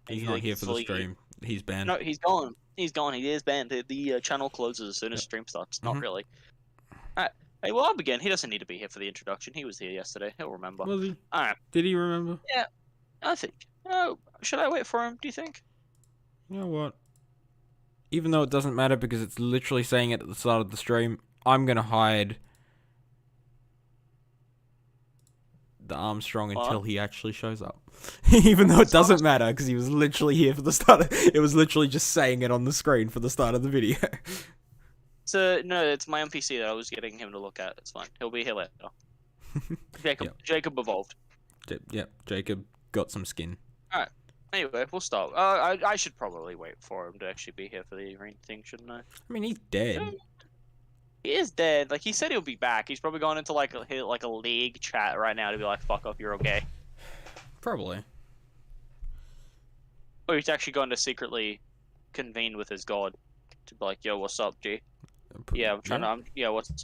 He's not here for the stream. He's banned. No, he's gone. He's gone. He is banned. The channel closes as soon as stream starts. Not really. Alright. Hey, well, I'll begin. He doesn't need to be here for the introduction. He was here yesterday. He'll remember. Was he? Alright. Did he remember? Yeah, I think. Oh, should I wait for him, do you think? You know what? Even though it doesn't matter because it's literally saying it at the start of the stream, I'm gonna hide the Armstrong until he actually shows up. Even though it doesn't matter because he was literally here for the start. It was literally just saying it on the screen for the start of the video. So no, it's my NPC that I was getting him to look at. It's fine. He'll be here later. Jacob evolved. Yep, Jacob got some skin. Alright. Anyway, we'll start. I should probably wait for him to actually be here for the arena thing, shouldn't I? I mean, he's dead. He is dead. Like, he said he'll be back. He's probably going into like a league chat right now to be like, "Fuck off, you're okay." Probably. Or he's actually going to secretly convene with his god to be like, "Yo, what's up, G? Yeah, I'm trying to.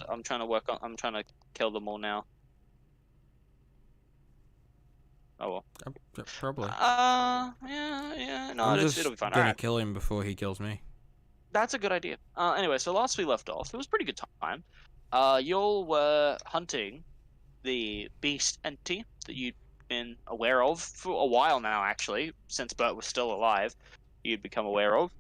I'm trying to work on. I'm trying to kill them all now." Oh well. Probably. Yeah. No, it'll be fine. I'm gonna kill him before he kills me. That's a good idea. Anyway, so last we left off, it was a pretty good time. Y'all were hunting the beast entity that you'd been aware of for a while now, actually, since Bert was still alive. You'd become aware of.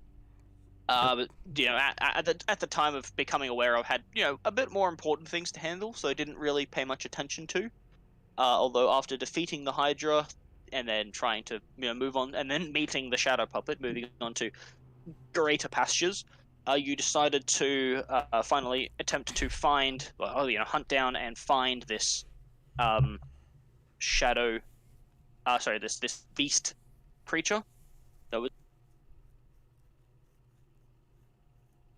But you know, at the time of becoming aware of, had a bit more important things to handle, so didn't really pay much attention to. Although after defeating the Hydra and then trying to move on, and then meeting the Shadow Puppet, moving on to greater pastures, you decided to finally attempt to find, hunt down and find this shadow, this beast creature.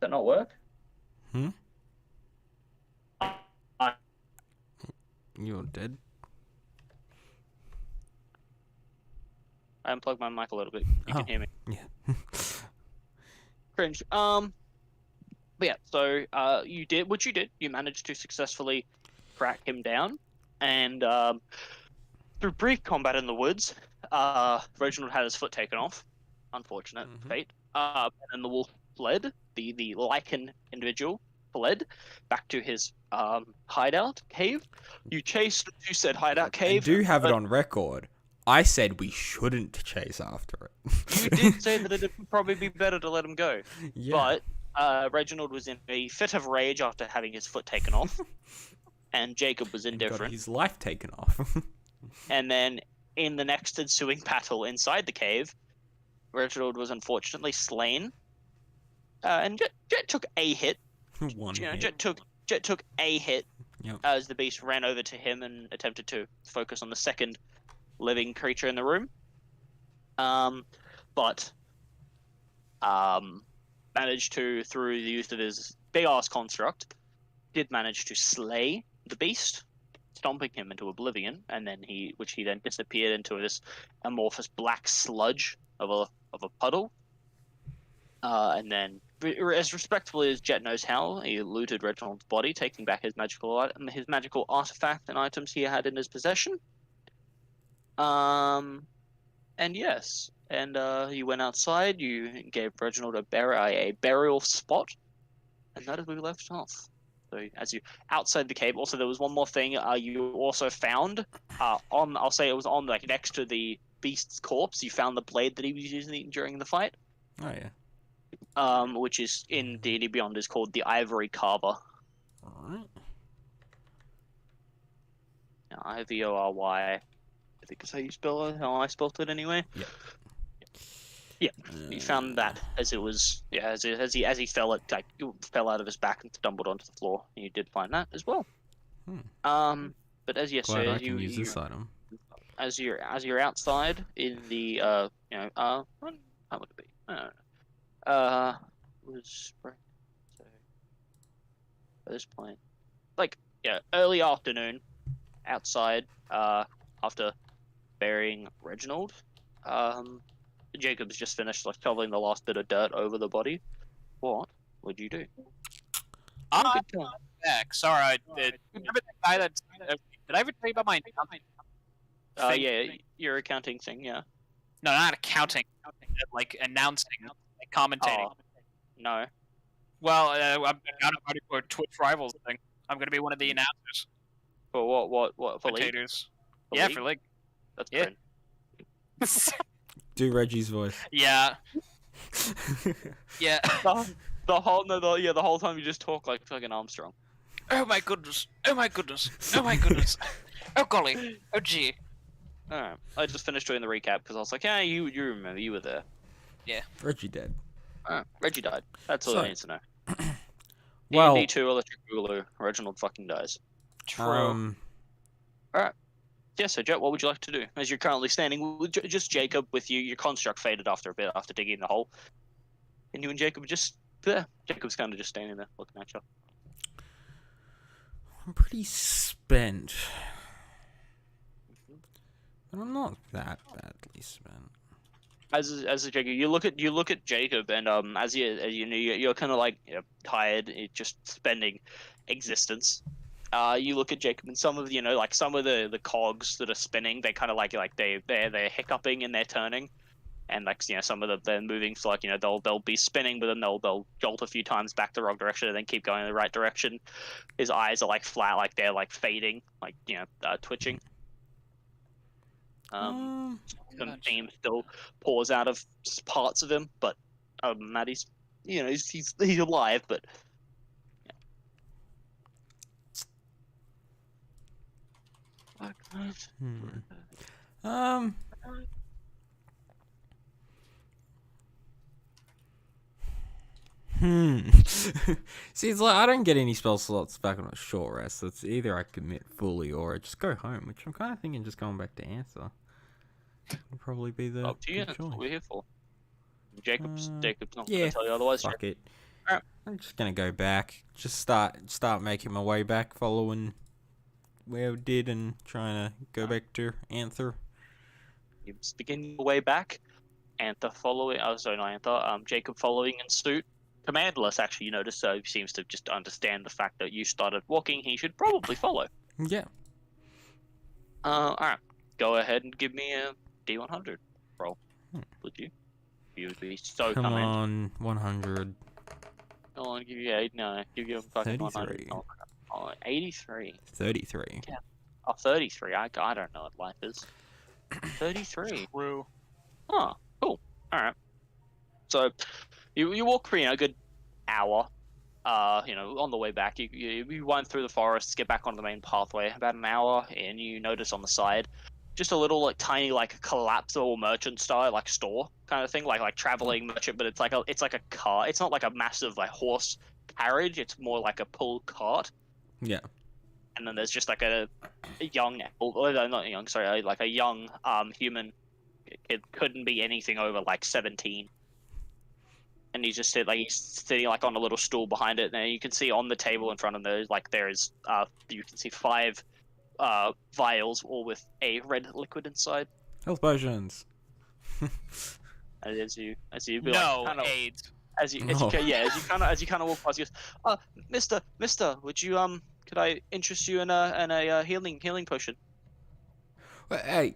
That not work? You're dead. I unplugged my mic a little bit. You can hear me. Yeah. Cringe. But yeah, so you did what you did. You managed to successfully track him down, and through brief combat in the woods, Reginald had his foot taken off. Unfortunate fate. And then the wolf fled. The lichen individual fled back to his hideout cave. You chased to said hideout cave. I do have it on record. I said we shouldn't chase after it. You did say that it would probably be better to let him go. Yeah. But Reginald was in a fit of rage after having his foot taken off. And Jacob was indifferent. Got his life taken off. And then in the next ensuing battle inside the cave, Reginald was unfortunately slain. And Jet took a hit. One hit. Jet took a hit Yep. as the beast ran over to him and attempted to focus on the second living creature in the room. But managed to, through the use of his big ass construct, did manage to slay the beast, stomping him into oblivion, and then he then disappeared into this amorphous black sludge of a puddle. And then, as respectfully as Jet knows how, he looted Reginald's body, taking back his magical artifact and items he had in his possession. And yes, and you went outside. You gave Reginald a burial spot, and that is where we left off. So as you outside the cave, also there was one more thing. You also found I'll say it was on like next to the beast's corpse. You found the blade that he was using during the fight. Oh yeah. Which is in D&D Beyond is called the Ivory Carver. Alright. IVORY. I think is how you spell it. How I spelled it anyway. Yep. Yeah. He found that as it was. Yeah, as he fell, it fell out of his back and stumbled onto the floor. And you did find that as well. But as yes, Glad so I can use this item. As you're outside in the how would it be? I don't know. Was spring. So at this point, early afternoon, outside. After burying Reginald, Jacob's just finished shoveling the last bit of dirt over the body. What would you do? I'm back. Sorry, remember that guy that did I ever tell you about my yeah, your accounting thing, yeah. No, not accounting. Like announcing, like commentating. Oh, no. Well, I'm out for a Twitch Rivals thing. I'm gonna be one of the announcers. For what? For League? Commentators. For Yeah, League? for League. That's Yeah. cringe. Do Reggie's voice. Yeah. Yeah. The whole time you just talk like fucking Armstrong. Oh my goodness. Oh my goodness. Oh my goodness. Oh golly. Oh gee. Alright. I just finished doing the recap because I was like, yeah, you remember, you were there. Reggie dead. Alright. Reggie died. That's all So- I need to know. Well, DND2 Electric Boogaloo. Reginald fucking dies. True. Yeah, so Jet, what would you like to do? As you're currently standing with just Jacob with you, your construct faded after a bit after digging the hole. And you and Jacob are just there. Jacob's kind of just standing there looking at you. I'm pretty spent. But I'm not that badly spent. As a Jacob, you look at Jacob, and as you know, you're kind of like tired, just spending existence. You look at Jacob, and some of some of the cogs that are spinning, they kind of they're hiccuping and they're turning, and some of them they're moving. So they'll be spinning, but then they'll jolt a few times back the wrong direction and then keep going in the right direction. His eyes are flat, they're fading, twitching. Some steam still pours out of parts of him, but Maddie's, he's alive, but. See, it's like I don't get any spell slots back on a short rest, so it's either I commit fully or I just go home, which I'm kind of thinking just going back to answer would probably be the Up to you. good That's choice. what we're here for. Jacob's not Yeah, gonna tell you otherwise. fuck it. Alright. I'm just gonna go back. Just start making my way back, following where I did, and trying to go back to Anther. You begin your way back. Anther following. Oh, sorry, not Anther. Jacob following in suit. Commandless, actually, you notice, so he seems to just understand the fact that you started walking. He should probably follow. Yeah. Alright. Go ahead and give me a D100 roll. Would you? You would be so Come kind. on, 100. I'll give you 8. No, give you a fucking 33. 100. Oh, 83. 33. Oh, 33. I don't know what life is. 33. True. Oh, cool. Alright. So, you walk for a good hour. On the way back, you wind through the forests, get back onto the main pathway. About an hour, and you notice on the side, just a little tiny collapsible merchant style store kind of thing, like traveling merchant, but it's like a car. It's not like a massive horse carriage. It's more like a pull cart. Yeah. And then there's just a young, not young, sorry, a young human. It couldn't be anything over 17. And he's just sitting on a little stool behind it, and you can see on the table in front of them there's you can see 5 vials, all with a red liquid inside. Health potions. And as you No, AIDS. as you kind of walk past, he goes, Mister, would you could I interest you in a healing potion? Well, hey,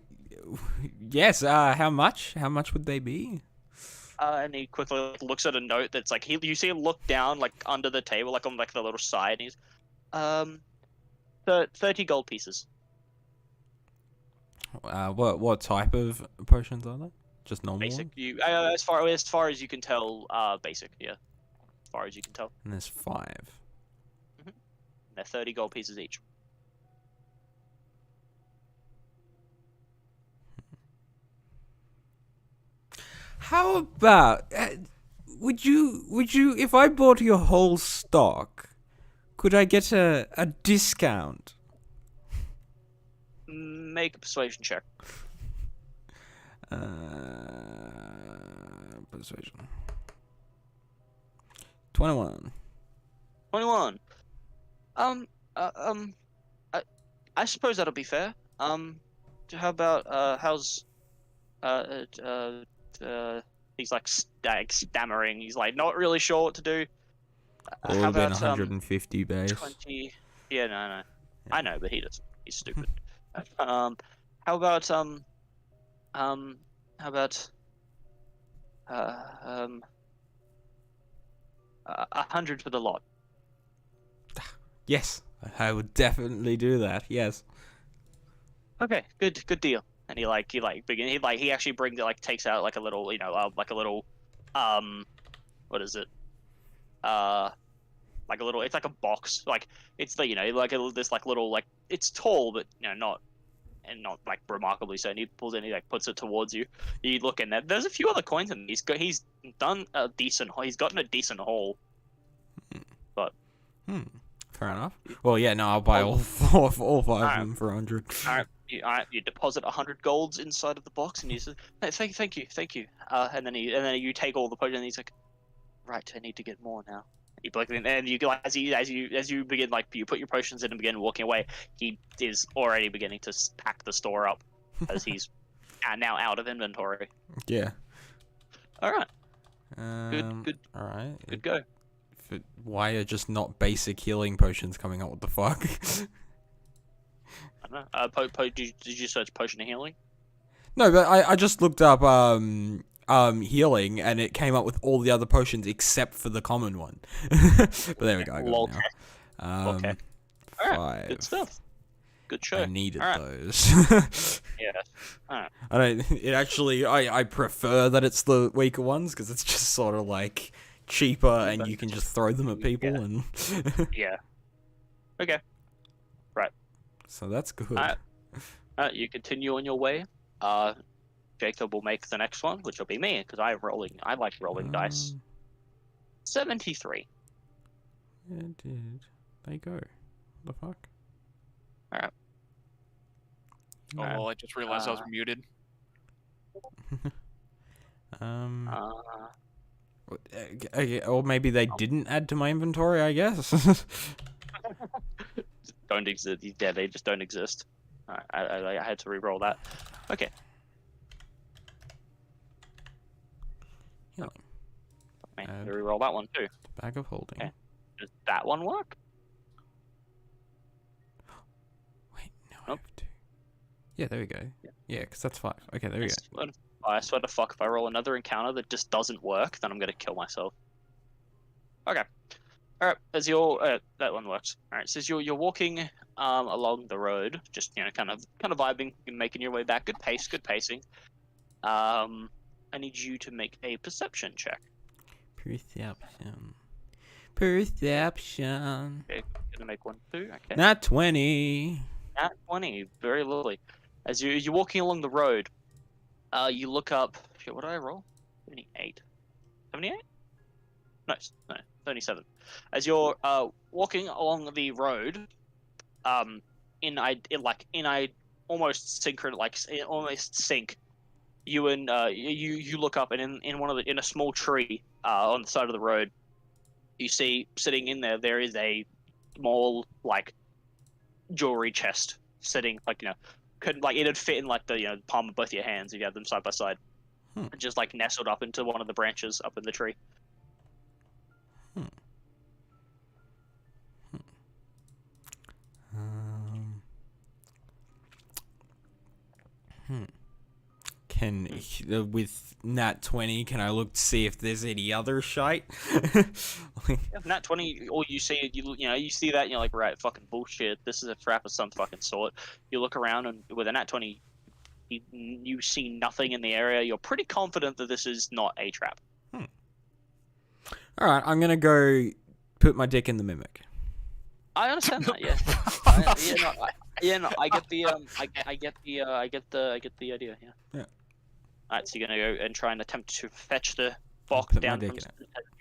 yes. How much? How much would they be? And he quickly looks at a note that's you see him look down under the table, on the little side, and he's 30 gold pieces. What type of potions are they? Just normal Basic. ones? You as far as you can tell, basic. Yeah, as far as you can tell, And there's 5. they're 30 gold pieces each. How about would you if I bought your whole stock, could I get a discount? Make a persuasion check. Persuasion. 21. 21. I suppose that'll be fair. How about how's he's stammering. He's not really sure what to do. Or would How have been about 150 base. 20? Yeah, no. I know, but he doesn't. He's stupid. How about How about 100 for the lot? Yes, I would definitely do that. Yes. Okay, good deal. And he actually brings takes out like a little what is it? Like a little, it's like a box, like it's the this like little, like it's tall but not like remarkably so. And he pulls in, he like puts it towards you. You look in there. There's a few other coins in. He's gotten a decent haul. But fair enough. Well, yeah, no, I'll buy all five of them for 100. All right, you deposit 100 golds inside of the box, and he says, hey, "Thank you." And then you take all the potions, and he's like, "Right, I need to get more now." You like, and you go as you begin, like, you put your potions in and begin walking away. He is already beginning to pack the store up as he's now out of inventory. Yeah. All right. Good. All right. Good go. Why are just not basic healing potions coming up? What the fuck? I don't know. Did you search potion of healing? No, but I just looked up healing, and it came up with all the other potions except for the common one. But there we go. I got it now. Okay. All right. Good stuff. Good show. I needed those. Yeah. All right. I prefer that it's the weaker ones, because it's just sort of like cheaper, and you can just throw them at people. And yeah. Okay. Right. So that's good. You continue on your way. Jacob will make the next one, which will be me, because I like rolling dice. 73. Where did they go? What the fuck? Alright. Oh, I just realized I was muted. Okay, or maybe they didn't add to my inventory, I guess. Don't exist. Yeah, they just don't exist. I had to re-roll that. Okay. Healing. Re-roll that one too. Bag of holding. Okay. Does that one work? Wait, no, I have to. Yeah, there we go. Yeah, because that's 5. Okay, there we go. I swear to fuck, if I roll another encounter that just doesn't work, then I'm gonna kill myself. Okay. All right. As you're that one works. All right. So as you're walking along the road, just kind of vibing and making your way back. Good pacing. I need you to make a perception check. Perception. Okay, gonna make one too. Okay. Not 20. Nat 20. Very lovely. As you're walking along the road, you look up. Shit, what did I roll? 78. 78? No, 77. As you're walking along the road, in almost sync, you look up, and in a small tree on the side of the road, you see sitting in there is a small jewelry chest sitting it'd fit in the palm of both your hands if you had them side by side, just nestled up into one of the branches up in the tree. Can with Nat 20, can I look to see if there's any other shite? Nat 20, or you see you see that and you're like, right, fucking bullshit. This is a trap of some fucking sort. You look around, and with a Nat 20, you see nothing in the area. You're pretty confident that this is not a trap. All right, I'm gonna go put my dick in the mimic. I understand that. Yeah. I get the idea. Yeah. All right, so you're gonna go and try and attempt to fetch the box down from the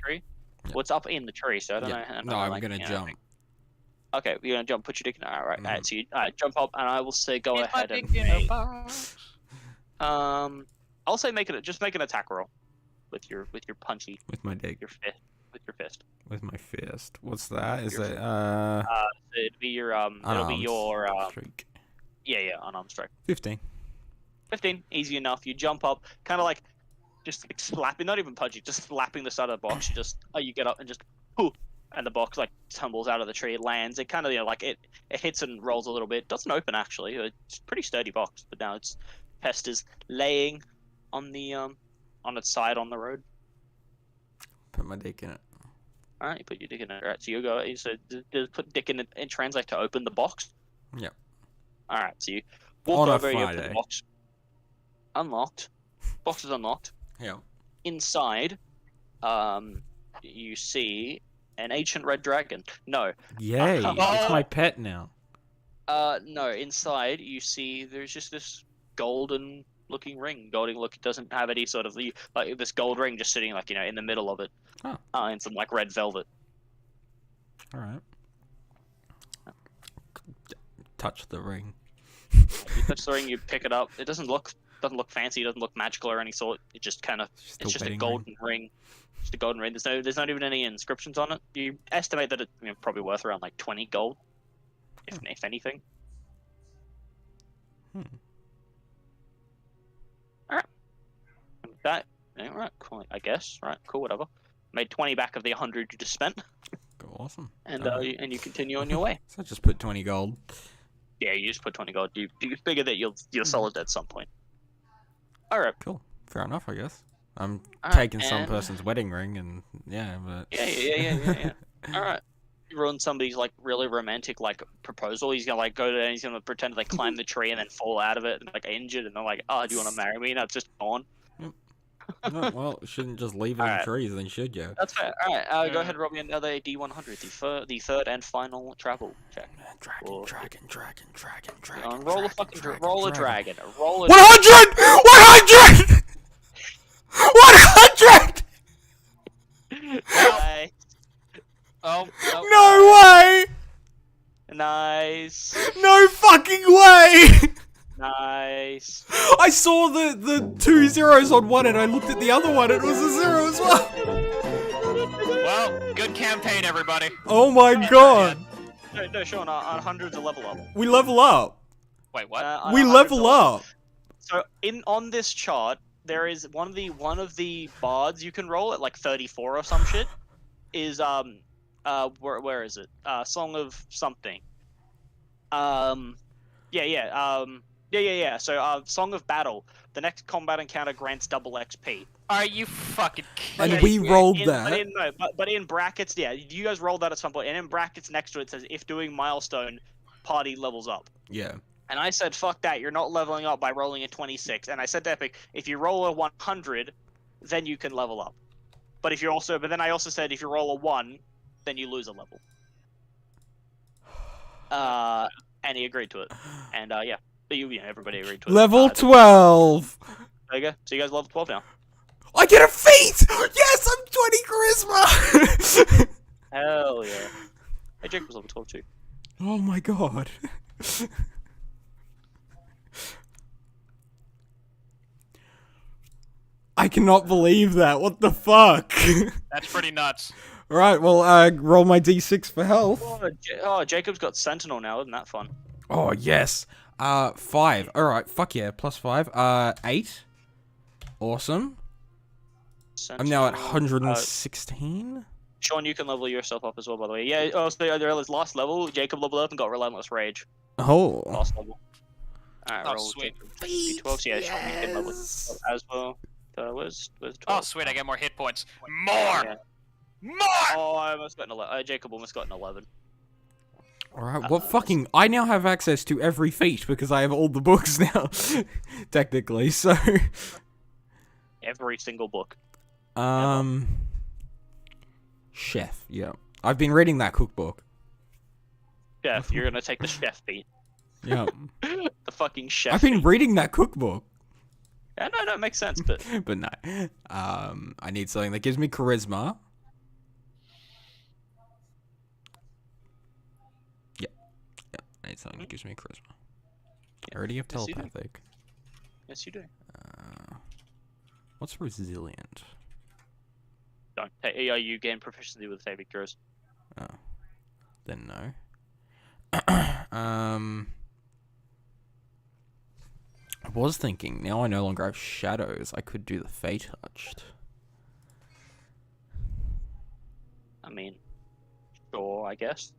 tree. Yeah. What's up in the tree? So I don't know. No, I'm gonna jump. Okay, you're gonna jump. Put your dick in. All right. All right. So you jump up, and I will say go ahead and I'll say make an attack roll with your punchy. With my dick. With your fist. With my fist. What's that? Is it it'd be your strike. Yeah, unarmed strike. 15. 15, easy enough. You jump up, kind of just slapping, not even punching, just slapping the side of the box. You get up and just poof, and the box tumbles out of the tree. It lands. It kind of it hits and rolls a little bit. Doesn't open actually. It's a pretty sturdy box, but now its pest is laying on its side on the road. Put my dick in it. All right, you put your dick in it. All right, so you go. So just put dick in it and translate to open the box. Yep. All right, so you walk On a over, you open Friday. the box. Unlocked. Box is unlocked. Yeah. Inside, you see an ancient red dragon. No. Yay! It's my pet now. No. Inside, you see there's just this golden-looking ring. It doesn't have any sort of like this gold ring just sitting like in the middle of it. Oh. In some like red velvet. All right. Touch the ring. You touch the ring, you pick it up. It doesn't look fancy. It doesn't look magical or any sort. It just kind of it's just a golden ring. Just a golden ring. There's not even any inscriptions on it. You estimate that it's probably worth around like 20 gold, if anything. All right. And with that, all right, cool. I guess. Right, cool, whatever. Made 20 back of the 100 you just spent, Awesome. and you continue on your way. So I just put 20 gold. Yeah, you just put 20 gold. You figure that you'll sell it at some point. All right. Cool. Fair enough, I guess. I'm All taking right, some and- person's wedding ring, and but Yeah. All right. You ruin somebody's like really romantic like proposal. He's gonna like go to and he's gonna pretend to like climb the tree and then fall out of it and like injured and they're like, oh, do you want to marry me? And it's just gone. No, well, shouldn't just leave it in Alright. trees, then should you? That's fair. All right. Go ahead and roll me another D100, the third and final travel check. Dragon. Roll a dragon, fucking roll a dragon. Roll a 100! 100! 100! Nice. Oh, No way! Nice. No fucking way! Nice. I saw the 2 zeros on one and I looked at the other one and it was a 0 as well. Well, good campaign, everybody. Oh my god. No, Sean, on hundreds a level up. We level up. Wait, what? We level up. So on this chart, there is one of the bards you can roll at like 34 or some shit. Is where is it? Song of something. Yeah. So Song of Battle. The next combat encounter grants double XP. Are you fucking And kidding we me? rolled that. But in brackets, yeah, you guys rolled that at some point, and in brackets next to it says if doing milestone, party levels up. Yeah. And I said, fuck that, you're not leveling up by rolling a 26. And I said to Epic, if you roll a 100, then you can level up. But then I also said if you roll a 1, then you lose a level. And he agreed to it. And yeah, everybody agreed to it. Level 12. There you go. So you guys level 12 now. I get a feat! Yes, I'm 20 charisma! Hell yeah. Hey, Jake was level 12 too. Oh my god. I cannot believe that. What the fuck? That's pretty nuts. Alright, well, roll my d6 for health. Jacob's got Sentinel now. Isn't that fun? Oh, yes. 5. Alright, fuck yeah. Plus 5. 8. Awesome. I'm now at Sentinel, 116. Sean, you can level yourself up as well, by the way. Yeah, so his last level, Jacob leveled up and got Relentless Rage. Oh. Last level. Alright, Oh, roll sweet. Jacob. D12, so yeah, Sean, you can level as well. Where's 12? Oh, sweet, I get more hit points. More! Yeah. More! Oh, I almost got an 11. Jacob almost got an 11. Alright, what fucking... I now have access to every feat because I have all the books now. Technically, so... Every single book. Chef, yeah. I've been reading that cookbook. Chef, you're gonna take the chef beat. Yeah. The fucking chef I've been beat. reading that cookbook. Yeah, no, it makes sense, but... But no. I need something that gives me charisma. Yep. I need something that gives me charisma. I already have Yes, you do. telepathic. Yes, you do. What's resilient? Don't. Hey, you gain proficiency with saving throws. Oh. Then no. I was thinking, now I no longer have shadows, I could do the Fate Touched. I mean, sure, I guess.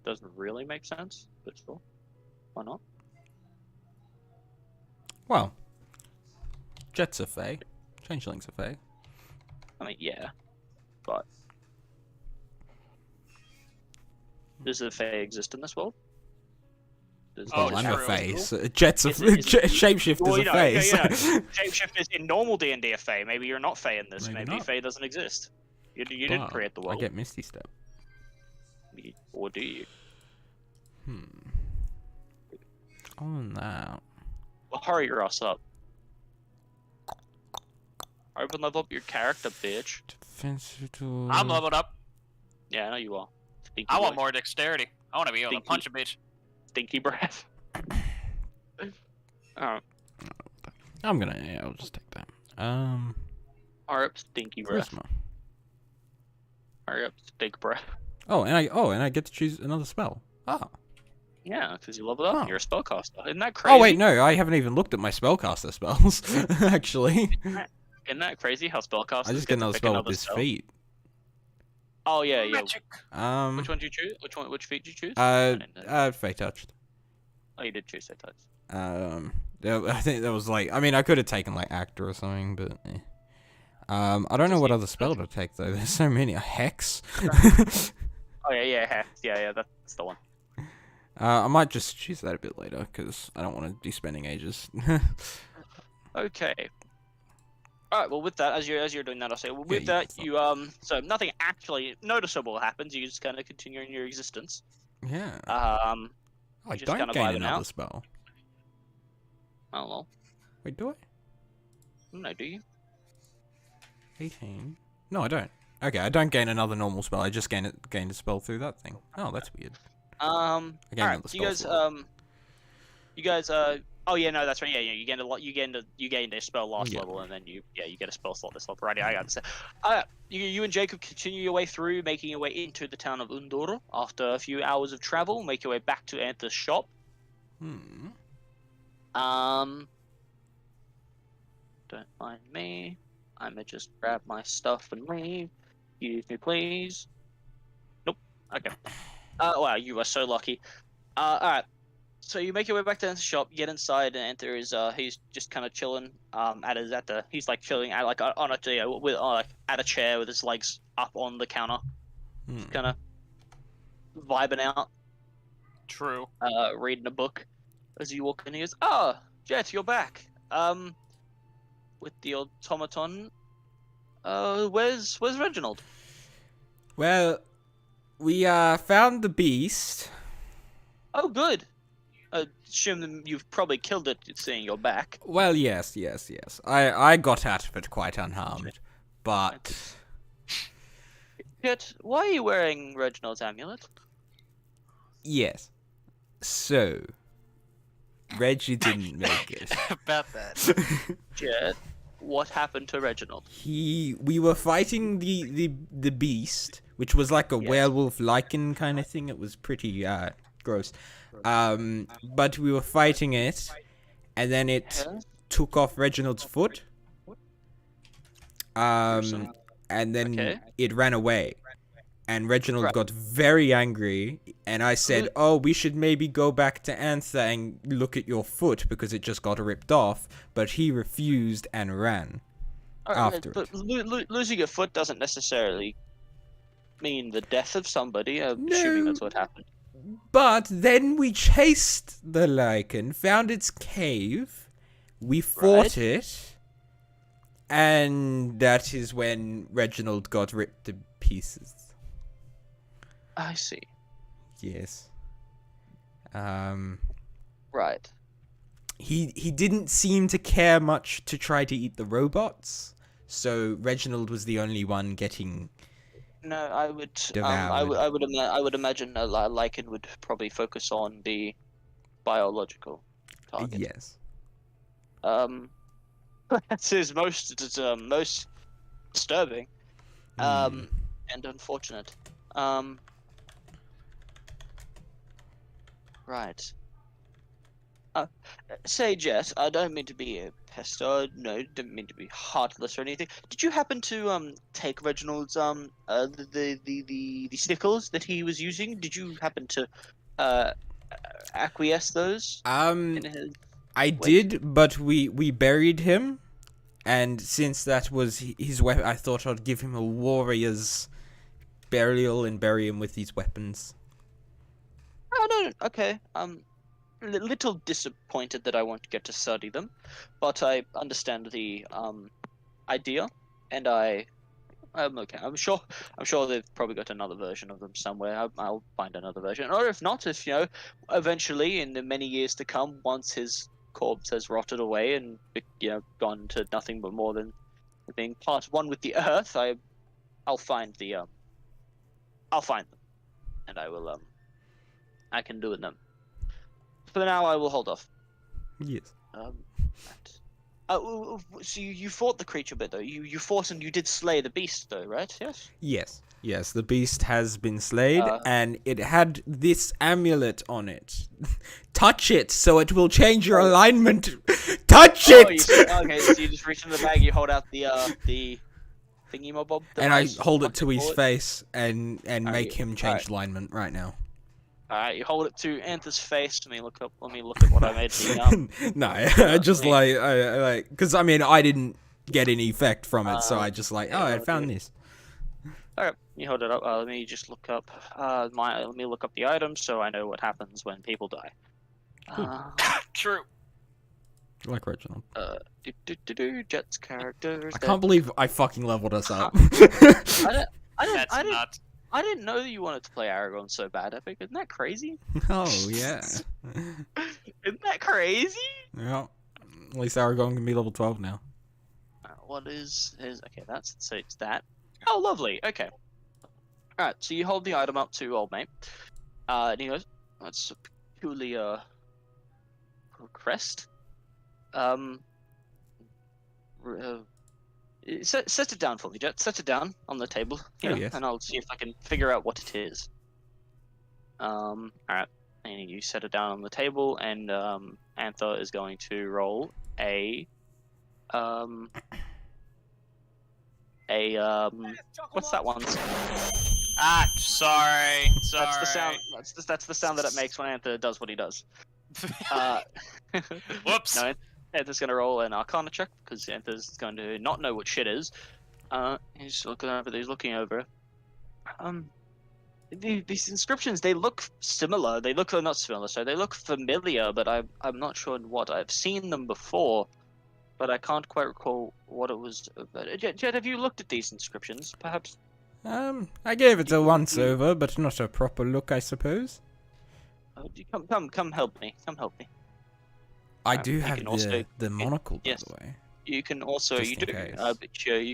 Doesn't really make sense, but sure. Why not? Well, Jets are Fae. Changelings are Fae. I mean, yeah, but does the Fae exist in this world? Well, I'm a true. Fae. So Jets are Is it- shapeshifters Well, are you know, Fae. yeah, so- Shapeshifters in normal D&D are Fae. Maybe you're not Fae in this. Maybe Maybe not. Fae doesn't exist. You didn't But create the I world. get Misty Step. Or do you? Other than that, Well, hurry your ass up. Open level up your character, bitch. defensive tool. I'm leveled up. Yeah, I know you are. Stinky I want boy. more dexterity. I want to be able to Stinky. punch a bitch. Stinky breath. Alright. I'll just take that. Hurry up, stinky breath. Charisma. Hurry up, stink breath. Oh, and I get to choose another spell. Oh. Yeah, because you leveled up and Oh. you're a spellcaster. Isn't that crazy? Oh wait, no, I haven't even looked at my spellcaster spells. Actually, Isn't that crazy how spellcasters I just get get to another pick spell another with his spell? feet. Oh yeah, yeah. Magic. Which one did you choose? Which feat did you choose? I didn't know. Fey touched. Oh, you did choose that touch. I think that was like, I mean, I could have taken like actor or something, but. I don't know what other spell to take though. There's so many. A hex. Oh yeah, that's the one. I might just choose that a bit later because I don't want to be spending ages. Okay. All right. Well, with that, as you're doing that, I'll say, well, with Yeah, that, you so nothing actually noticeable happens. You just kind of continue in your existence. Yeah. I I just don't kinda gain vibing another out. spell. don't know. Wait, do I? No, do you? 18. No, I don't. Okay, I don't gain another normal spell. I just gain a spell through that thing. Oh, that's weird. I gain Alright, another so you guys, spell oh yeah, no, that's right. Yeah, you gained a lot. You gained a spell last Yeah. level, and then you get a spell slot this level. Right, I understand. You and Jacob continue your way through, making your way into the town of Undoro. After a few hours of travel, make your way back to Anther's shop. Don't mind me. I'ma just grab my stuff and leave. Excuse me, please. Nope. Okay. Wow, you are so lucky. Alright. So you make your way back to the shop, you get inside, and Anther is he's just kind of chilling he's like chilling at like on a with like at a chair with his legs up on the counter, kind of vibing out, reading a book. As you walk in, he goes, "Ah, Jet, you're back. With the automaton. Where's Reginald?" Well, we found the beast. Oh, good. Assume that you've probably killed it, seeing you're back. Well, yes. I got out of it quite unharmed, but Jet, why are you wearing Reginald's amulet? yes. So, Reggie didn't make it. About that. Jet, what happened to Reginald? We were fighting the beast, which was like a Yes. werewolf lichen kind of thing. It was pretty gross. But we were fighting it, and then it Huh? took off Reginald's foot. And then Okay. it ran away. And Reginald Right. got very angry, and I said, "Oh, we should maybe go back to Anther and look at your foot because it just got ripped off." But he refused and ran. After but losing a foot doesn't necessarily mean the death of somebody. I'm assuming that's what happened. But then we chased the lichen, found its cave, we fought it, and that is when Reginald got ripped to pieces. I see. Yes. Right. He didn't seem to care much to try to eat the robots, so Reginald was the only one getting. No, I would. Devoured. I would imagine a lichen would probably focus on the biological target. Yes. That's his most disturbing, and unfortunate. Right. Say, Jess, I don't mean to be a pest, or no, don't mean to be heartless or anything. Did you happen to take Reginald's the sickles that he was using? Did you happen to acquiesce those in his? I did, but we buried him, And since that was his weapon, I thought I'd give him a warrior's burial and bury him with these weapons. Oh, no, okay. Little disappointed that I won't get to study them, but I understand the idea, and I'm okay. I'm sure they've probably got another version of them somewhere. I'll find another version, or if not, if eventually in the many years to come, once his corpse has rotted away and gone to nothing but more than being part one with the earth, I'll find them, and I will I can do with them. For now, I will hold off. Yes. So you fought the creature bit though. You fought and you did slay the beast though, right? Yes. Yes, the beast has been slayed, and it had this amulet on it. Touch it, so it will change your alignment. Touch it! Okay, so you just reach in the bag, you hold out the thingy-mobob. And I hold it to his face and make him change alignment right now. Alright, you hold it to Anther's face. Let me look at what I made the No, I just like because I mean I didn't get any effect from it, so I just I found this. Alright, you hold it up. Let me just look up let me look up the items so I know what happens when people die. True. Like Reginald. Jet's characters. I can't believe I fucking leveled us up. I didn't know that you wanted to play Aragorn so bad, Epic. Isn't that crazy? Oh, yeah. Isn't that crazy? Yeah. At least Aragorn can be level 12 now. What is okay, so it's that. Oh, lovely. Okay. Alright, so you hold the item up to old mate. And he goes, that's a peculiar crest. Set it down for me, Jet. Set it down on the table, yes. And I'll see if I can figure out what it is. Alright. And you set it down on the table, and Anther is going to roll a what's that one? Sorry. That's the sound. That's the sound that it makes when Anther does what he does. Whoops. No, Anther's going to roll an Arcana check because Anther's going to not know what shit is. He's looking over. These inscriptions, they look similar. They look not similar. So they look familiar, but I'm not sure what I've seen them before. But I can't quite recall what it was about. Jet, have you looked at these inscriptions, perhaps? I gave it a once over, but not a proper look, I suppose. Come help me. Come help me. I do have the monocle, by yes. the way. You can also Just in case.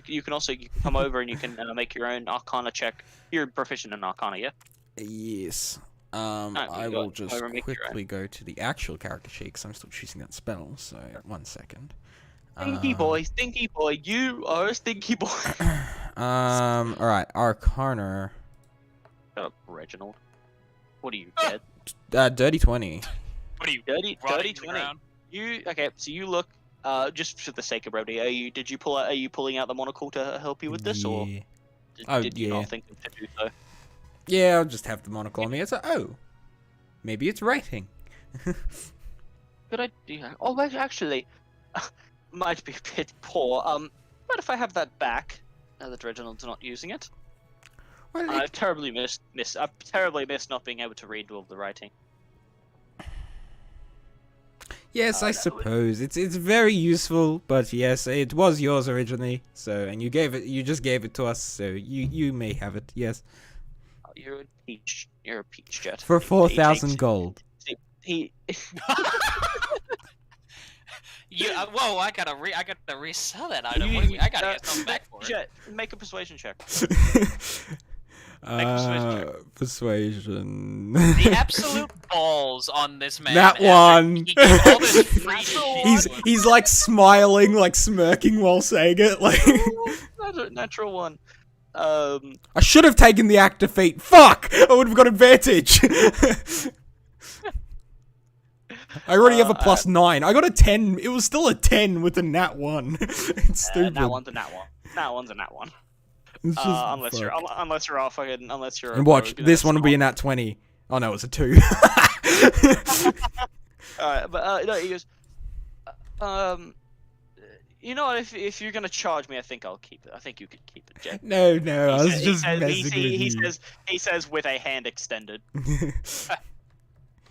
you can come over and you can make your own Arcana check. You're proficient in Arcana, yeah? Yes. I will just quickly go to the actual character sheet because I'm still choosing that spell. So 1 second. Stinky boy, you are a stinky boy. All right, Arcana. Shut up, Reginald. What are you dead? Dirty 20. What are you? Dirty 20. Okay? So you look. Just for the sake of brevity, are you pulling out the monocle to help you with this, or did you not think to do so? Yeah, I'll just have the monocle on me. It's maybe it's writing. Good idea. Oh, well, actually, might be a bit poor. But if I have that back, now that Reginald's not using it, Well, I've terribly missed not being able to read all the writing. Yes, I suppose it's very useful, but yes, it was yours originally. So, and you just gave it to us, so you may have it. Yes. Oh, you're a peach, Jet. For 4,000 gold. Whoa! I gotta resell that item. I gotta get something back for it. Jet, make a persuasion check. Persuasion. The absolute balls on this man. That one. All this free shit. He's like smiling, like smirking while saying it. Like natural one. I should have taken the act of fate. Fuck! I would have got advantage. I already have a +9. I got a 10. It was still a 10 with a nat 1. It's stupid. Nat one's a nat one. Nat one's a nat one. Unless you're all fucking, unless you're. And watch, this one will be a nat 20. Oh no, it's a 2. Alright, but no, he goes. You know what? If you're gonna charge me, I think I'll keep it. I think you could keep it, Jet. No, I was just messing with you. He says with a hand extended.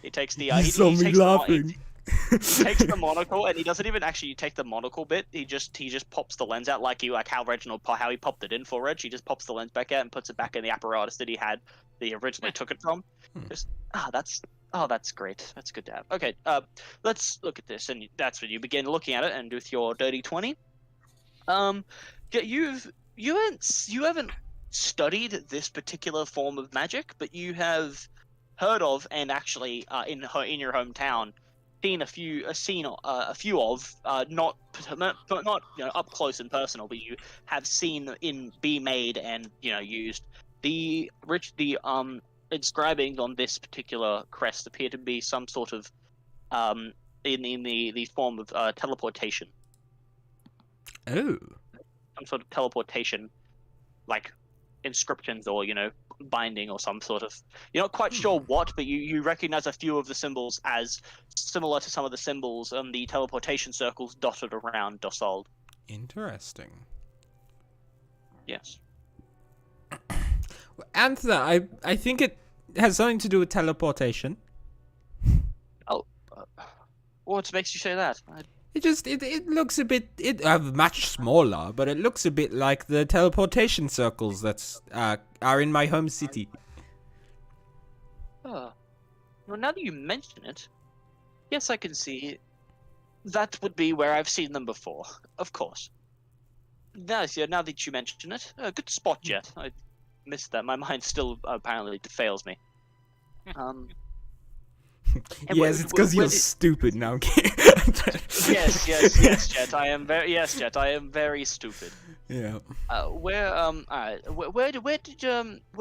He takes the. You saw me laughing. He takes the monocle, and he doesn't even actually take the monocle bit. He just pops the lens out like how he popped it in for Reg. He just pops the lens back out and puts it back in the apparatus that he originally took it from. Just that's great. That's good to have. Okay, let's look at this, and that's when you begin looking at it, and with your dirty 20, you haven't studied this particular form of magic, but you have heard of, and actually in your hometown, seen a few of, not up close and personal, but you have seen be made and used. The inscribings on this particular crest appear to be some sort of in the form of teleportation. Oh. Some sort of teleportation, like inscriptions or binding or some sort of, you're not quite sure what, but you recognize a few of the symbols as similar to some of the symbols on the teleportation circles dotted around Dosald. Interesting. Yes. Answer that. I think it has something to do with teleportation. Oh, what makes you say that? It looks a bit much smaller, but it looks a bit like the teleportation circles that are in my home city. Oh, well, now that you mention it, yes, I can see that would be where I've seen them before. Of course. Now that you mention it, good spot, Jet. I missed that. My mind still apparently fails me. Yes, it's because you're stupid now. Yes, Jet. I am very stupid. Yeah. Where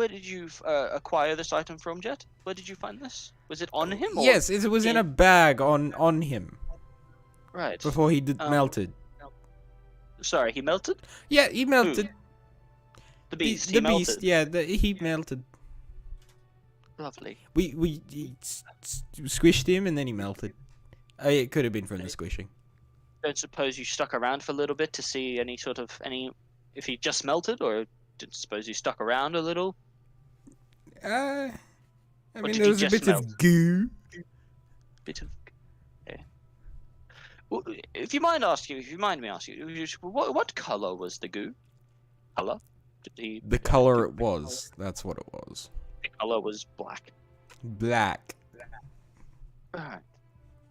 did you acquire this item from, Jet? Where did you find this? Was it on him? Or yes, it was in a bag on him. Right. Before he melted. Sorry, he melted? Yeah, he melted. Who? The beast. The beast. Yeah, he melted. Lovely. We squished him and then he melted. It could have been from the squishing. Don't suppose you stuck around for a little bit to see if he just melted, or did suppose you stuck around a little? I mean, there was a bit of goo. Okay. Well, if you mind me asking, what color was the goo? Color? The color it was. That's what it was. The color was black. Black. Alright.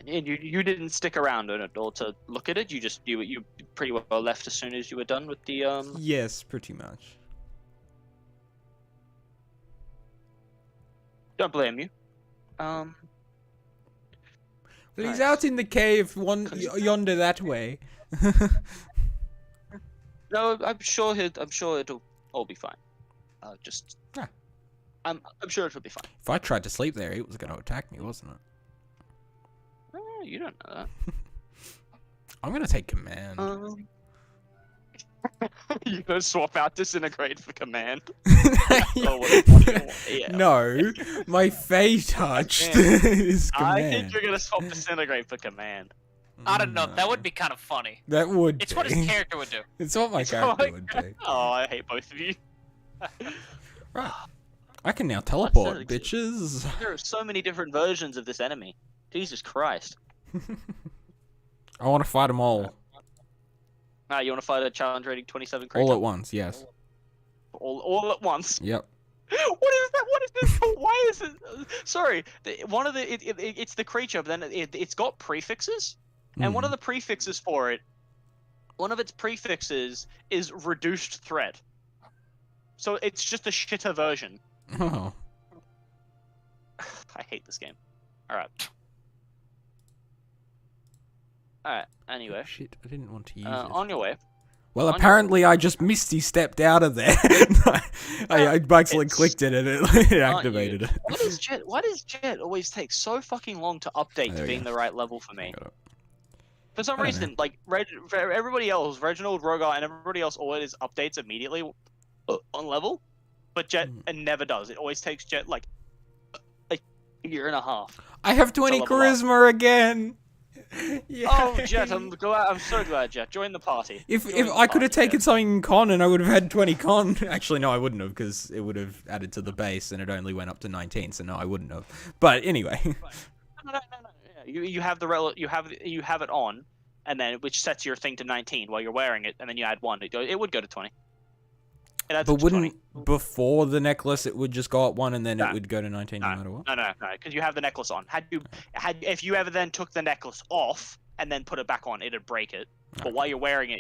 And you didn't stick around at all to look at it. You pretty well left as soon as you were done with the Yes, pretty much. Don't blame you. Well, he's out in the cave, yonder that way. No, I'm sure it'll all be fine. I'm sure it'll be fine. If I tried to sleep there, it was going to attack me, wasn't it? You don't know that. I'm going to take command. You're going to swap out disintegrate for command? Yeah. No, my fey touched is command. I think you're going to swap disintegrate for command. I don't know. That would be kind of funny. That would. It's what his character would do. It's what my character would do. Oh, I hate both of you. Right. I can now teleport, bitches. There are so many different versions of this enemy. Jesus Christ. I want to fight them all. You want to fight a challenge rating 27 creature? All at once, yes. All at once? Yep. What is that? What is this? Why is it? Sorry. It's the creature, but then it's got prefixes. And one of the prefixes for it, one of its prefixes is reduced threat. So it's just a shitter version. Oh. I hate this game. Alright. Alright, anyway. Shit, I didn't want to use it. On your way. Well, apparently I just Misty stepped out of there. I actually clicked it and it activated it. Why does Jet always take so fucking long to update to being the right level for me? For some reason, like, everybody else, Reginald, Rogar, and everybody else always updates immediately on level, but Jet never does. It always takes Jet, like, a year and a half. I have 20 charisma again! Yeah. Oh, Jet, I'm so glad, Jet. Join the party. If Join if the I could have party, taken Jet. something in con and I would have had 20 con. Actually, no, I wouldn't have because it would have added to the base and it only went up to 19. So no, I wouldn't have. But anyway. No. Yeah, you have you have it on, and then which sets your thing to 19 while you're wearing it, and then you add 1. It would go to 20. It adds But up to 20. wouldn't before the necklace it would just go up 1 and then No. it would go to 19 no matter what? No, because you have the necklace on. If you ever then took the necklace off and then put it back on, it'd break it. But while you're wearing it,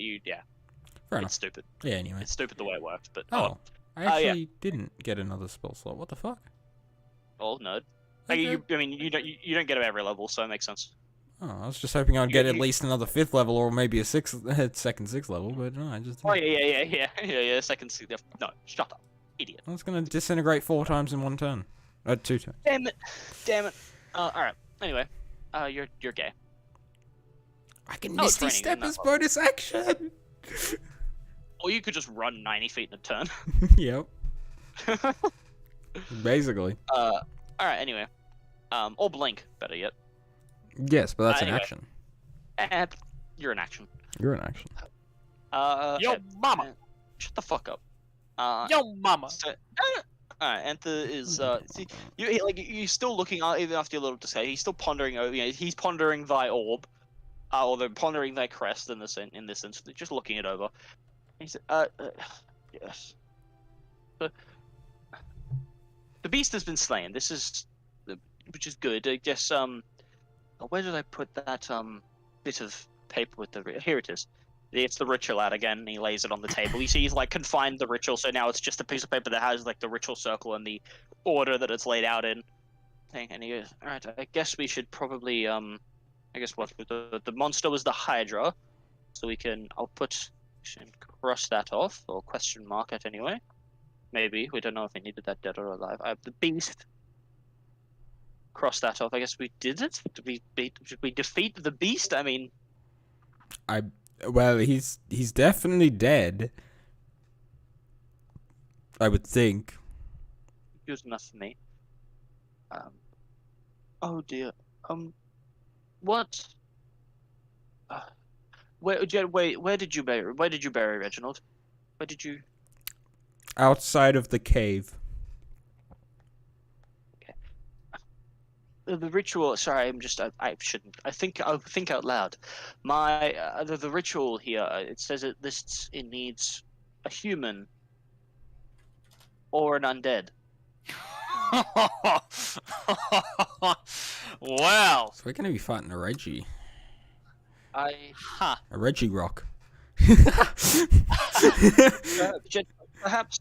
Fair enough. it's stupid. Yeah, anyway. It's stupid the way it works. But Oh, I yeah. actually didn't get another spell slot. What the fuck? oh nerd. Like, Okay. you don't get it every level, so it makes sense. Oh, I was just hoping I'd get at you- least another 5th level or maybe a second 6th level, but no, I just Oh didn't. yeah. Second, no, shut up, idiot. I was gonna disintegrate 4 times in 1 turn. 2 turns. Damn it. All right. Anyway, you're gay. I can Oh, Misty training Step in that as level. bonus action! Or you could just run 90 feet in a turn. Yep, basically. All right. Anyway, or blink, better yet. Yes, but that's an anyway. action. And you're in action. You're an action. Yo, mama. Shut the fuck up. Yo, mama. So, alright, Anther is see you're still looking even after your little display. He's still pondering over. He's pondering thy orb, or they're pondering thy crest in this instance. Just looking it over. He said, yes. The beast has been slain. This is, which is good. I guess where did I put that bit of paper with the? Here it is. It's the ritual out again, and he lays it on the table. You see, he's like confined the ritual, so now it's just a piece of paper that has like the ritual circle and the order that it's laid out in. And he goes, "All right, I guess we should probably I guess what the monster was the Hydra, so I'll cross that off or question mark it anyway. Maybe we don't know if we needed that dead or alive. I have the beast. Cross that off. I guess we did it. Did we defeat the beast? I mean, Well, he's definitely dead. I would think. good enough for me. Oh dear. What? Where did you bury? Where did you bury Reginald? Where did you? Outside of the cave. The ritual. Sorry, I shouldn't. I'll think out loud. My the ritual here. It says it needs a human or an undead. Well, So we're gonna be fighting a Reggie. A Reggie rock. Jet, perhaps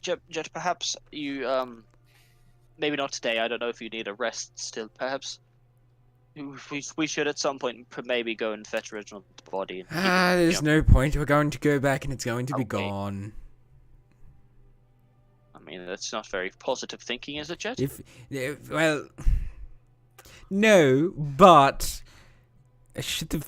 Jet, perhaps you maybe not today. I don't know if you need a rest still. Perhaps we should at some point maybe go and fetch Reginald's body. And There's no point. We're going to go back and it's going to be Okay. gone. I mean, that's not very positive thinking, is it, Jet? Well, no, but I should have.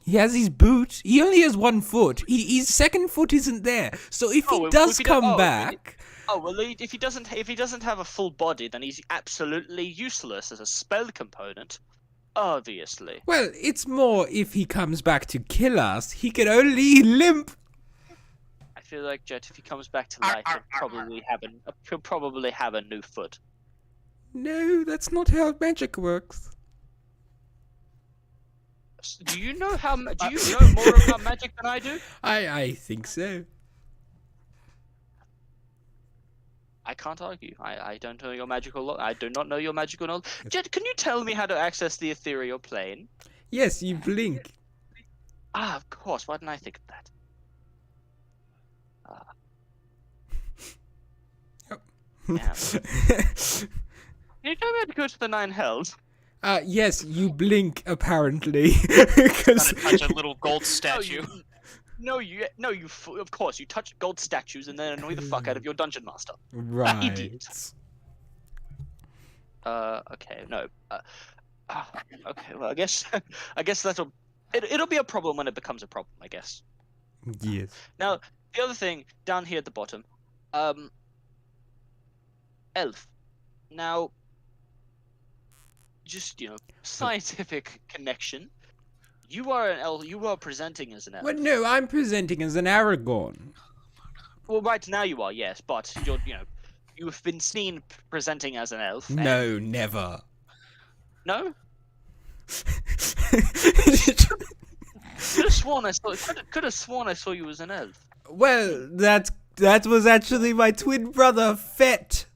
He has his boot. He only has 1 foot. His second foot isn't there. So if he does come back, well, if he doesn't have a full body, then he's absolutely useless as a spell component. Obviously. well, it's more if he comes back to kill us. He can only limp. I feel like Jet, if he comes back to life, he'll probably have a new foot. No, that's not how magic works. Do you know more about magic than I do? I think so. I can't argue. I don't know your magical. I do not know your magical knowledge. Jet, can you tell me how to access the ethereal plane? Yes, you blink. Of course. Why didn't I think of that? Yeah. Can you tell me how to go to the 9 hells? Yes, you blink apparently. gonna touch a little gold statue. Of course, you touch gold statues and then annoy the fuck out of your dungeon master. Right. Idiot. Okay, no. Okay, well, I guess it'll be a problem when it becomes a problem, I guess. Yes. Now, the other thing down here at the bottom, elf. Now, just scientific connection. You are an elf. You are presenting as an elf. Well, no, I'm presenting as an Aragorn. Well, right now you are, yes, but you've been seen presenting as an elf. No, never. No. Could have sworn I saw. Could have sworn I saw you as an elf. Well, that was actually my twin brother, Fett.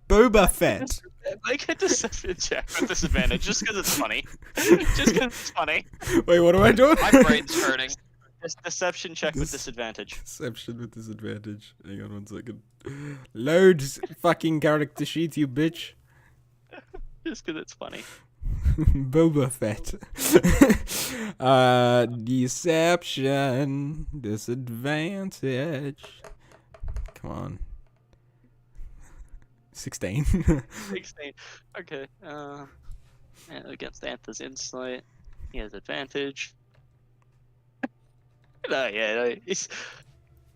Boba Fett. Make a deception check with disadvantage, just because it's funny. Just because it's funny. Wait, what am I doing? My brain's hurting. Just deception check with disadvantage. Deception with disadvantage. Hang on 1 second. Load fucking character sheet, you bitch. Just because it's funny. Boba Fett. Deception. Disadvantage. Come on. 16. 16. Okay. Against Anther's insight, he has advantage. It's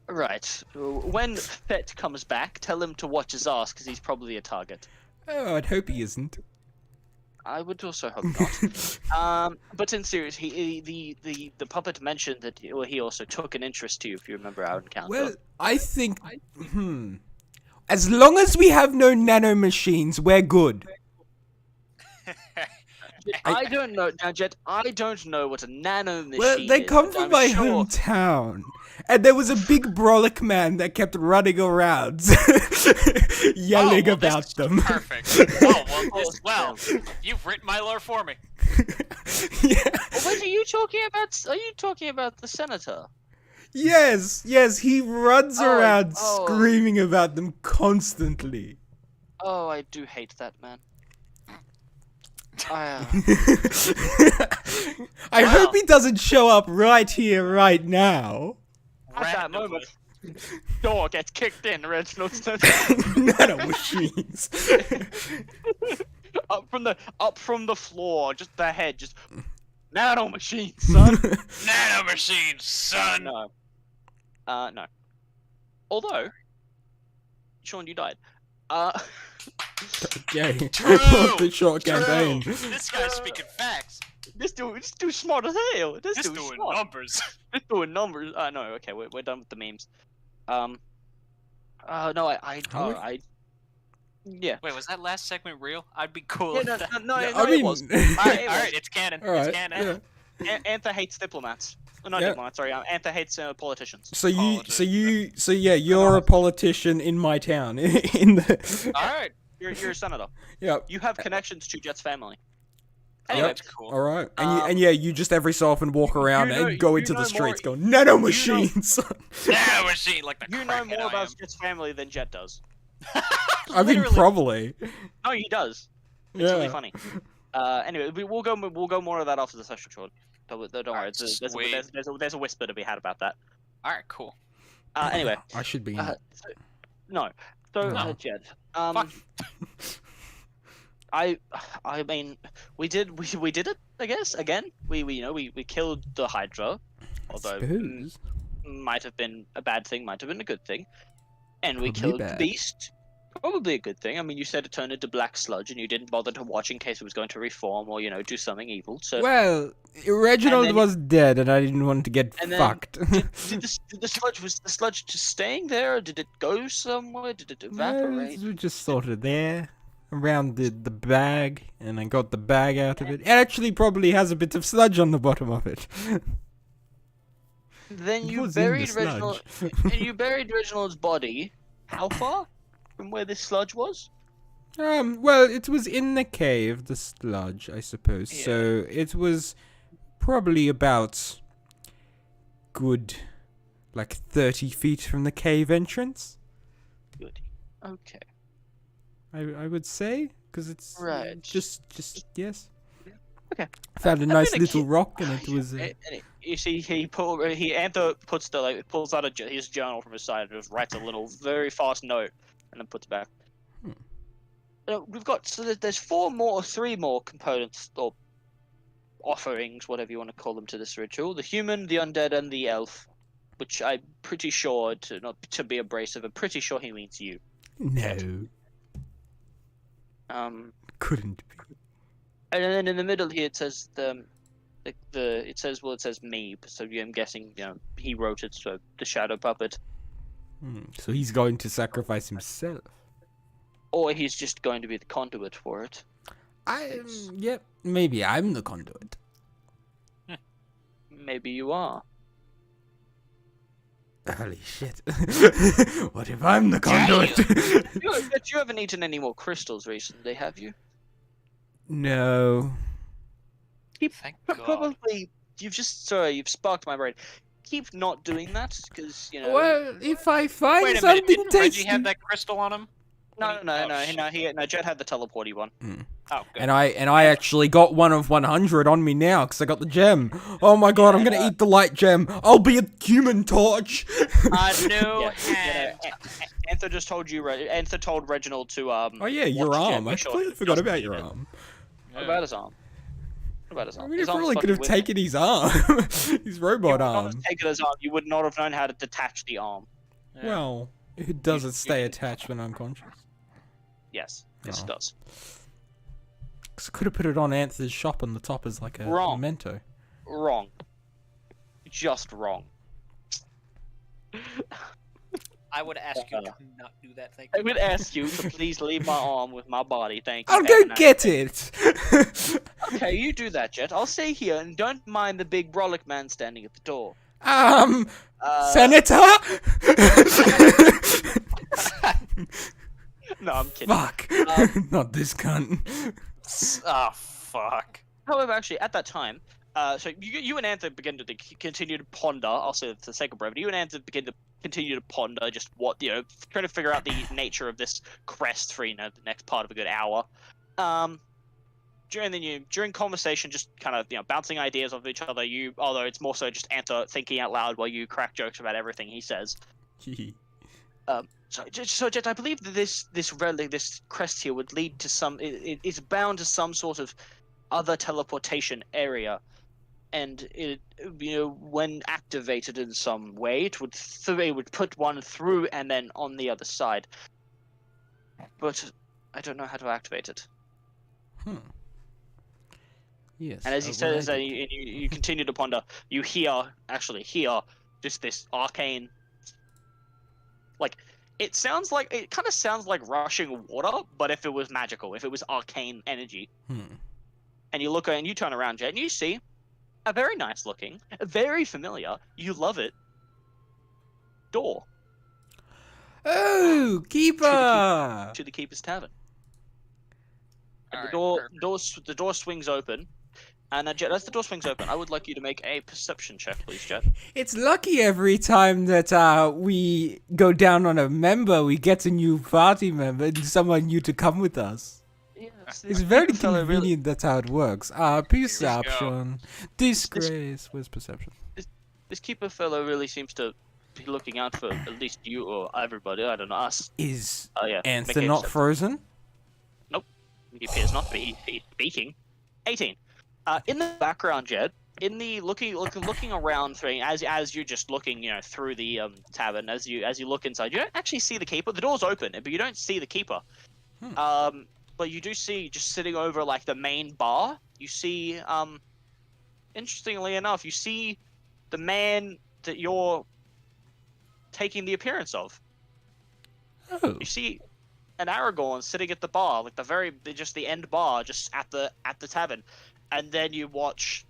right. When Fett comes back, tell him to watch his ass because he's probably a target. Oh, I'd hope he isn't. I would also hope not. But in serious, the puppet mentioned that he also took an interest to you, if you remember our encounter. Well, I think. As long as we have no nanomachines, we're good. I don't know now, Jet. I don't know what a nanomachine Well, they is, come but from I'm my sure... hometown, and there was a big brolic man that kept running around, yelling about them. Perfect. Well, you've written my lore for me. Yeah. What are you talking about? Are you talking about the senator? Yes, he runs around screaming about them constantly. Oh, I do hate that man. I hope he doesn't show up right here, right now. At that moment, door gets kicked in, Reginald. Nano machines. up from the floor, just the head, just nano machines, son. Nano machines, son. No. No. Although, Sean, you died. Okay. True. The short campaign. This guy's speaking facts. This dude's smart as hell. This dude's doing smart. numbers. This doing numbers. No, okay, we're done with the memes. No, yeah. Wait, was that last segment real? I'd be cool. Yeah, if no, that... I mean, it was. All right, it's canon. All right, It's canon. yeah. Anther hates diplomats. Not Yeah. diplomats, sorry. Anther hates politicians. So you're a politician in my town. In the. All right. You're a senator. Yeah. You have connections to Jet's family. Oh, Anyway, that's cool. All right, and you just every so often walk around and go into the streets, more- going nano machines. Nano machine, like the you know crackhead more I about am. Jet's family than Jet does. I mean, Literally. probably. No, he does. It's Yeah. really funny. Anyway, we'll go more of that after the session, short. Don't worry. Alright, There's a whisper to be had about that. All right, cool. Anyway, I should be. In it. no. So No. Jet. Fuck. I mean, we did it. I guess again. We killed the Hydra, although Suppose. might have been a bad thing, might have been a good thing, and we Probably killed bad. the Beast. Probably a good thing. I mean, you said it turned into black sludge, and you didn't bother to watch in case it was going to reform or do something evil. So Well, Reginald then- was dead, and I didn't want to get And then- fucked. did the sludge was the sludge just staying there, or did it go somewhere? Did it Well, evaporate? it was just sort of there, around the bag, and I got the bag out of it. It actually probably has a bit of sludge on the bottom of it. Then It you was in the buried Reginald. sludge. And you buried Reginald's body. How far from where this sludge was? Well, it was in the cave, the sludge, I suppose. Yeah. So it was probably about good, like 30 feet from the cave entrance. Good. Okay. I would say, because it's Right. just yes. Okay. Found a I've nice been a little kid- rock, and it was. You see, Anther puts pulls out his journal from his side and just writes a little, very fast note, and then puts it back. We've got there's three more components or offerings, whatever you want to call them, to this ritual: the human, the undead, and the elf. Which I'm pretty sure, not to be abrasive, I'm pretty sure he means you. No. Couldn't be. And then in the middle here it says it says me. So I'm guessing he wrote it. So the shadow puppet, So he's going to sacrifice himself. or he's just going to be the conduit for it. Yep. Maybe I'm the conduit. Maybe you are. Holy shit. What if I'm the conduit? You haven't eaten any more crystals recently, have you? No. Thank God. Probably. You've sparked my brain. Keep not doing that, because Well, if I find Wait a minute, something didn't Reggie tasty. have that crystal on him? No. Jet had the teleporty one. Oh, good. And I actually got one of 100 on me now because I got the gem. Oh my god, I'm gonna eat the light gem. I'll be a human torch. No hand. Anther just told you. Anther told Reginald to Oh yeah, your watch Jet, arm. I make sure completely he forgot doesn't about eat your it. arm. What about his arm? I mean, His if arm's really could have fucking with him. taken his arm. His robot You would not arm. have taken his arm. You would not have known how to detach the arm. Yeah. Well, it doesn't stay attached when unconscious. Yes, it Oh. does. Cause I could have put it on Anther's shop on the top as like a Wrong. memento. Wrong. Just wrong. I would ask you to not do that. Thank I you. would ask you to please leave my arm with my body. Thank you. I'll Have go a nice get day. it. Okay, you do that, Jet. I'll stay here and don't mind the big brolic man standing at the door. Senator. No, I'm kidding. Fuck. Not this cunt. Oh, fuck. However, actually, at that time, so you and Anther begin to continue to ponder. I'll say for the sake of brevity, you and Anther begin to continue to ponder just what trying to figure out the nature of this crest for the next part of a good hour. During conversation, just kind of bouncing ideas off each other. Although it's more so just Anther thinking out loud while you crack jokes about everything he says. So Jet, I believe that this crest here would lead to some. It's bound to some sort of other teleportation area, and it, when activated in some way, it would put one through and then on the other side. But I don't know how to activate it. Yes. And as he says, you continue to ponder. You hear just this arcane. Like it kind of sounds like rushing water, but if it was magical, if it was arcane energy. And you look and you turn around, Jet, and you see a very nice looking, very familiar, you love it, door Oh, keeper. to the Keeper's Tavern. And Alright, the door swings open. And Jet, as the door swings open, I would like you to make a perception check, please, Jet. It's lucky every time that we go down on a member, we get a new party member and someone new to come with us. Yes, It's very convenient. That's how it works. Perception, disgrace. Where's perception? This Keeper fellow really seems to be looking out for at least you or everybody. I don't know, us. Is Oh yeah. Anther make a not perception. frozen? He appears not to be. He's speaking. 18. In the background, Jed, in the looking around thing, as you're just looking, through the tavern, as you look inside, you don't actually see the Keeper. The door's open, but you don't see the Keeper. But you do see, just sitting over like the main bar, you see, interestingly enough, you see the man that you're taking the appearance of. Oh. You see an Aragorn sitting at the bar, like the end bar, just at the tavern, and then you watch,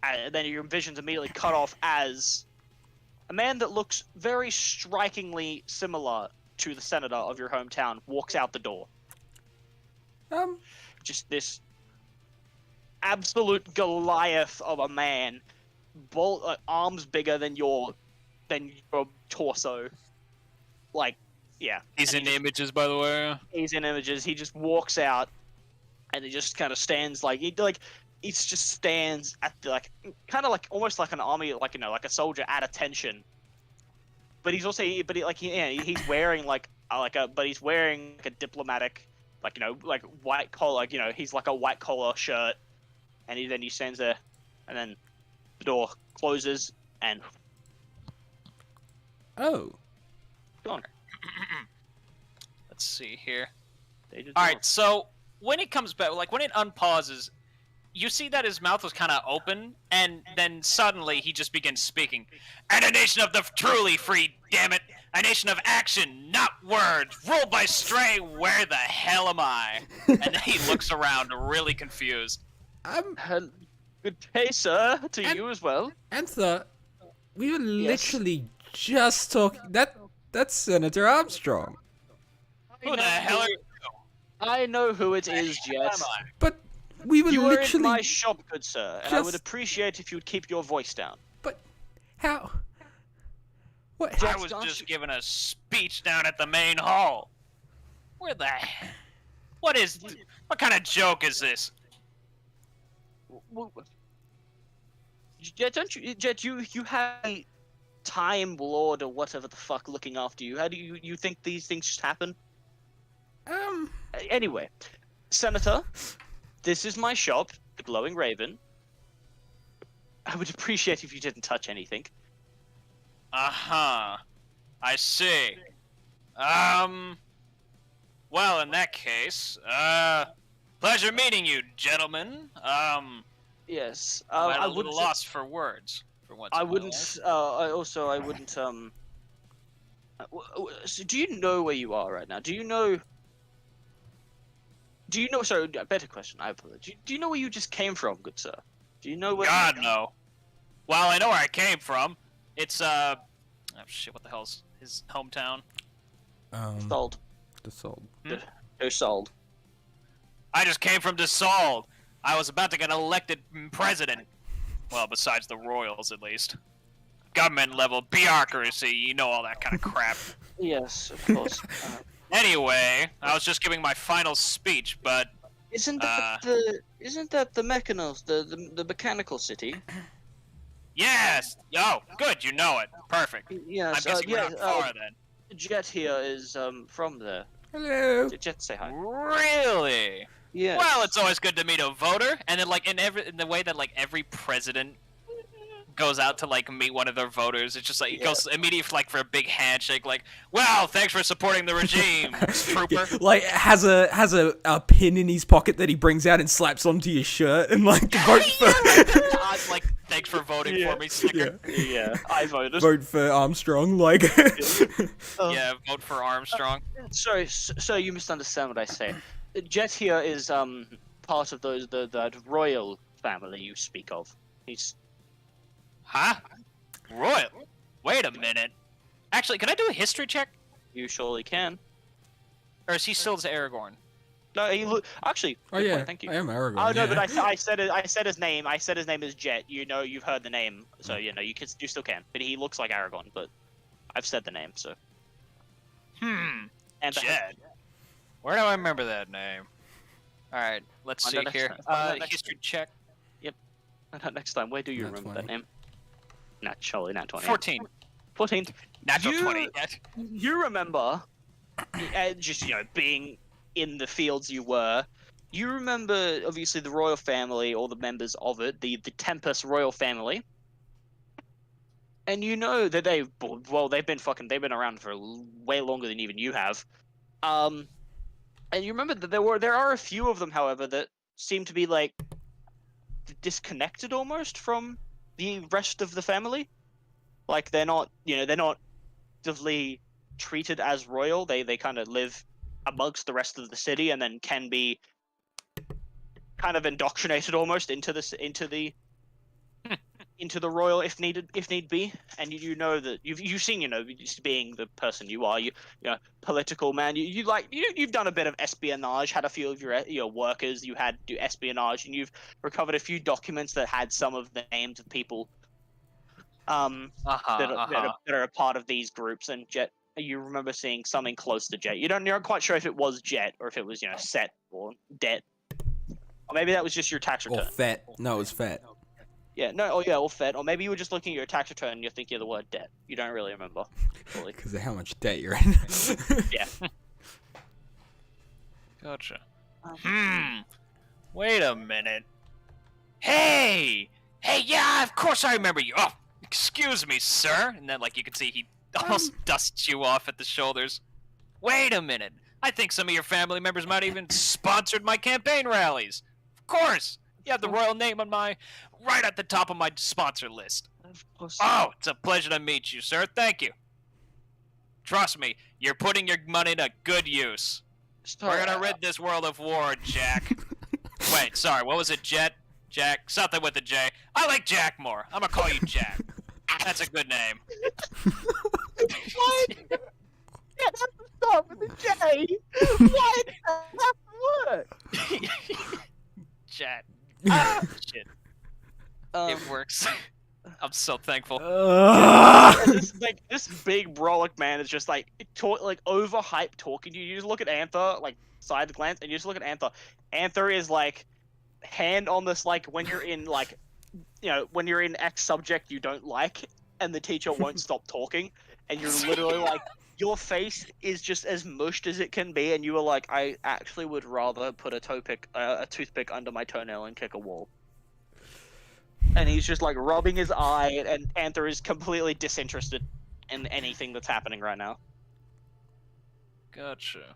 and then your vision's immediately cut off as a man that looks very strikingly similar to the senator of your hometown walks out the door. Just this absolute Goliath of a man, arms bigger than your torso, like. Yeah. He's in images, by the way. He's in images. He just walks out, and he just kind of stands he just stands at the kind of almost like an army, like a soldier at attention. But he's also he's wearing he's wearing a diplomatic white collar, he's like a white collar shirt, and then he stands there, and then the door closes and Let's see here. they just All right, so when it comes back, like when it unpauses, you see that his mouth was kind of open, and then suddenly he just begins speaking. And a nation of the truly free, damn it! A nation of action, not words, ruled by stray. Where the hell am I? And then he looks around, really confused. Good day, sir. To And- you as well. Answer. We were Yes. literally just talking. That's Senator Armstrong. Who the hell are you? I know who it is, Who Jet. am I? But we were You are in literally. my shop, good sir, and I would just- appreciate if you'd keep your voice down. But how? What? I Jack, was don't just you- giving a speech down at the main hall. Where the What kind of joke is this? Jet, Jet, you have a Time Lord or whatever the fuck looking after you. How do you think these things just happen? Anyway, Senator, this is my shop, the Glowing Raven. I would appreciate if you didn't touch anything. Uh-huh. I see. Well, in that case, pleasure meeting you, gentlemen. Yes, I'm at I a little wouldn't. lost for words. For once I in my wouldn't. life. I wouldn't. So do you know where you are right now? Do you know? Sorry, a better question. I apologize. Do you know where you just came from, good sir? Do you know where? God, no. Well, I know where I came from. It's, oh shit, what the hell's his hometown? Sold. The soul. Who sold? I just came from DeSaulles. I was about to get elected president. Well, besides the royals, at least. Government level, bureaucracy, you know all that kind of crap. Yes, of course. Anyway, I was just giving my final speech, but Isn't that the Mechanos, the mechanical city? yes! Oh, good, you know it. Perfect. Yes. I'm guessing we're not far then. Jet here is from there. Hello. Jet, say hi. Really? Yes. Well, it's always good to meet a voter, and then like in the way that like every president goes out to like meet one of their voters, it's just like it goes immediately like for a big handshake, like, well, thanks for supporting the regime, trooper. Like has a pin in his pocket that he brings out and slaps onto your shirt and like vote for Like, thanks for voting for me, sticker. Yeah, I voted. vote for Armstrong. Like Yeah, vote for Armstrong. Sorry, so you misunderstand what I say. Jet here is part of that royal family you speak of. He's Huh? Royal? Wait a minute. Actually, can I do a history check? you surely can. Or is he still as Aragorn? No, actually. oh good yeah, point, thank you. I am Aragorn. Oh no, yeah. but I said it. I said his name. I said his name is Jet. You know, you've heard the name, so you know you still can. But he looks like Aragorn. But I've said the name, so. And Jet. Where do I remember that name? Alright, let's Find see out next here. time. Find out next History check. Next time, where do you That's remember fine. that name? Naturally, not 20. 14. 14. Natural You- 20. Yet. You remember, just being in the fields you were. You remember, obviously, the royal family, all the members of it, the Tempest royal family. And you know that they've been around for way longer than even you have. And you remember that there are a few of them, however, that seem to be like disconnected almost from the rest of the family. Like they're not actively treated as royal. They kind of live amongst the rest of the city and then can be kind of indoctrinated almost into the royal if need be. And you know that you've seen, just being the person you are, political man, you've done a bit of espionage, had a few of your workers you had do espionage, and you've recovered a few documents that had some of the names of people that are a part of these groups. And Jet, you remember seeing something close to Jet. You're not quite sure if it was Jet or if it was Set or Det, or maybe that was just your tax Or return. fat. No, it was fat. Yeah, no, or Fed, or maybe you were just looking at your tax return and you're thinking of the word debt. You don't really remember. Fully. Because of how much debt you're in. Yeah. Gotcha. Wait a minute. Hey, yeah, of course I remember you. Oh, excuse me, sir. And then, like, you can see he almost dusts you off at the shoulders. Wait a minute. I think some of your family members might even sponsored my campaign rallies. Of course, you have the royal name on right at the top of my sponsor list. Of course. Oh, it's a pleasure to meet you, sir. Thank you. Trust me, you're putting your money to good use. We're gonna rid this world of war, Jack. Wait, sorry, what was it, Jet? Jack? Something with a J. I like Jack more. I'm gonna call you Jack. That's a good name. What? Yeah, that's the start with a J. Why does that have to work? Jet. Ah, Shit. Um, It works. I'm so thankful. this big brolic man is just like overhyped talking to you. You just look at Anther, like side glance, and you just look at Anther. Anther is like hand on this, like when you're in like, when you're in X subject you don't like, and the teacher won't stop talking, and you're literally like, your face is just as mushed as it can be, and you are like, I actually would rather put a toothpick under my toenail and kick a wall. And he's just like rubbing his eye, and Anther is completely disinterested in anything that's happening right now. Gotcha.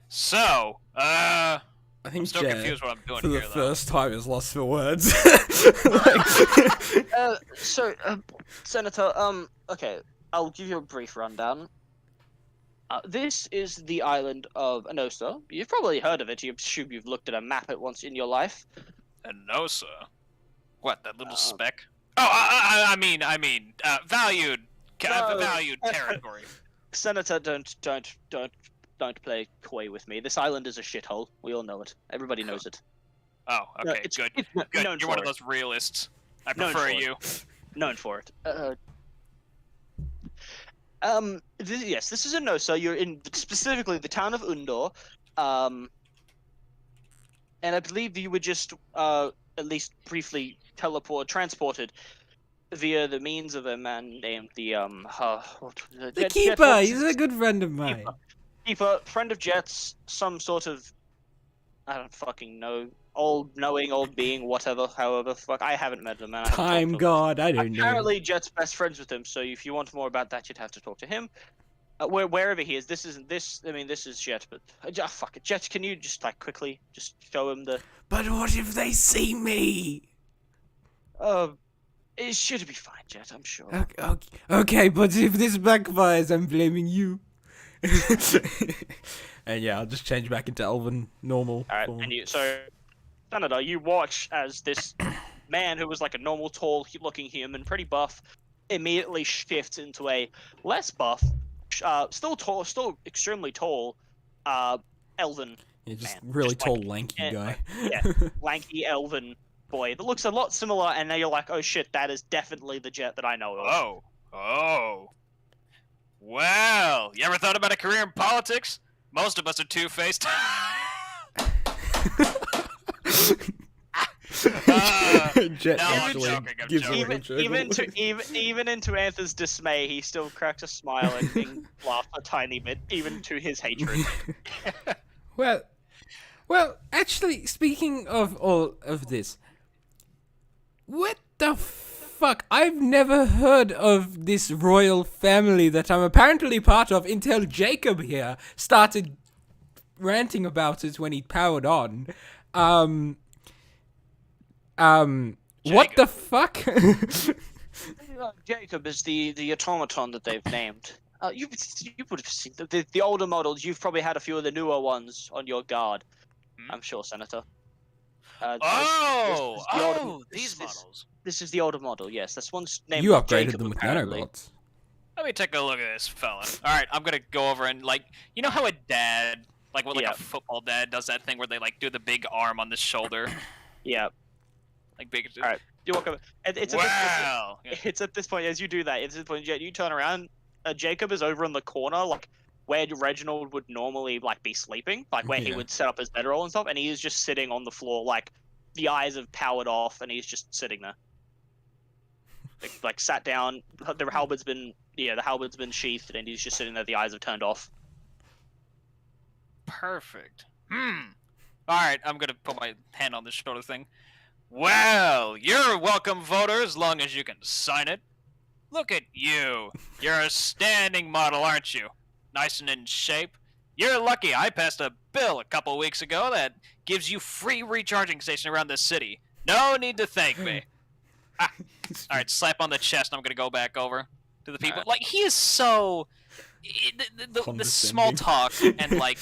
So, I think I'm still Jet, confused what I'm doing for the here, though. first time, is lost for words. Senator, okay, I'll give you a brief rundown. This is the island of Anosa. You've probably heard of it. You assume you've looked at a map at once in your life. Anosa? What, that little speck? Oh, I mean, valued territory. Senator, don't play coy with me. This island is a shithole. We all know it. Everybody knows it. Oh, okay, good. Good. Known You're for one of it. those realists. I Known prefer for it. you. Known for it. Yes, this is Anosa. You're in specifically the town of Undor. And I believe you were just at least briefly transported via the means of a man named The Keeper! He's a good friend of mine. Keeper, friend of Jet's, some sort of, I don't fucking know, old being, whatever, however, fuck, I haven't met him, man. I haven't talked Time to him. God, I don't know. Apparently Jet's best friends with him, so if you want more about that, you'd have to talk to him. Wherever he is, this is Jet, but fuck it, Jet. Can you just like quickly just show him the? But what if they see me? It should be fine, Jet. I'm sure. Okay, but if this backfires, I'm blaming you. And yeah, I'll just change back into Elven normal. All right, form. and Senator, you watch as this man who was like a normal, tall-looking human, pretty buff, immediately shifts into a less buff. Still tall, still extremely tall, elven Yeah, just man. really Just tall, like, lanky guy. yeah, lanky elven boy that looks a lot similar, and now you're like, oh shit, that is definitely the Jet that I know of. Oh. Well, you ever thought about a career in politics? Most of us are two-faced. Jet no, I'm actually joking, I'm gives joking. a little chuckle. Even into Anther's dismay, he still cracks a smile and laughs a tiny bit, even to his hatred. Well, actually, speaking of all of this, what the fuck? I've never heard of this royal family that I'm apparently part of until Jacob here started ranting about it when he powered on. What the fuck? Jacob is the automaton that they've named. You would have seen the older models. You've probably had a few of the newer ones on your guard. I'm sure, Senator. These models. This is the older model. Yes, this one's named. You upgraded Jacob, them with apparently. nanobots. Let me take a look at this fella. All right, I'm gonna go over and you know how a dad, a football dad does that thing where they do the big arm on the shoulder, Yeah. big. All right. You walk over. It's Wow. it's at this point as you do that. It's at this point you turn around. Jacob is over in the corner, where Reginald would normally be sleeping, where he would set up his bedroll and stuff, and he is just sitting on the floor, the eyes have powered off, and he's just sitting there, sat down. The halberd's been sheathed, and he's just sitting there. The eyes have turned off. Perfect. All right, I'm gonna put my hand on the shoulder thing. Well, you're a welcome voter as long as you can sign it. Look at you. You're a standing model, aren't you? nice and in shape. You're lucky I passed a bill a couple weeks ago that gives you free recharging station around the city. No need to thank me. Alright, slap on the chest, I'm gonna go back over to the people. Like, he is so... The small talk and, like...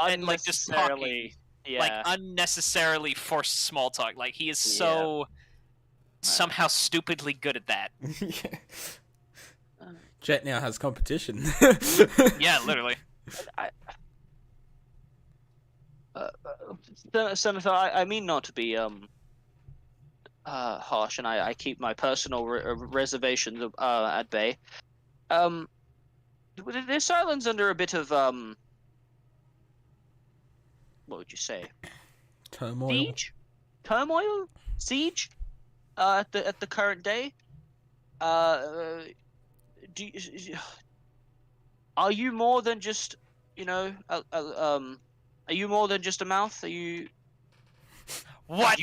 and, like, just talking... Like, unnecessarily forced small talk. Like, he is so... somehow stupidly good at that. Jet now has competition. Yeah, literally. Senator, I mean not to be harsh, and I keep my personal reservations at bay. This island's under a bit of what would you say? Turmoil. Siege. At the current day. Are you more than just, you know, are you more than just a mouth? Are you? What?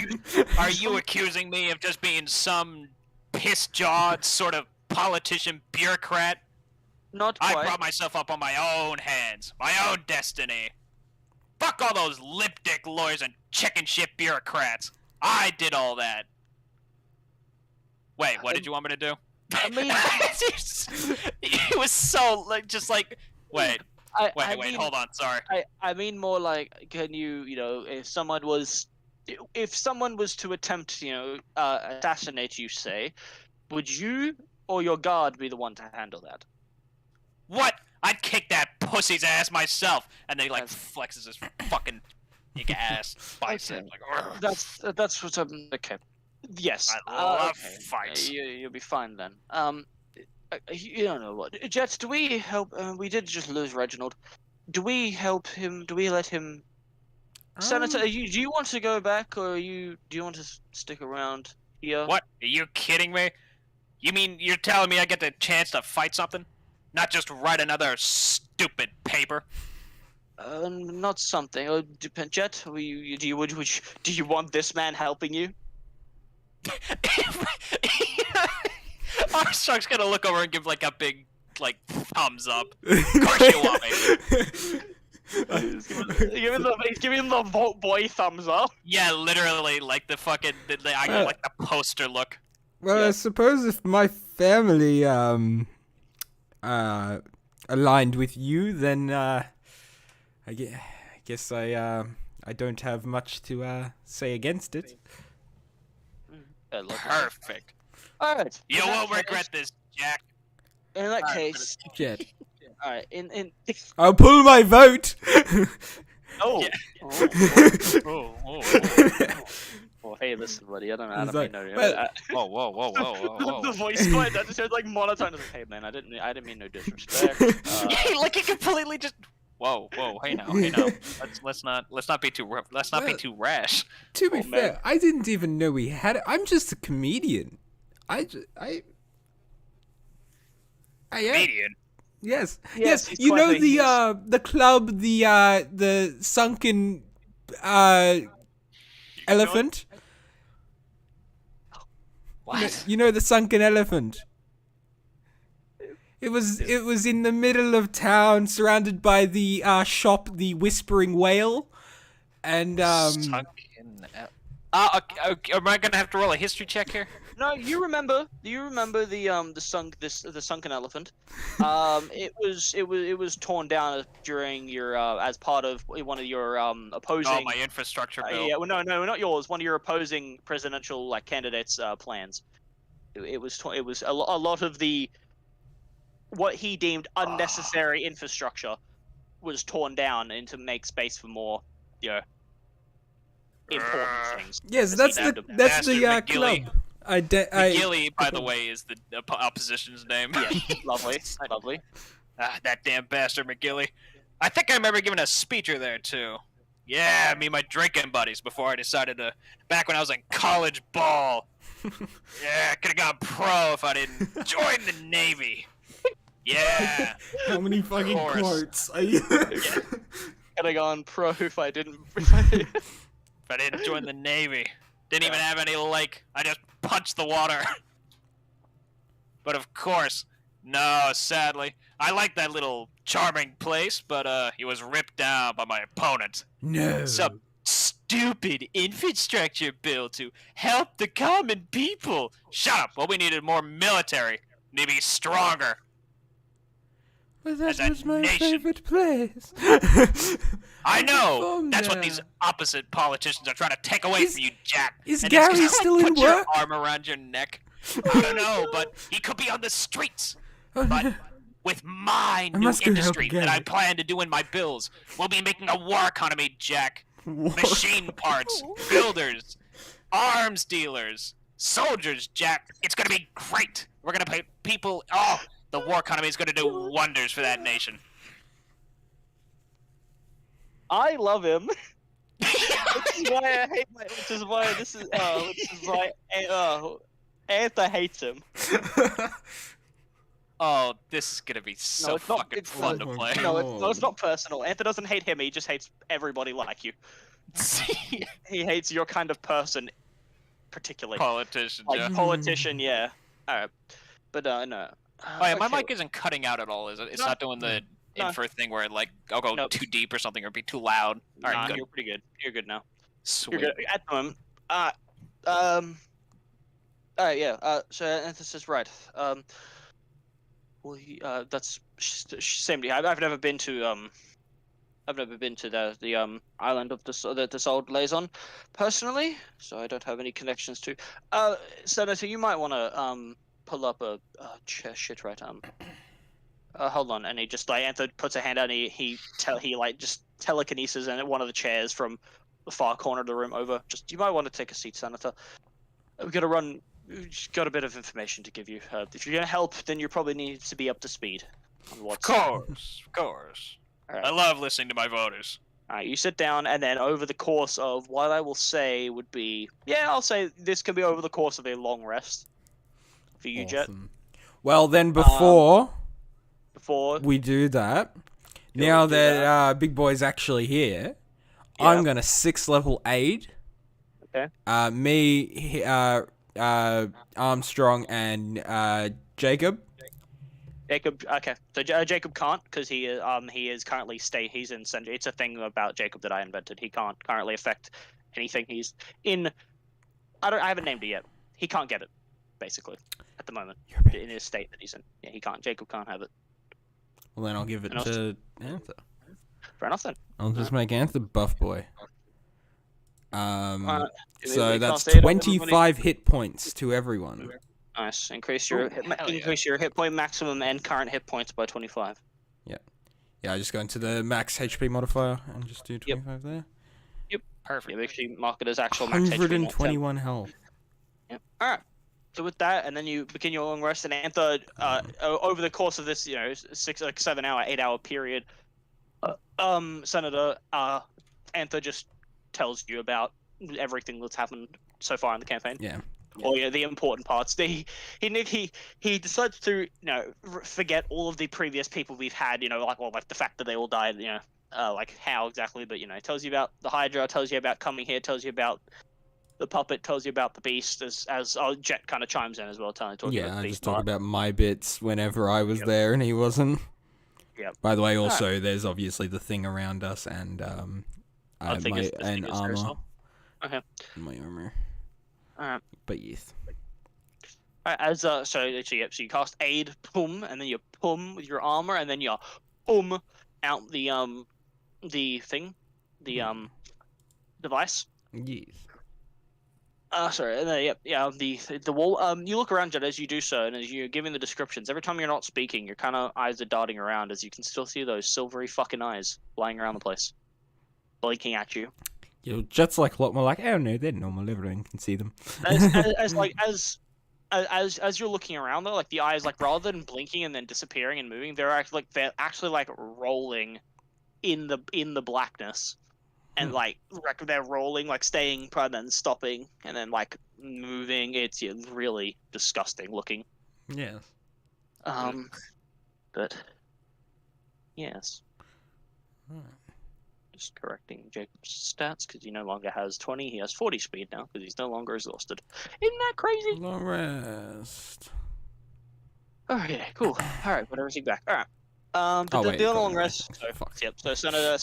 Are you accusing me of just being some piss-jawed sort of politician bureaucrat? Not quite. I brought myself up on my own hands, my own destiny. Fuck all those lip-dick lawyers and chicken shit bureaucrats. I did all that. Wait, what did you want me to do? I mean, it was so like just like wait, hold on, sorry. I mean more like, can you, you know, if someone was to attempt, you know, assassinate you, say, would you or your guard be the one to handle that? What? I'd kick that pussy's ass myself, and then he like flexes his fucking big ass bicep. Okay. Like, that's what I'm. Okay. Yes. I love okay. fights. You'll be fine then. You don't know what. Jets, do we help? We did just lose Reginald. Do we help him? Do we let him? Senator, do you want to go back, or do you want to stick around here? What? Are you kidding me? You mean you're telling me I get the chance to fight something? Not just write another stupid paper? Not something. Jet, do you want this man helping you? Armstrong's gonna look over and give like a big like thumbs up. Of course you want me. He's giving the vote boy thumbs up. Yeah, literally, like the fucking I got like the poster look. Well, I suppose if my family aligned with you, then I guess I don't have much to say against it. Perfect. Alright. You won't regret this, Jack. In that case, Jet. alright. In I'll pull my vote. oh. Yeah. Oh. Well, hey, listen, buddy. I don't know how He's to like, mean no. Whoa. The voice quiet. That just sounds like monotone. Like, hey, man, I didn't mean no disrespect. Like it completely just. Whoa, hey now. Let's not be too rash. To be fair, man. I didn't even know we had it. I'm just a comedian. I am. Comedian. Yes. Yes, You know quite the club, the Sunken Elephant. What? You know the Sunken Elephant. It was in the middle of town, surrounded by the shop, the Whispering Whale, and Sunken. Am I gonna have to roll a history check here? No, you remember the Sunken Elephant. It was torn down during your as part of one of your opposing. Oh, my infrastructure bill. Yeah, well, no, not yours. One of your opposing presidential candidates' plans. It was a lot of the what he deemed unnecessary infrastructure was torn down and to make space for more, important things. yes, that's the Bastard club. McGilly, by the way, is the opposition's name. Yeah, lovely. That damn bastard McGilly. I think I remember giving a speecher there too. Yeah, me and my drinking buddies before I decided to. Back when I was in college ball. Yeah, I could have gone pro if I didn't join the Navy. Yeah. How many fucking quotes are you? Could have gone pro if I didn't. If I didn't join the Navy. Didn't even have any I just punched the water. But of course, No, sadly. I like that little charming place, but he was ripped down by my opponent. No. Some stupid infrastructure bill to help the common people. Shut up. What we needed more military. Need to be stronger. But that as a was my nation. favorite place. I know. From That's what there. these opposite politicians are trying to take away Is- from you, Jack. is And Gary it's 'cause still in put your work? arm around your neck. I don't know, but he could be on the streets. But with my I new must go help industry that I Gary. plan to do in my bills, we'll be making a war economy, Jack. What? Machine parts, builders, arms dealers, soldiers, Jack. It's gonna be great. We're gonna pay people. Oh, the war economy is gonna do wonders for that nation. I love him. Which is why I hate my. Which is why this is. Which is why. Antha hates him. Oh, this is gonna be so it's not- fucking it's fun not- to play. No, it's not personal. Antha doesn't hate him. He just hates everybody like you. He hates your kind of person, particularly. Politician, Like Joe. politician, yeah. Alright. But no. Oh yeah, my Okay. mic isn't cutting out at all, is it? It's No. not doing the No. infer thing where like I'll go Nope. too deep or something or be too loud. All right, Nah, good. you're pretty good. You're good now. Sweet. You're good at the moment. Alright, yeah. So Anthus is right. Well, that's same to you. I've never been to the island of that this old lays on, personally. So I don't have any connections to. Senator, you might want to pull up a shit right hold on, and he just like Anthony puts a hand out, and he just telekinesis and one of the chairs from the far corner of the room over. Just you might want to take a seat, Senator. We've got to run. We've just got a bit of information to give you. If you're gonna help, then you probably need to be up to speed on Of what's. course, of course. Alright. I love listening to my voters. Alright, you sit down, and then over the course of what I will say would be, I'll say this can be over the course of a long rest for you, Jet. Awesome. Well, then before Before we do that, Before now we do that Big Boy's actually here, Yeah. I'm gonna 6th level aid. Okay. Armstrong, and Jacob. Jacob, okay, so Jacob can't because he is currently he's in Central. It's a thing about Jacob that I invented. He can't currently affect anything. He's in. I haven't named it yet. He can't get it, basically, at the moment in his state that he's in. Yeah, he can't. Jacob can't have it. Well, then I'll give it And to Anther. Fair enough then. I'll just make Anther buff boy. So we that's can't say it, 25 hit points to everyone. Nice. Increase your your hit point maximum and current hit points by 25. Yeah, I just go into the max HP modifier and just do 25 there. Perfect. Yeah, make sure you mark it as actual max HP. not 10. 121 health. Yep. All right. So with that, and then you begin your long rest, and Antha, over the course of this, 7 hour, 8 hour period, Senator, Antha just tells you about everything that's happened so far in the campaign. Yeah. Or the important parts. He decides to forget all of the previous people we've had. Like the fact that they all died. Like how exactly, but tells you about the Hydra, tells you about coming here, tells you about the puppet, tells you about the beast. As Jet kind of chimes in as well, talking about Yeah, the I beast. just talk about my bits whenever I was there and he wasn't. Yep. By the way, also, there's obviously the thing around us and I think it's and there as armor. well. Okay. My armor. Alright. But yes. As so you cast aid, boom, and then you boom with your armor, and then you boom out the thing, the device. Yes. Sorry, and then, the wall. You look around, Jed, as you do so, and as you're giving the descriptions. Every time you're not speaking, your kind of eyes are darting around, as you can still see those silvery fucking eyes flying around the place, blinking at you. Jet's like a lot more like, oh no, they're normal. Everyone can see them. As you're looking around though, like the eyes, like rather than blinking and then disappearing and moving, they're actually like rolling in the blackness, and like they're rolling, like staying and then stopping and then like moving. It's really disgusting looking. Yes. But yes. Hmm. Just correcting Jacob's stats because he no longer has 20. He has 40 speed now because he's no longer exhausted. Isn't that crazy? Long rest. Okay, cool. All right, put everything back. All right. But Oh, the, wait, the got long it. rest. So, Fuck. yep. So Senator,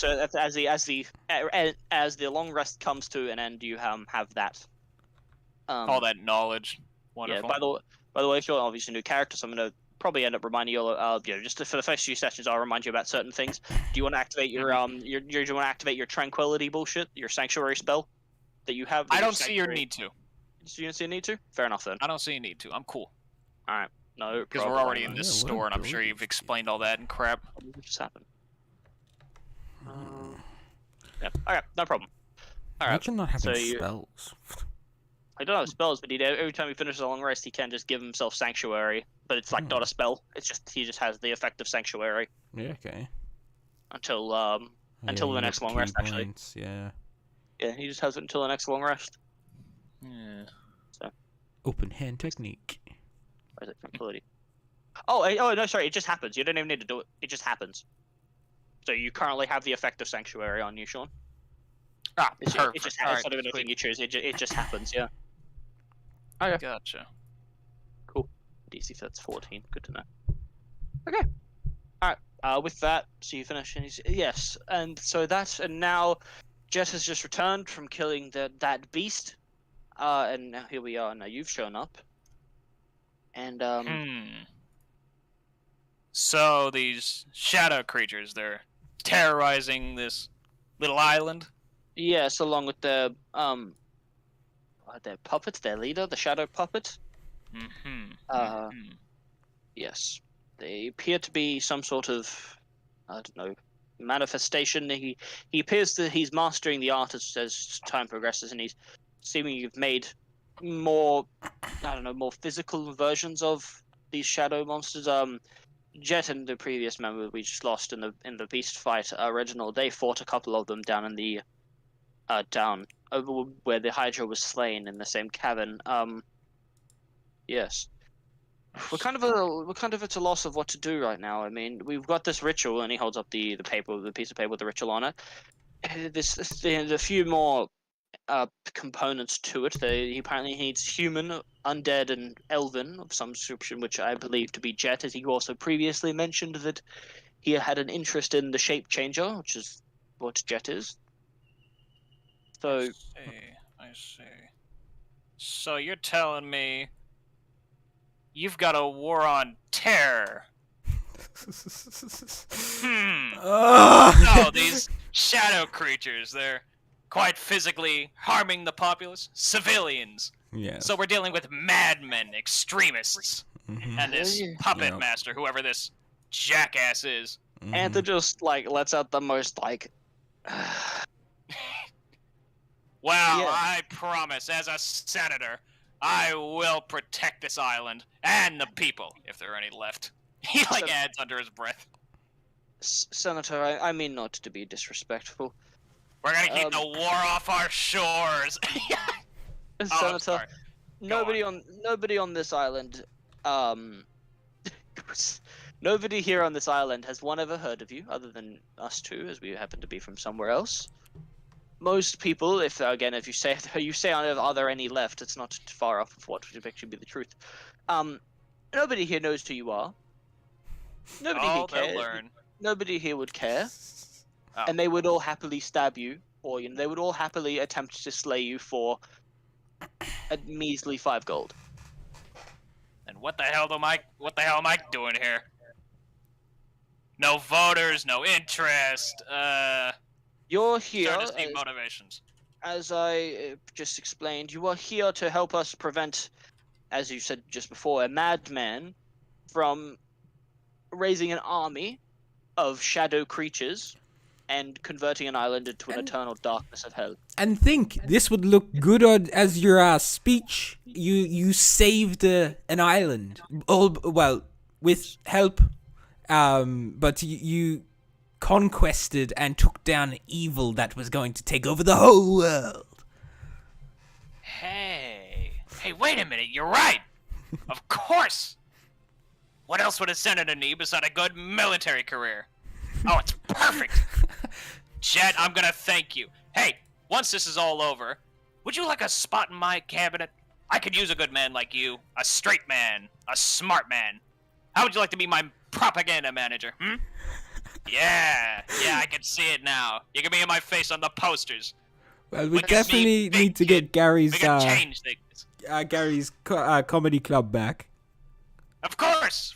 as the long rest comes to an end, you have that. All that knowledge. Yeah. Wonderful. By the way, if you're obviously a new character, so I'm gonna probably end up reminding you. Just for the first few sessions, I'll remind you about certain things. Do you want to activate do you want to activate your tranquility bullshit, your sanctuary spell that you have? I don't see your need to. You don't see a need to? Fair enough then. I don't see a need to. I'm cool. All right. No, Because we're already in Yeah, this what store, and I'm sure abilities you've do you explained all that and crap. What just happened? Yeah. All right. No problem. All right. Imagine not having so you- spells. I don't have spells, but every time he finishes a long rest, he can just give himself sanctuary. But it's like not a spell. It's just he just has the effect of sanctuary Yeah, okay. until Yeah, the you next got long key rest. Actually, points, yeah. yeah, he just has it until the next long rest. Yeah. Open hand technique. Or is it tranquility? Oh no, sorry. It just happens. You don't even need to do it. It just happens. So you currently have the effect of sanctuary on you, Sean. Ah, It perfect. just All right, it's not even anything sweet. you choose. It just happens. Yeah. Okay. Gotcha. Cool. DC that's 14. Good to know. Okay. All right. With that, so you finish. And yes, and so and now, Jet has just returned from killing that beast. And now here we are. Now you've shown up. And So these shadow creatures, they're terrorizing this little island. yes, along with their puppet, their leader, the shadow puppet. Mm-hmm. Yes, they appear to be some sort of, I don't know, manifestation. He appears that he's mastering the art as time progresses, and he's seeming you've made more, I don't know, more physical versions of these shadow monsters. Jet and the previous member we just lost in the beast fight, Reginald, they fought a couple of them down in the down over where the Hydra was slain in the same cavern. Yes. We're kind of at a loss of what to do right now. I mean, we've got this ritual, and he holds up the piece of paper with the ritual on it. There's a few more components to it. He apparently needs human, undead, and elven of some description, which I believe to be Jet, as he also previously mentioned that he had an interest in the shape changer, which is what Jet is. So I see. So you're telling me you've got a war on terror? No, these shadow creatures, they're quite physically harming the populace, civilians. Yes. So we're dealing with madmen, extremists, and this puppet Yep. master, whoever this jackass is. Anther just lets out the most Well, Yeah. I promise, as a senator, I will protect this island and the people, if there are any left. He adds under his breath. Senator, I mean not to be disrespectful. We're gonna keep the war off our shores. I'm Senator, sorry. nobody on this island, nobody here on this island has ever heard of you, other than us two, as we happen to be from somewhere else. Most people, if you say are there any left, it's not far off of what would actually be the truth. Nobody here knows who you are. Nobody here they'll cares. learn. Nobody here would care, Oh. and they would all happily stab you, or they would all happily attempt to slay you for a measly 5 gold. And what the hell am I doing here? No voters, no interest. You're here, There just need motivations. as I just explained, you are here to help us prevent, as you said just before, a madman from raising an army of shadow creatures and converting an island into an eternal darkness of hell. And think, this would look good as your speech. You saved an island, with help, but you conquested and took down evil that was going to take over the whole world. Hey, wait a minute, you're right! Of course! What else would a senator need beside a good military career? Oh, it's perfect! Jet, I'm gonna thank you. Hey, once this is all over, would you like a spot in my cabinet? I could use a good man like you, a straight man, a smart man. How would you like to be my propaganda manager? Hmm? Yeah, I can see it now. You can be in my face on the posters. Well, we Look at me, definitely big need to kid. get Gary's We can change things. comedy club back. Of course.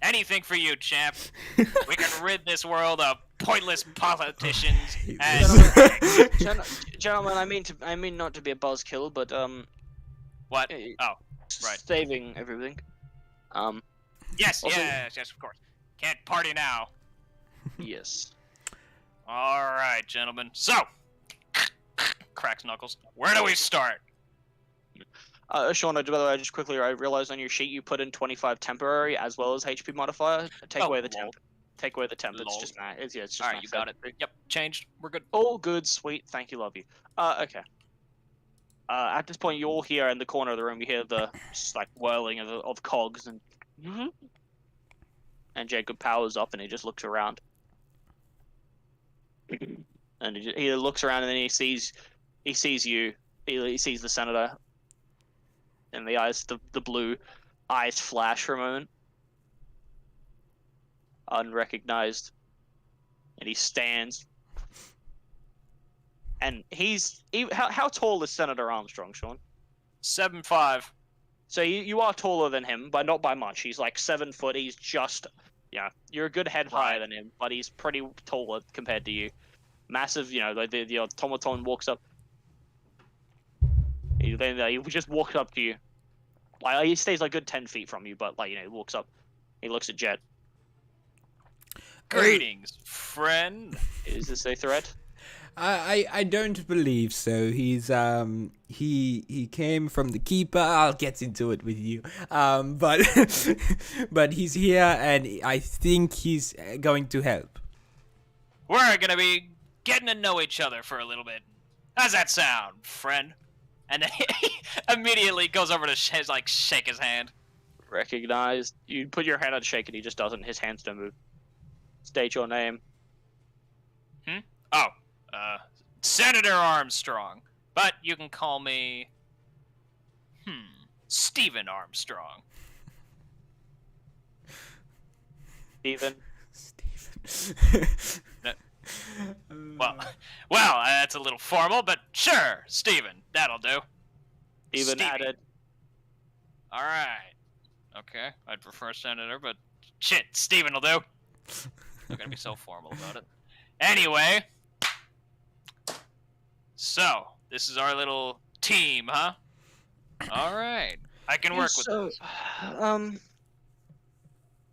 Anything for you, champ. We can rid this world of pointless politicians and Gentlemen, I mean not to be a buzzkill, but what? Oh, right. saving everything. Yes, Also- yes, of course. Can't party now. Yes. All right, gentlemen. So, cracks knuckles. Where do we start? Sean, by the way, I realized on your sheet you put in 25 temporary as well as HP modifier. Take away the lol. temp. Take away the temp. It's Lol. just math. It's just All right, math. you got it. Yep, changed. We're good. All good, sweet. Thank you, love you. Okay. At this point, you all hear in the corner of the room. You hear the like whirling of cogs and Jacob powers up and he just looks around. And he looks around and then he sees you. He sees the senator. And the blue eyes flash for a moment. Unrecognized. And he stands. And how tall is Senator Armstrong, Sean? 7'5". So you are taller than him, but not by much. He's like 7 foot. He's just, you're a good head higher than him, but he's pretty taller compared to you. Massive, the automaton walks up. He just walks up to you. Like he stays like a good 10 feet from you, but he walks up. He looks at Jet. Greetings, friend. Is this a threat? I don't believe so. He's he came from the keeper. I'll get into it with you. But but he's here and I think he's going to help. We're gonna be getting to know each other for a little bit. How's that sound, friend? And then he immediately goes over to shake his hand. Recognized. You put your hand on shake and he just doesn't. His hands don't move. State your name. Oh, Senator Armstrong. But you can call me... Stephen Armstrong. Steven. Well, that's a little formal, but sure, Stephen. That'll do. Steven Stevie. added. All right. Okay, I'd prefer Senator, but shit, Stephen will do. Not gonna be so formal about it. Anyway, so this is our little team, huh? All right, I can work with this.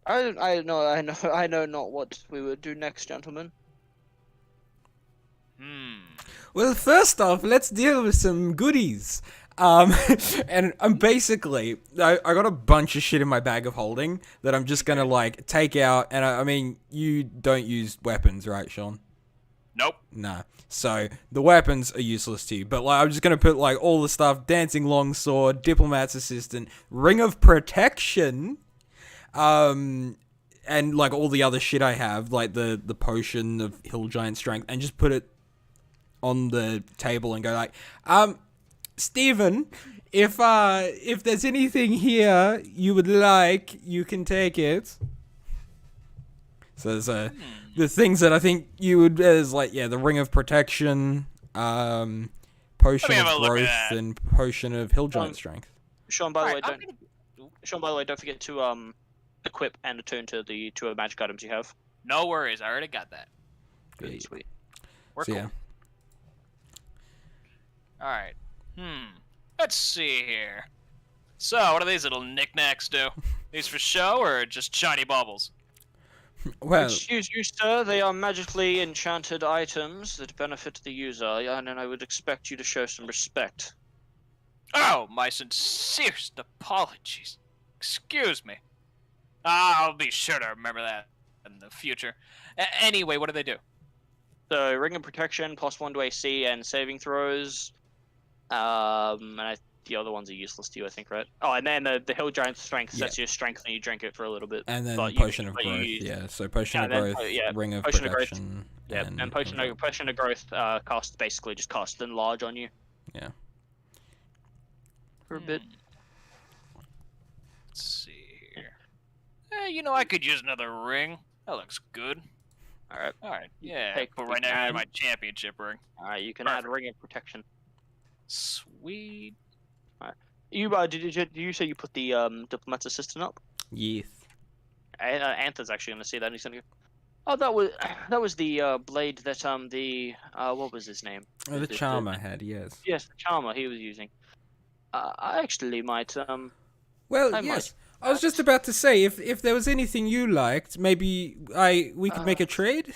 I know not what we would do next, gentlemen. Well, first off, let's deal with some goodies. And I'm basically, I got a bunch of shit in my bag of holding that I'm just gonna take out. And I mean, you don't use weapons, right, Sean? Nope. Nah. So the weapons are useless to you. But I'm just gonna put all the stuff: dancing longsword, diplomat's assistant, ring of protection, and all the other shit I have, like the potion of hill giant strength, and just put it on the table and go Stephen, if there's anything here you would like, you can take it. So there's the things that I think you would the ring of protection, potion of growth, and potion of hill giant strength. Sean, by the way, don't forget to equip and attune to the two magic items you have. No worries, I already got that. Good, Yeah. sweet. We're So, cool. yeah. All right. Let's see here. So, what do these little knickknacks do? These for show or just shiny baubles? Well, Excuse you, sir. They are magically enchanted items that benefit the user, and I would expect you to show some respect. Oh, my sincerest apologies. Excuse me. I'll be sure to remember that in the future. Anyway, what do they do? So, ring of protection, +1 to AC and saving throws. The other ones are useless to you, I think, right? Oh, and then the hill giant strength sets your strength and you drink it for a little bit. and then But potion of but growth. you- So potion of and then, growth, ring of potion of growth. protection. Yeah, and potion of growth basically just costs enlarge on you. Yeah. For a bit. Let's see here. I could use another ring. That looks good. All right. All right, yeah. Take- But you right now, can I add- have my championship ring. All right. You can add Perfect. ring of protection. Sweet. Did you say you put the diplomat's assistant up? Yes. Anther's actually going to see that. And he's going to go, oh, that was the blade that what was his name? Oh, the charm I had, yes. Yes, the charmer he was using. I actually might Well, I yes. might- I was just about to say, if there was anything you liked, maybe we could make a trade.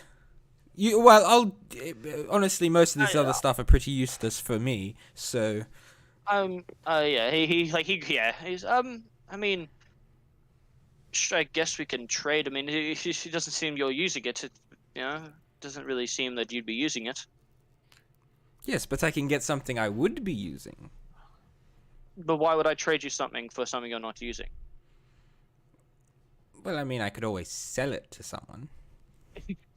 Honestly, most of this other stuff are pretty useless for me. So yeah, he's I mean, I guess we can trade. I mean, he doesn't seem you're using it. Doesn't really seem that you'd be using it. yes, but I can get something I would be using. But why would I trade you something for something you're not using? Well, I mean, I could always sell it to someone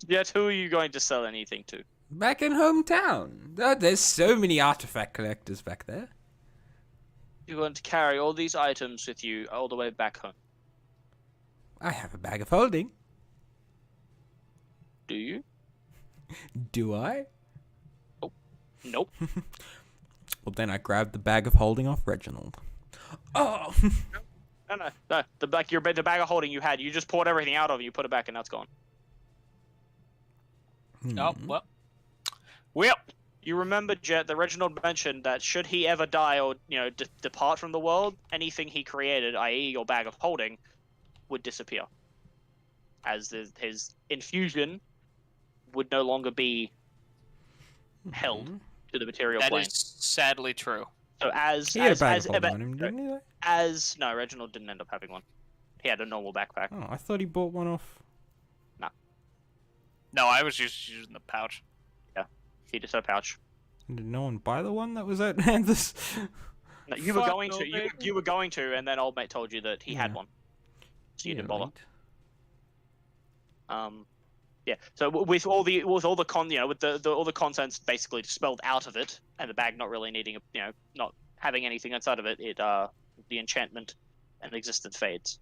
Yet, who are you going to sell anything to? back in hometown. There's so many artifact collectors back there. You're going to carry all these items with you all the way back home. I have a bag of holding. Do you? Do I? Nope. Well, then I grabbed the bag of holding off Reginald. Oh! No. The bag of holding you had, you just poured everything out of it, you put it back, and now it's gone. Oh, well. You remember, Jet, that Reginald mentioned that should he ever die or depart from the world, anything he created, i.e., your bag of holding, would disappear, as his infusion would no longer be held to the material That plane. is sadly true. So He had a bag of holding on him, didn't he? no, Reginald didn't end up having one. He had a normal backpack. Oh, I thought he bought one off. No, I was just using the pouch. He just had a pouch. Did no one buy the one that was at Anthus? No, you were Fuck going no, to. baby. You were going to, and then old mate told you that he had Yeah. one, so you didn't bother. Right. Yeah. So with all the all the contents basically spelled out of it, and the bag not really needing not having anything inside of it, the enchantment and existence fades.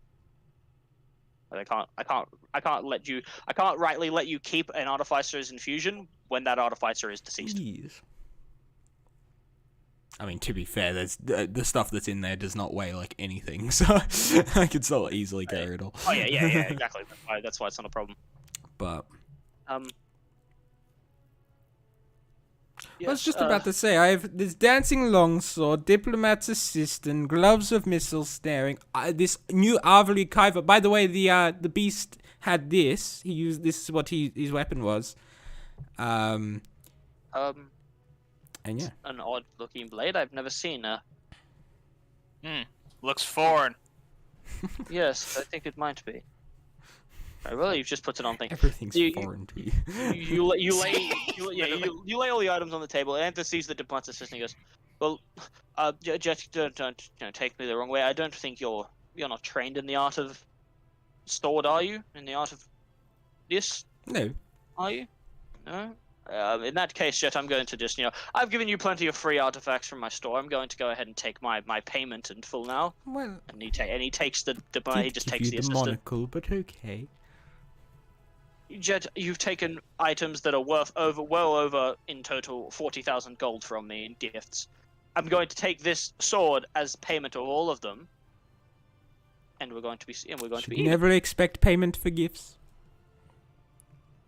But I can't rightly let you keep an artificer's infusion when that artificer is deceased. Yes. I mean, to be fair, there's the stuff that's in there does not weigh like anything, so I could still easily carry it all. Oh yeah, exactly. That's why it's not a problem. But I was yes, just about to say, I have this dancing longsword, diplomat's assistant, gloves of missile staring, this new Ivory Carver. By the way, the beast had this. He used this is what his weapon was. And yeah, an odd-looking blade I've never seen. Looks foreign. Yes, I think it might be. Right, well, you've just put it on thing. everything's You- foreign to you. You lay all the items on the table. Anther sees the diplomat's assistant and goes, "Well, Jet, don't take me the wrong way. I don't think you're not trained in the art of sword, are you? In the art of this, No, are you? No. In that case, Jet, I'm going to just I've given you plenty of free artifacts from my store. I'm going to go ahead and take my payment in full now." well, And he takes he did just give takes you the the assistant. monocle, but okay. Jet, you've taken items that are worth well over in total 40,000 gold from me in gifts. I'm going to take this sword as payment of all of them, and we're going to be Should even. never expect payment for gifts.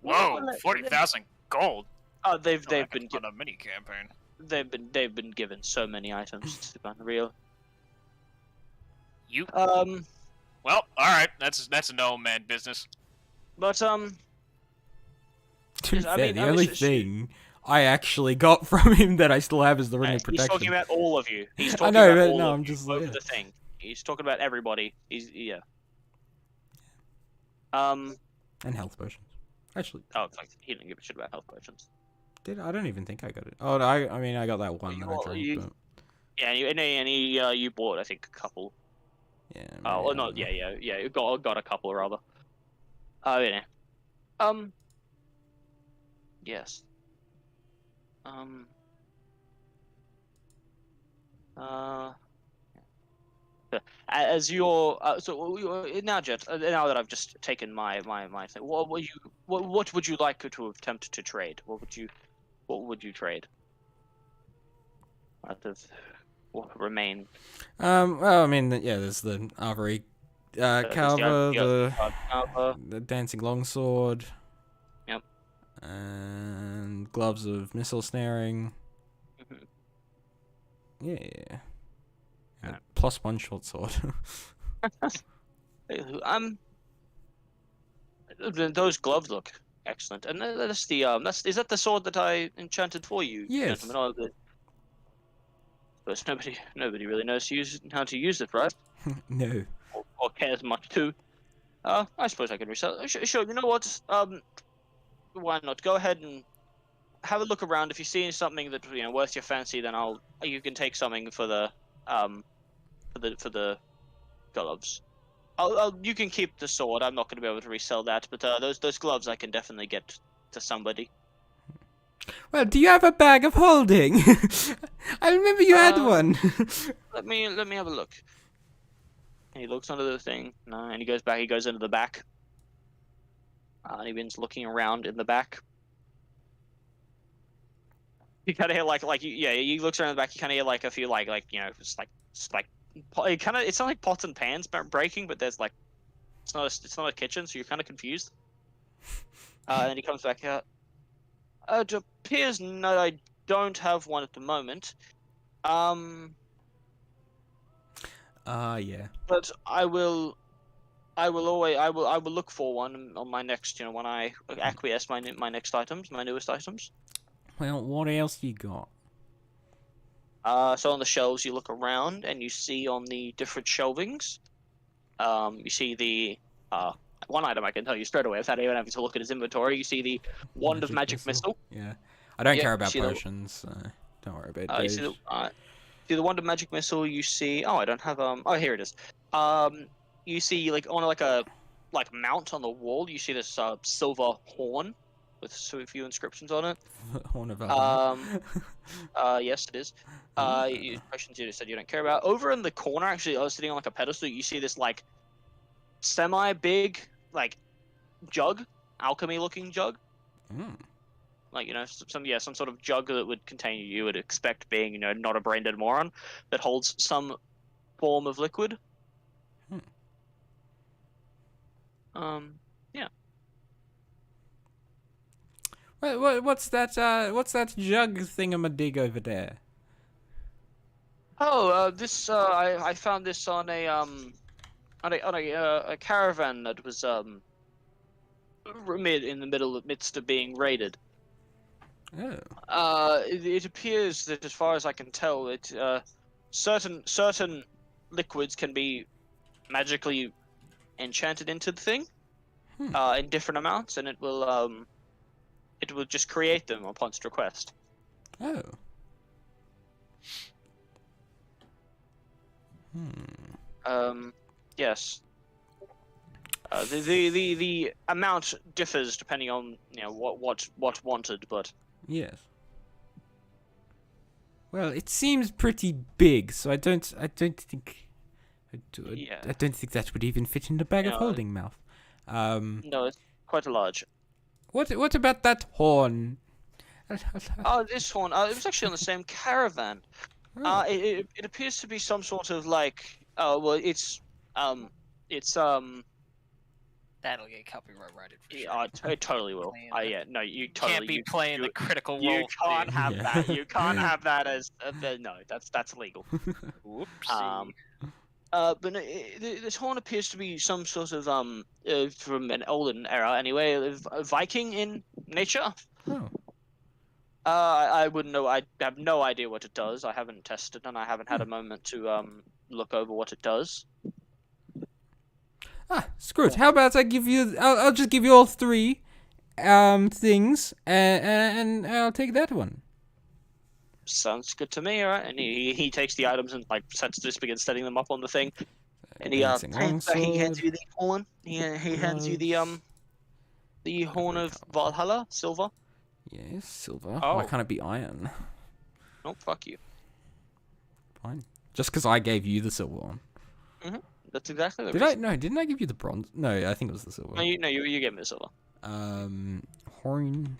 Whoa, 40,000 gold. Oh, they've Like been on a mini campaign. they've been given so many items. It's unreal. You Um, well, all right. That's a no man business. but To be Yes, I fair, mean, the I mean, only thing I actually got from him that I still have is the ring of he's protection. talking about all of you. He's I talking know, about but all no, of I'm you just over like, the thing. He's talking about everybody. Yeah. and health potions. Actually, Oh, fuck, he didn't give a shit about health potions. I don't even think I got it. Oh, I mean, I got that one that I Well, drank, you- but Yeah, you bought I think a couple. yeah. Oh, maybe well, I no, don't know. yeah, you got a couple rather. Oh, yeah. Yes. As your now, Jet. Now that I've just taken my thing, what would you like to attempt to trade? What would you trade? Out of what remain? Well, I mean, yeah, there's the Ivory Carver, the dancing longsword. Yep. And gloves of missile snaring. Yeah. And +1 short sword. Those gloves look excellent, and that's the is that the sword that I enchanted for you, Yes. gentlemen? But nobody really knows how to use it, right? No. Or cares much to. I suppose I could resell it. Sure, you know what? Why not? Go ahead and have a look around. If you see something that worth your fancy, then you can take something for the gloves. You can keep the sword. I'm not going to be able to resell that, but those gloves I can definitely get to somebody. Well, do you have a bag of holding? I remember you had one. Let me have a look. And he looks under the thing. No, and he goes back. He goes into the back. And he begins looking around in the back. You kind of hear he looks around the back. You kind of hear a few it's not like pots and pans breaking, but there's it's not a kitchen, so you're kind of confused. And then he comes back out. It appears no, I don't have one at the moment. Yeah. But I will look for one on my next, when I acquiesce my newest items. Well, what else you got? So on the shelves, you look around and you see on the different shelvings, you see the one item I can tell you straight away without even having to look at his inventory. You see the wand of magic missile. Yeah, I don't care about potions. Don't worry about you those. see the wand of magic missile. You see. Oh, I don't have. Oh, here it is. You see on a mount on the wall. You see this silver horn with a few inscriptions on it. Horn of Valhalla. Yes, it is. Questions you said you don't care about. Over in the corner, actually, I was sitting on a pedestal. You see this semi-big jug, alchemy-looking jug. Some sort of jug that would contain you would expect being not a brain-dead moron that holds some form of liquid. Yeah. What's that jug thingamadig over there? Oh, this I found this on a caravan that was in the midst of being raided. Oh. It appears that, as far as I can tell, certain liquids can be magically enchanted into the thing in different amounts, and it will just create them upon its request. Oh. Yes. The amount differs depending on what wanted, but Yes. Well, it seems pretty big, so I don't think that would even fit in the bag of holding mouth. No, it's quite large. What about that horn? Oh, this horn. It was actually on the same caravan. Oh. It appears to be some sort of That'll get copyrighted for sure. Yeah, it totally will. No, you totally Can't be playing the critical role. You can't have Yeah. that. You can't have that as no. That's illegal. Whoopsie. But no, this horn appears to be some sort of from an olden era anyway, Viking in nature. Oh. I wouldn't know. I have no idea what it does. I haven't tested, and I haven't had a moment to look over what it does. Screw it. How about I'll just give you all three things, and I'll take that one. Sounds good to me, alright. And he takes the items and begins setting them up on the thing. And he Dancing hands you the longsword. horn. He hands you the horn of Valhalla, silver. Yes, silver. Oh. Why can't it be iron? No, fuck you. Fine. Just because I gave you the silver one. That's exactly the Did reason. I? No, didn't I give you the bronze? No, I think it was the silver. No, you gave me the silver. Horn.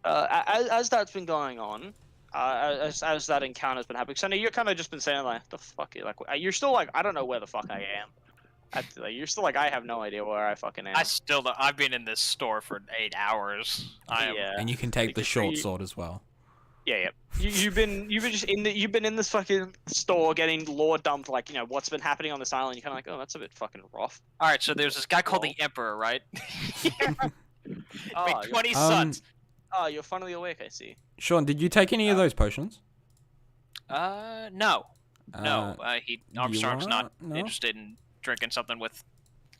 As that's been going on, as that encounter's been happening, so now you're kind of just been saying like, the fuck, like you're still like, I don't know where the fuck I am. You're still like, I have no idea where I fucking am. I still don't. I've been in this store for 8 hours. Yeah. And you can take the short sword as well. Yeah. You've been just you've been in this fucking store getting lore dumped, like, what's been happening on this island. You're kind of like, oh, that's a bit fucking rough. All right, so there's this guy called the Emperor, right? Oh, Wait, 20 sons. Oh, you're finally awake, I see. Sean, did you take any of those potions? No. Armstrong's not interested in drinking something with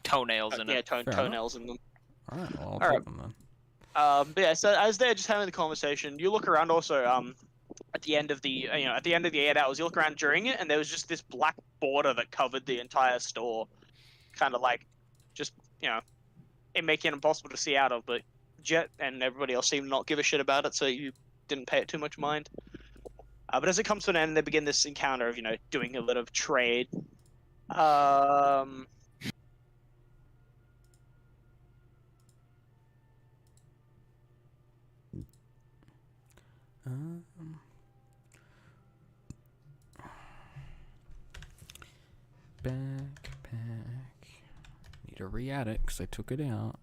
toenails in it. Yeah, toenails in them. Alright, well, I'll Alright. take them then. But yeah, so as they're just having the conversation, you look around also, at the end of the, at the end of the 8 hours, you look around during it, and there was just this black border that covered the entire store. Kind of like, just, it making it impossible to see out of, but Jet and everybody else seemed to not give a shit about it, so you didn't pay it too much mind. But as it comes to an end, they begin this encounter of, doing a bit of trade. Backpack. Need to re-add it because I took it out.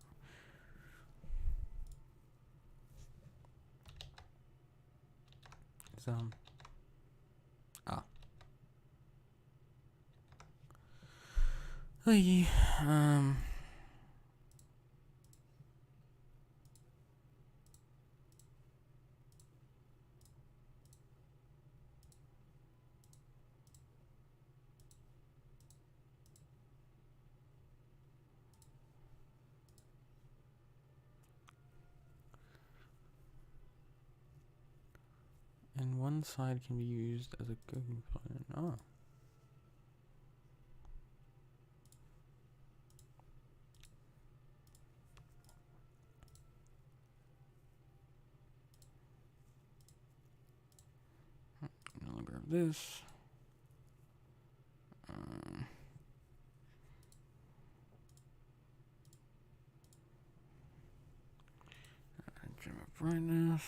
Hey, and one side can be used as a go component. Oh. I'll grab this. Gem of brightness.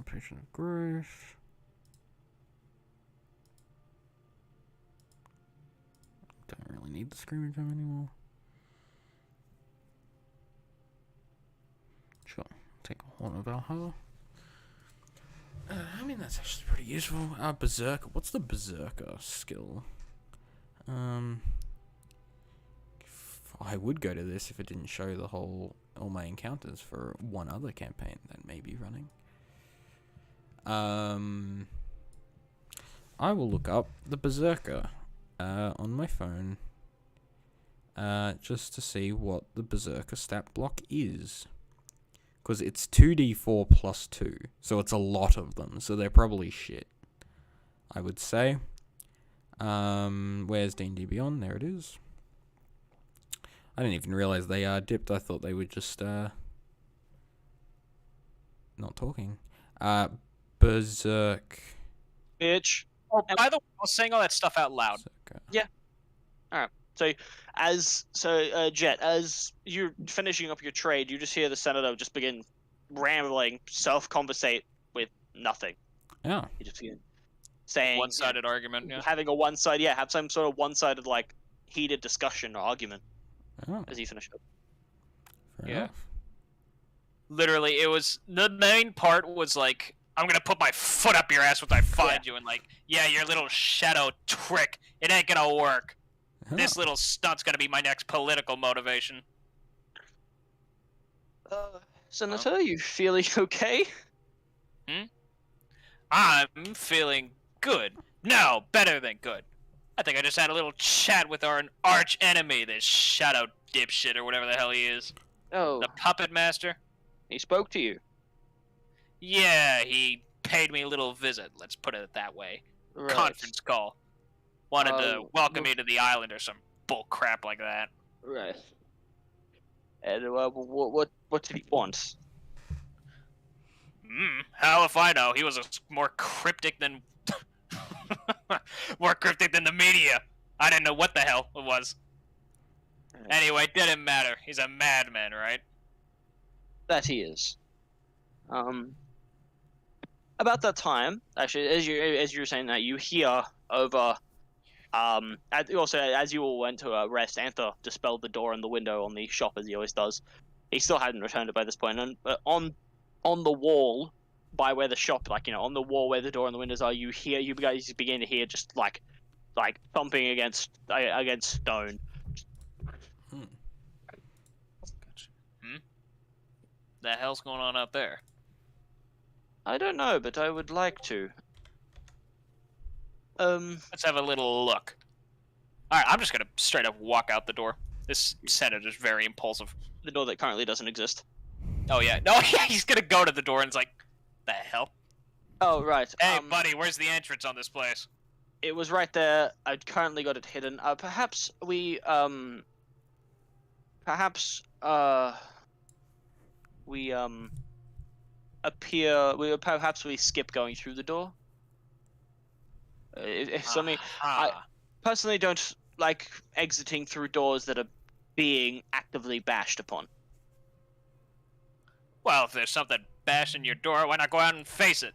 Patient of growth. Don't really need the screamer gem anymore. Sure, take a horn of Valhalla. I mean, that's actually pretty useful. Berserker. What's the Berserker skill? I would go to this if it didn't show all my encounters for one other campaign that may be running. I will look up the Berserker on my phone just to see what the Berserker stat block is. Because it's 2d4 plus 2, so it's a lot of them, so they're probably shit, I would say. Where's D&D Beyond? There it is. I didn't even realize they dipped. I thought they were just not talking. Berserk. Bitch. Oh, by the way, I was saying all that stuff out loud. Berserker. Yeah. Alright. Jet, as you're finishing up your trade, you just hear the senator just begin rambling, self-conversate with nothing. Yeah. He just begin saying One-sided argument, yeah. having a have some sort of one-sided, like, heated discussion or argument Oh, as he finished up. fair Yeah. enough. Literally, it was the main part was like, I'm gonna put my foot up your ass when I find you, and like, yeah, your little shadow trick, it ain't gonna work. This little stunt's gonna be my next political motivation. Senator, you feeling okay? I'm feeling good. No, better than good. I think I just had a little chat with our arch enemy, this shadow dipshit or whatever the hell he is. Oh, The puppet master. he spoke to you. Yeah, he paid me a little visit. Let's put it that way. Right. Conference call. Wanted to Oh, welcome me to the island or some bull crap like that. Right. And what did he want? Hell if I know. He was more cryptic than... more cryptic than the media. I didn't know what the hell it was. Anyway, didn't matter. He's a madman, right? That he is. About that time, actually, as you were saying that, you hear over. Also, as you all went to rest, Anther dispelled the door and the window on the shop as he always does. He still hadn't returned it by this point, and on the wall by where the shop, on the wall where the door and the windows are, you guys begin to hear just like thumping against stone. The hell's going on out there? I don't know, but I would like to. Let's have a little look. Alright, I'm just gonna straight up walk out the door. This senator's very impulsive. The door that currently doesn't exist. Oh yeah, no, he's gonna go to the door and it's like, the hell? Oh, right. Hey, buddy, where's the entrance on this place? It was right there. I'd currently got it hidden. Perhaps we skip going through the door. If something, I personally don't like exiting through doors that are being actively bashed upon. Well, if there's something bashing your door, why not go out and face it?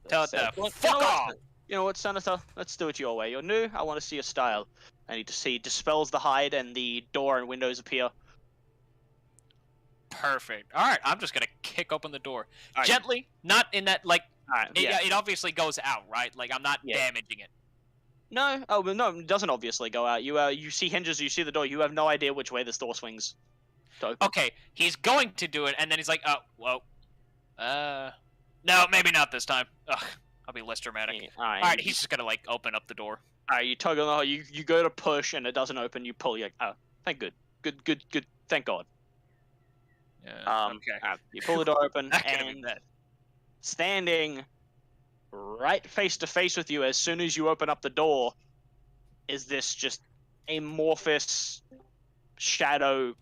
Tell it to Well, fuck off! You know what, Senator? Let's do it your way. You're new. I want to see your style. I need to see. Dispels the hide, and the door and windows appear. Perfect. All right, I'm just gonna kick open the door Right. gently, not in that like. Yeah. It obviously goes out, right? Like I'm not damaging it. No. Oh, well, no. It doesn't obviously go out. You see hinges. You see the door. You have no idea which way this door swings. To open. Okay, he's going to do it, and then he's like, oh, whoa. No, maybe not this time. Ugh, I'll be less dramatic. Yeah, All right, he's just gonna like open up the door. Alright, you tug on the you go to push and it doesn't open. You pull. You're like, oh, thank good. Thank God. Yeah. Okay. You pull the door open, That could have been and bad. standing right face to face with you as soon as you open up the door is this just amorphous shadow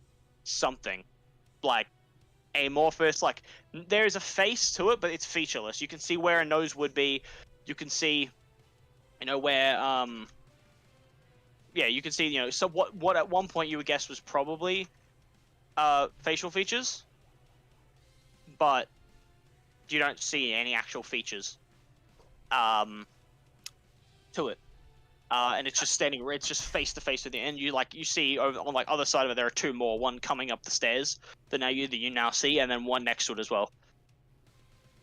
something. Like amorphous, like there's a face to it, but it's featureless. You can see where a nose would be. You can see, where you can see, so what at one point you would guess was probably facial features, but you don't see any actual features to it. And it's just it's just face to face with you, and you see over on other side of it there are two more, one coming up the stairs that you now see, and then one next to it as well.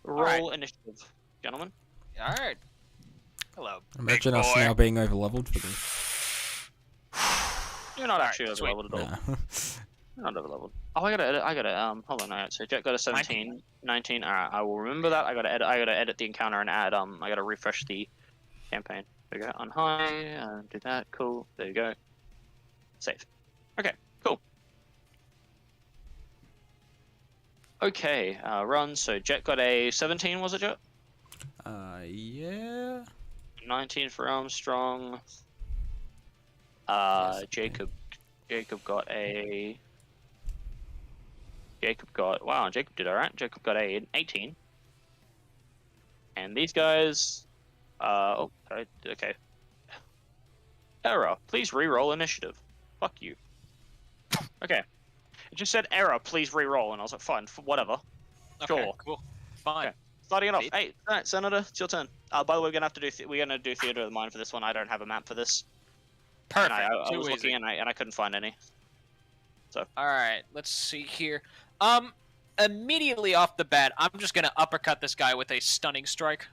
Roll initiative, gentlemen. All right. Hello. Imagine big us boy. now being overleveled for this. You're not actually Alright, sweet. overleveled at all. Nah. You're not overleveled. Oh, I gotta hold on. Alright, so Jet got a 17, 19. Alright, I will remember that. I gotta edit the encounter and add I gotta refresh the campaign. There you go. On high, do that. Cool. There you go. Save. Okay. Cool. Okay. Run. So Jet got a 17. Was it Jet? Yeah. 19 for Armstrong. Yes, Jacob got a. Wow, Jacob did alright. Jacob got an 18. And these guys. Okay. Error. Please re-roll initiative. Fuck you. Okay. It just said error. Please re-roll, and I was like, fine, whatever. Okay, Sure. cool. Fine. Okay. Starting it off. Hey, alright, Senator, it's your turn. By the way, we're gonna have to do theater of the mind for this one. I don't have a map for this. Perfect. And I Too was easy. looking and I couldn't find any. All right, let's see here. Immediately off the bat, I'm just gonna uppercut this guy with a stunning strike.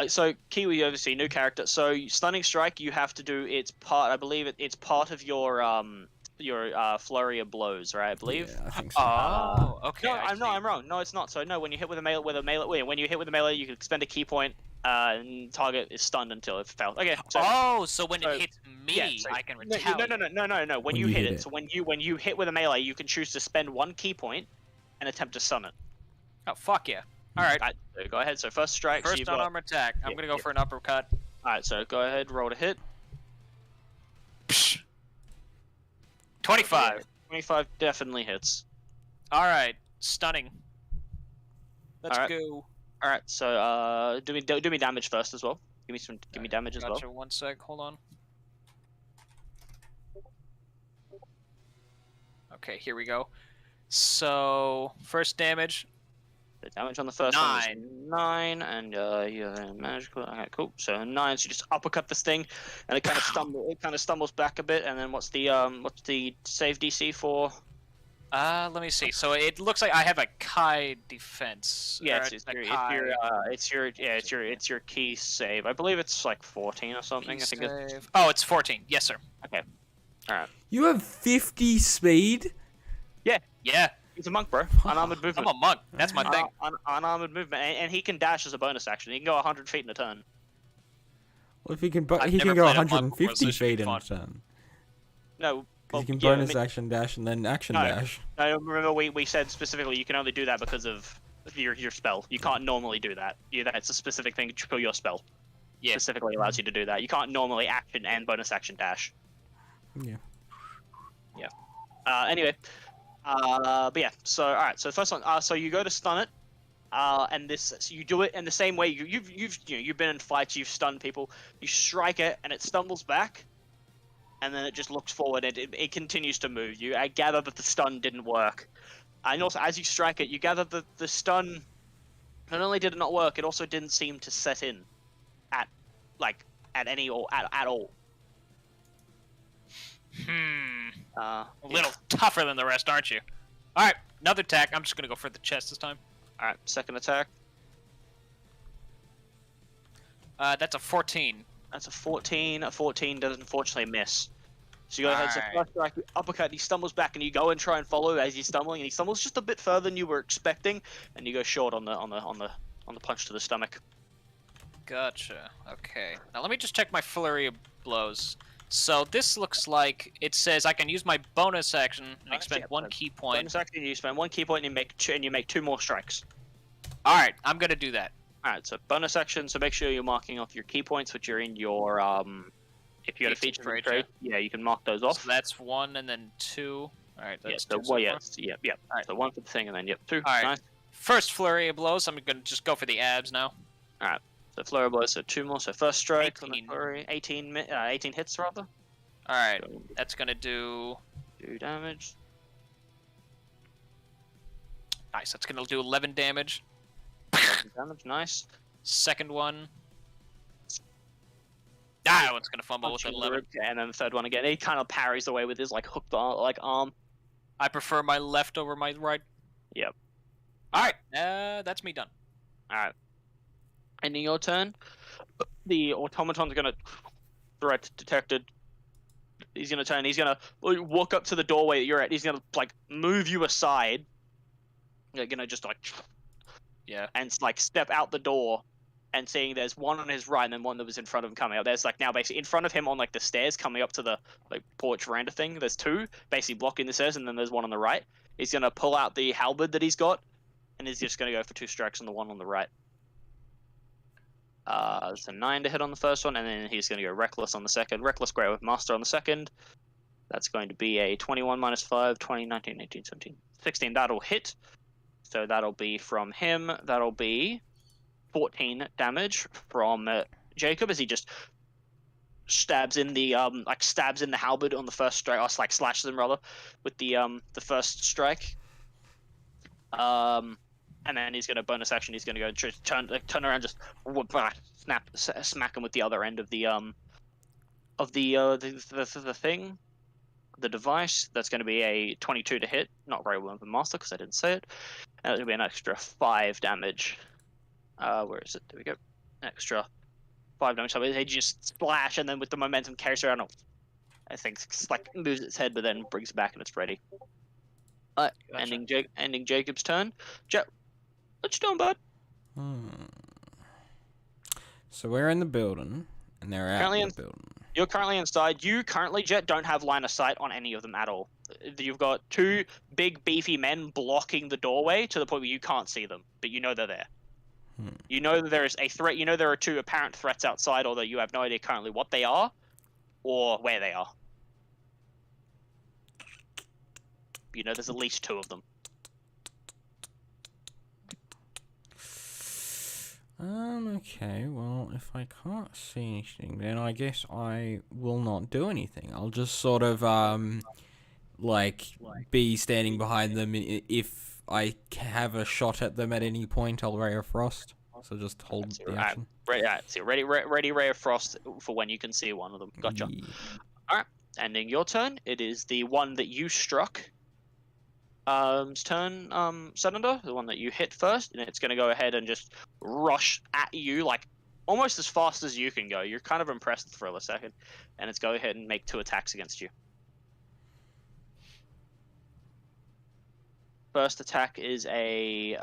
So Kiwi oversee new character. So stunning strike, you have to do. It's part. I believe it's part of your flurry of blows, right? I believe. Yeah, I think so. Oh, okay. No, I see. I'm wrong. No, it's not. So no, when you hit with a melee, when you hit with a melee, you can expend a key point. And target is stunned until it fails. Okay. So, so when so- it hits me, yeah, so- I can retaliate. No. When you hit it, so when you hit with a melee, you can choose to spend one key point and attempt to stun it. Oh, fuck yeah. All right. So go ahead. So first strike. so First you've on got- armor attack. I'm Yeah, gonna go yeah. for an uppercut. All right. So go ahead. Roll to hit. 25. 25 definitely hits. All right. Stunning. Let's Alright. go. All right, so do me damage first as well. Give me damage as well. Gotcha. 1 sec. Hold on. Okay, here we go. So first damage. The damage on the first 9. one is 9, and you're magical. Okay, cool. So 9, so you just uppercut this thing, and it kind of stumbles back a bit. And then what's the save DC for? Let me see. So it looks like I have a Kai defense. Yeah, or it's your key save. I believe it's like 14 or something. Key I think it's save. Oh, it's 14. Yes, sir. okay. All right. You have 50 speed? Yeah, He's a monk, bro. Unarmored movement. I'm a monk. That's my thing. Unarmored movement, and he can dash as a bonus action. He can go 100 feet in a turn. Well, if he can, I've he can never go played a monk before, 150 so it should be feet in a fun. turn. No. Because you can yeah, bonus action dash and then action dash. No, remember we said specifically you can only do that because of your spell. You can't normally do that. That's a specific thing for your spell. Yeah. Specifically allows you to do that. You can't normally action and bonus action dash. Yeah. Anyway, but yeah. So all right. So the first one. So you go to stun it, and so you do it in the same way. You've been in fights. You've stunned people. You strike it, and it stumbles back, and then it just looks forward. And it continues to move. I gather that the stun didn't work, and also as you strike it, you gather that the stun. Not only did it not work, it also didn't seem to set in, at all. A little tougher than the rest, aren't you? All right, another attack. I'm just gonna go for the chest this time. All right, second attack. That's a 14. That's a 14. A 14 does unfortunately miss. So you go ahead, so first strike, uppercut, he stumbles back, and you go and try and follow as he's stumbling, and he stumbles just a bit further than you were expecting, and you go short on the punch to the stomach. Gotcha. Okay. Now let me just check my flurry of blows. So this looks like it says I can use my bonus action and expend 1 key point. Bonus action, you spend 1 key point and you make 2 more strikes. All right, I'm gonna do that. All right, so bonus action. So make sure you're marking off your key points, which are in your if you had a feature trait, trait, yeah, you can mark those off. So that's 1 and then 2. All right, that's yeah, 2 so far. All right, so 1 for the thing and then 2. All right. Nice. First flurry of blows. I'm gonna just go for the abs now. All right, so flurry blows, so 2 more. So first strike, 18. flurry, 18 hits rather. All right, that's gonna do 2 damage. nice. That's gonna do 11 damage. 11 damage, nice. Second one. That one's gonna fumble with Punch in the 11. rib, and then the third one again. He kind of parries away with his hooked arm. I prefer my left over my right. Yep. All right, that's me done. All right. Ending your turn. The automaton's gonna threat detected. He's gonna turn. He's gonna walk up to the doorway that you're at. He's gonna move you aside. You're gonna just Yeah. and step out the door, and seeing there's one on his right and then one that was in front of him coming up. There's now basically in front of him on the stairs coming up to the porch veranda thing. There's 2 basically blocking the stairs, and then there's one on the right. He's gonna pull out the halberd that he's got, and he's just gonna go for 2 strikes on the one on the right. It's a 9 to hit on the first one, and then he's gonna go reckless on the second. Reckless Grey with Master on the second. That's going to be a 21 minus 5, 20, 19, 18, 17, 16. That'll hit. So that'll be from him. That'll be 14 damage from Jacob as he just stabs in the halberd on the first strike, or slashes him rather with the first strike. And then he's gonna bonus action. He's gonna go turn around, just smack him with the other end of the thing, the device. That's going to be a 22 to hit. Not very well with Master because I didn't say it. And it'll be an extra 5 damage. Where is it? There we go. Extra 5 damage. So they just splash, and then with the momentum carries around. I think moves its head, but then brings it back and it's ready. Gotcha. Ending Jacob's turn. What you doing, bud? So we're in the building, and they're out Currently of the building. You're currently inside. You currently, Jet, don't have line of sight on any of them at all. You've got 2 big, beefy men blocking the doorway to the point where you can't see them, but you know they're there. You know that there is a threat. You know there are 2 apparent threats outside, although you have no idea currently what they are or where they are. You know there's at least 2 of them. Okay, well, if I can't see anything, then I guess I will not do anything. I'll just sort of, like, be standing behind them. If I have a shot at them at any point, I'll Ray of Frost. So just hold the action. So ready Ray of Frost for when you can see one of them. Gotcha. Yeah. Alright, ending your turn. It is the one that you struck. Turn, Senator, the one that you hit first, and it's going to go ahead and just rush at you, like, almost as fast as you can go. You're kind of impressed for a second, and it's go ahead and make 2 attacks against you. First attack is a, 8,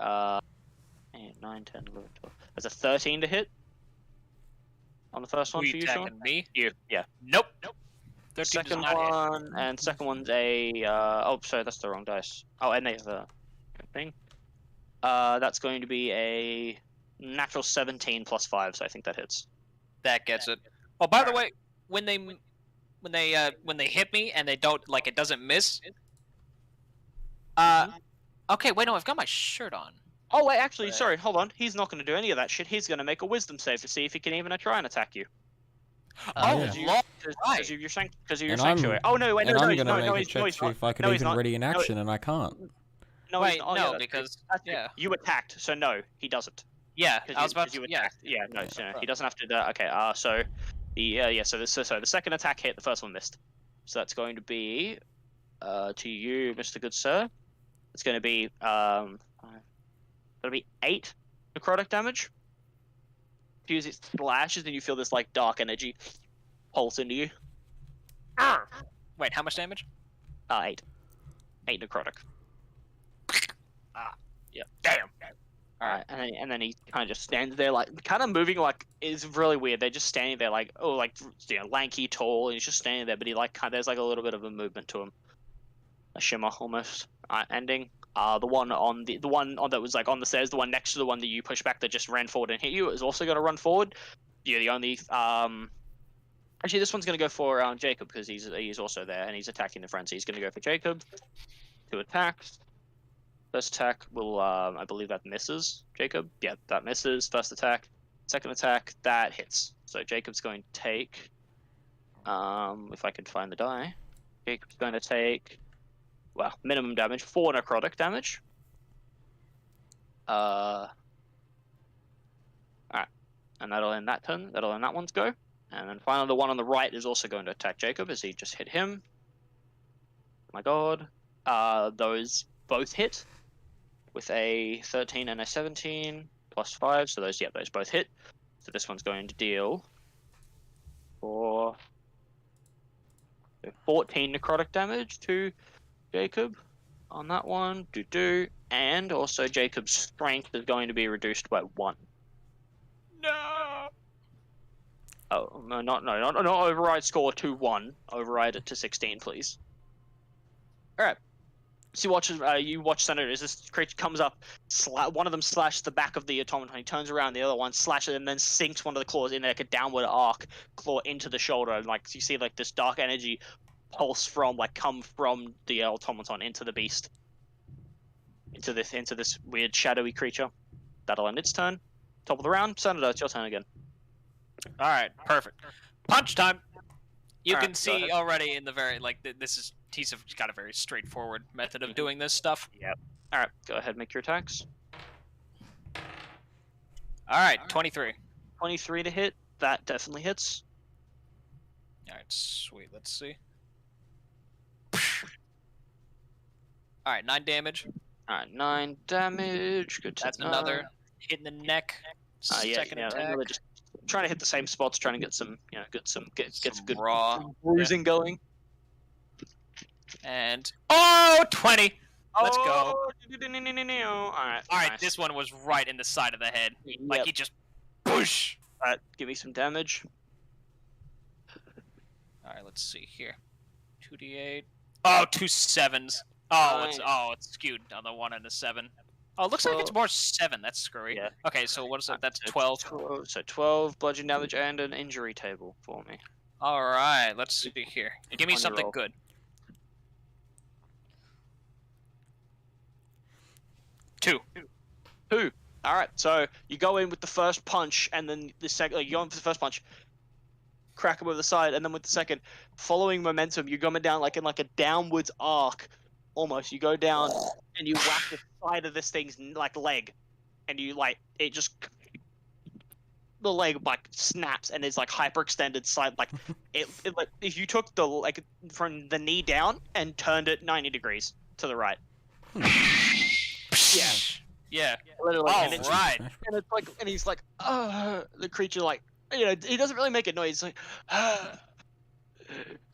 9, 10, 11, 12. That's a 13 to hit. On the first one for you, Sean? Me? You, yeah. Nope. Second one, and second one's a, oh, sorry, that's the wrong dice. Oh, and they have a thing. That's going to be a natural 17 plus 5, so I think that hits. That gets it. Oh, by the way, when they hit me and they don't, like, it doesn't miss. Okay, wait, no, I've got my shirt on. Oh, wait, actually, sorry, hold on. He's not going to do any of that shit. He's going to make a wisdom save to see if he can even try and attack you. Oh, yeah. Because of your sanctuary. Oh, no, wait, no, and I'm no, gonna no, make a check he's to see not. if I can No, he's even not. ready in No, action, and I can't. No, wait, he's not. no, Yeah, because yeah, you attacked, so no, he doesn't. Yeah, I was about to. Yeah, yeah, no, so he doesn't have to do that. Okay, so the so the second attack hit, the first one missed. So that's going to be to you, Mr. Good Sir. It's going to be 8 necrotic damage. Use its slashes, and you feel this like dark energy pulse into you. Wait, how much damage? 8 necrotic. Yeah. Damn. All right, and then he kind of just stands there, like, kind of moving, like, it's really weird. They're just standing there, like, oh, like, you know, lanky, tall, and he's just standing there, but he, like, there's, like, a little bit of a movement to him. A shimmer, almost. Ending. The one that was, like, on the stairs, the one next to the one that you pushed back that just ran forward and hit you, is also going to run forward. You're the only, actually, this one's going to go for, Jacob, because he's also there, and he's attacking the friend, so he's going to go for Jacob. 2 attacks. First attack will, I believe that misses. Jacob? Yeah, that misses. First attack. Second attack, that hits. So Jacob's going to take, if I can find the die, Jacob's going to take, well, minimum damage, 4 necrotic damage. Alright. And that'll end that turn. That'll end that one's go. And then finally, the one on the right is also going to attack Jacob as he just hit him. Oh my god. Those both hit with a 13 and a 17 plus 5. So those both hit. So this one's going to deal 14 necrotic damage to Jacob on that one. And also Jacob's strength is going to be reduced by 1. No. Oh, no, not override score to 1. Override it to 16, please. Alright. So you watch Senator as this creature comes up, one of them slashes the back of the automaton, he turns around, the other one slashes and then sinks one of the claws in like a downward arc claw into the shoulder, and like you see like this dark energy pulse come from the automaton into the beast. Into this weird shadowy creature. That'll end its turn. Top of the round, Senator, it's your turn again. Alright, perfect. Punch time! You All can right, see already in the very, like, he's got a very straightforward method of doing this stuff. Yep. Alright, go ahead, make your attacks. Alright, 23. 23 to hit, that definitely hits. Alright, sweet, let's see. Alright, 9 damage. Alright, 9 damage, good to That's know. another hit in the neck. Second attack. Really just trying to hit the same spots, trying to get some, get some good raw bruising going. And 20. Let's go. Alright. Alright, Nice. this one was right in the side of the head. Like Yep. he just push. Alright, give me some damage. Alright, let's see here. 2d8. Oh, 2 7s. Oh, it's skewed on the 1 and the 7. Oh, it looks like it's more 7. That's screwy. Yeah. Okay, so what is it? That's 12. So 12 bludgeon damage and an injury table for me. Alright, let's see here. Give me On your something roll. good. 2. All right, so you go in with the first punch, and then the second, you go in for the first punch, crack him over the side, and then with the second, following momentum, you're coming down like in like a downwards arc, almost. You go down and you whack the side of this thing's like leg, and you like it just the leg like snaps and it's like hyperextended side like it like if you took the like from the knee down and turned it 90 degrees to the right. Yeah. Yeah. Literally. Oh, and it's, right. and it's like, and he's like, the creature like, you know, he doesn't really make a noise. He's like, But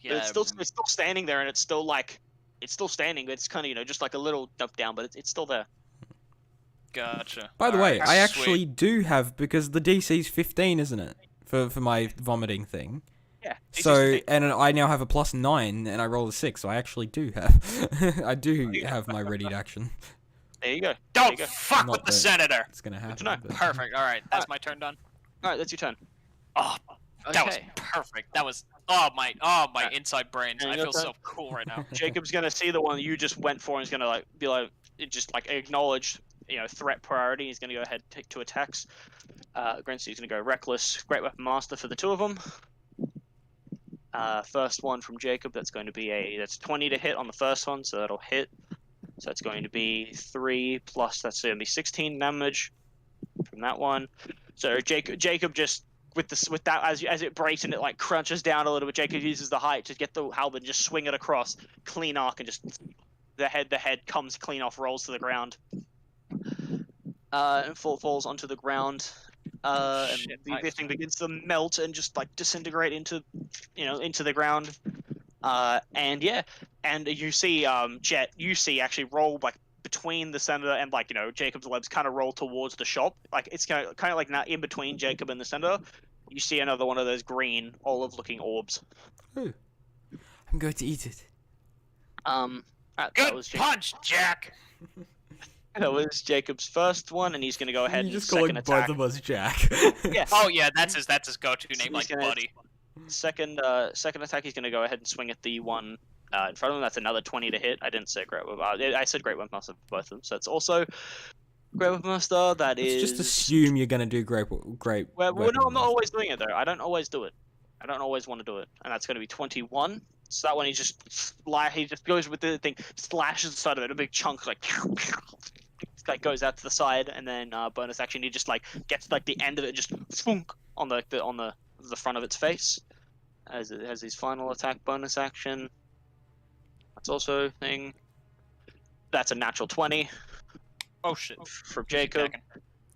Yeah. it's still standing there, and it's still like, it's still standing. It's kind of, you know, just like a little dump down, but it's still there. Gotcha. By the way, Alright, I sweet. actually do have, because the DC's 15, isn't it? For my vomiting thing. Yeah. So, and I now have a +9, and I roll a 6, so I actually do have, I do have my readied action. There you go. Don't There you go. fuck Not with the that- senator. It's gonna to happen. know. but- Perfect. All right, that's my turn done. All right, that's your turn. Oh, that was Okay. perfect. That was my inside brains. And I your feel turn. so cool right now. Jacob's gonna see the one you just went for, and he's gonna like be like, just like acknowledge, you know, threat priority. He's gonna go ahead and take 2 attacks. Grancy's gonna go reckless, great weapon master for the 2 of them. First one from Jacob, that's going to be that's 20 to hit on the first one, so that'll hit. So that's going to be 3 plus, that's going to be 16 damage from that one. So Jacob just with that as it breaks and it like crunches down a little bit, Jacob uses the height to get the halberd and just swing it across, clean arc, and just the head comes clean off, rolls to the ground, and falls onto the ground. And Shit, this thing begins to melt and just like disintegrate into the ground. And yeah, and you see Jet, actually roll like between the senator and like, you know, Jacob's legs kind of roll towards the shop. Like it's kind of like now in between Jacob and the senator. You see another one of those green olive-looking orbs. Ooh. I'm going to eat it. That Good was Jacob. punch, Jack. That was Jacob's first one, and he's going to go ahead You and just calling second attack. both of us Jack. Yeah. Oh yeah, that's his go-to name, He's like gonna- buddy. Second attack, he's going to go ahead and swing at the one in front of him. That's another 20 to hit. I didn't say great weapon. I said great weapon master for both of them. So it's also great weapon master. That is. Let's just assume you're gonna do great. Well, weapon no, I'm not master. always doing it though. I don't always do it. I don't always want to do it, and that's going to be 21. So that one, he just goes with the thing, slashes the side of it, a big chunk like. Like goes out to the side, and then bonus action, he just like gets like the end of it, just thunk on the front of its face, as it has his final attack bonus action. That's also a thing. That's a natural 20 Oh shit. from Jacob.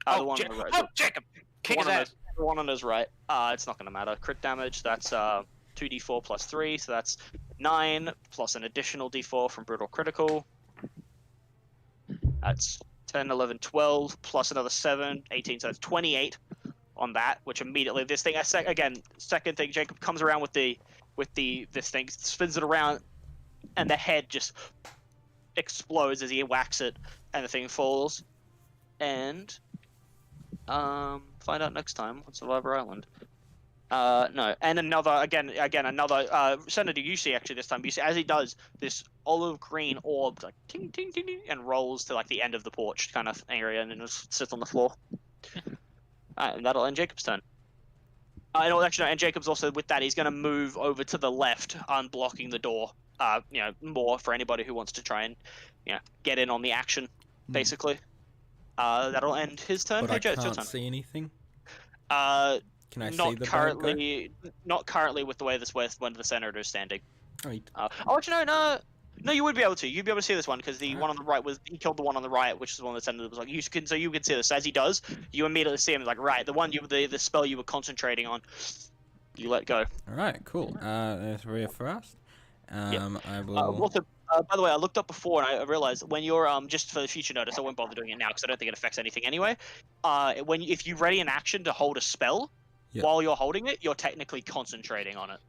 Oh, The one on the right. Jacob, kick the his one on ass. the one on his right. It's not gonna matter. Crit damage. That's 2d4 plus 3, so that's 9 plus an additional d4 from brutal critical. That's 10, 11, 12 plus another 7, 18. So that's 28 on that. Which immediately this thing second thing. Jacob comes around with this thing, spins it around, and the head just explodes as he whacks it, and the thing falls. And find out next time on Survivor Island. No, and another Senator, you see actually this time. You see as he does this olive green orb like ting ting ting ting, and rolls to like the end of the porch kind of area, and then just sits on the floor. And that'll end Jacob's turn. And Jacob's also with that. He's going to move over to the left, unblocking the door. More for anybody who wants to try and get in on the action, basically. That'll end his turn. But Hey, I Joe, it's your can't turn. see anything. Can I see Not the currently. Not currently with the way one of the senator is standing. Right. Actually, no, you would be able to. You'd be able to see this one because the one on the right he killed the one on the right, which is the one that senator was like you can see this as he does. You immediately see him like right, the one the spell you were concentrating on. You let go. All right. Cool. That's real fast. I will. Also, by the way, I looked up before and I realized when you're just for the future notice, I won't bother doing it now because I don't think it affects anything anyway. If you ready an action to hold a spell, Yeah. while you're holding it, you're technically concentrating on it.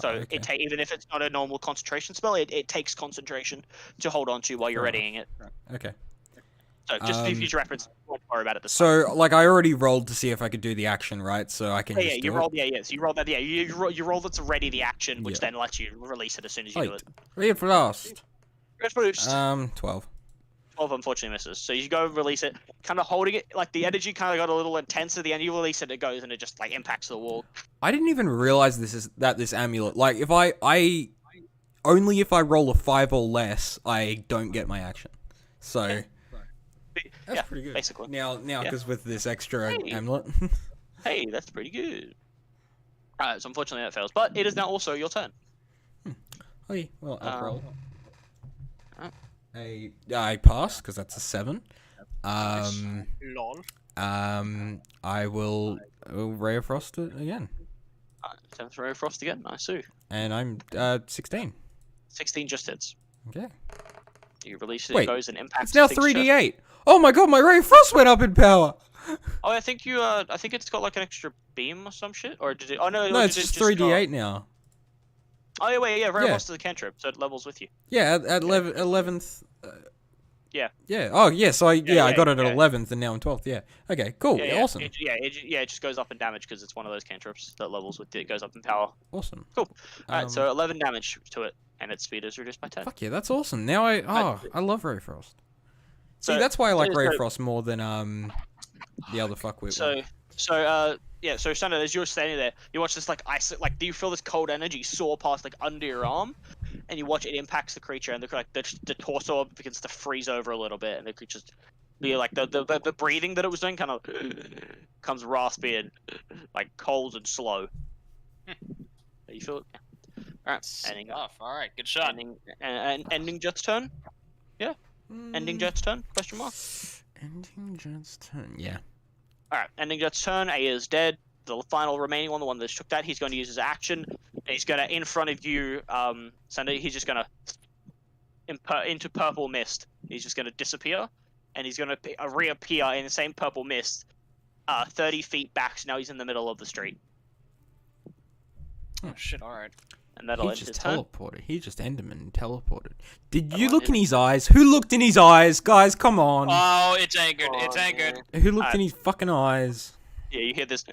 So okay. even if it's not a normal concentration spell, it takes concentration to hold on to while you're Right. readying it. Okay. So just for future reference, don't worry about it. This So, like, I already rolled to see if I could do the action, right? So I can time. just Yeah, do you it. rolled. Yeah. So you rolled that. Yeah, you roll it to ready the action, which Yeah. then lets you release it as soon as you do Right. it. Real fast. First boost. 12. 12 unfortunately misses. So you go release it, kind of holding it, like the energy kind of got a little intense at the end. You release it, it goes and it just like impacts the wall. I didn't even realize this amulet. Like if I only if I roll a 5 or less, I don't get my action. So that's pretty good. Basically. Now because with this extra amulet. Hey, that's pretty good. Alright, so unfortunately that fails, but it is now also your turn. Okay, well I'll roll. Alright. I pass because that's a 7. Lol. I will Ray of Frost it again. 7th Ray of Frost again. Nice, too. And I'm 16. 16 just hits. Okay. You release it, Wait, it goes and impacts. it's now 3d8. Oh my god, my Ray of Frost went up in power. Oh, I think you. I think it's got like an extra beam or some shit. Or did it? Oh no, No, it's just 3d8 now. Oh yeah, wait, yeah. Ray of Frost is a cantrip, so it levels with you. Yeah, at 11th. Yeah. Yeah. Oh yeah. So I got it at yeah. 11th, and now I'm 12th. Yeah. Okay. Cool. Yeah, Awesome. It just goes up in damage because it's one of those cantrips that levels with it. It goes up in power. Awesome. Cool. Alright, so 11 damage to it, and its speed is reduced by 10. Fuck yeah, that's awesome. Now I love Ray of Frost. See, So- that's why I like so- Ray of Frost more than the other fuckwit So, one. so Sandra, as you're standing there, you watch this like ice, like do you feel this cold energy soar past like under your arm, and you watch it impacts the creature, and the torso begins to freeze over a little bit, and the creature's like the breathing that it was doing kind of comes raspy and like cold and slow. You feel it? Yeah. All right, ending up. All right, good shot. Ending Jet's turn. Yeah. Ending Jet's turn? Question mark. Ending Jet's turn. Yeah. Alright, ending Jet's turn. A is dead. The final remaining one, the one that took that, he's going to use his action. And he's going to, in front of you, Sunday, he's just going to, into purple mist. He's just going to disappear. And he's going to reappear in the same purple mist, 30 feet back. So now he's in the middle of the street. Oh shit! All right. And that'll He end just his turn. teleported. He just Enderman teleported. Did you look in his eyes? Who looked in his eyes? Guys, come on. Oh, it's angered. Oh, It's angered. Who looked in his fucking eyes? Yeah, you hear this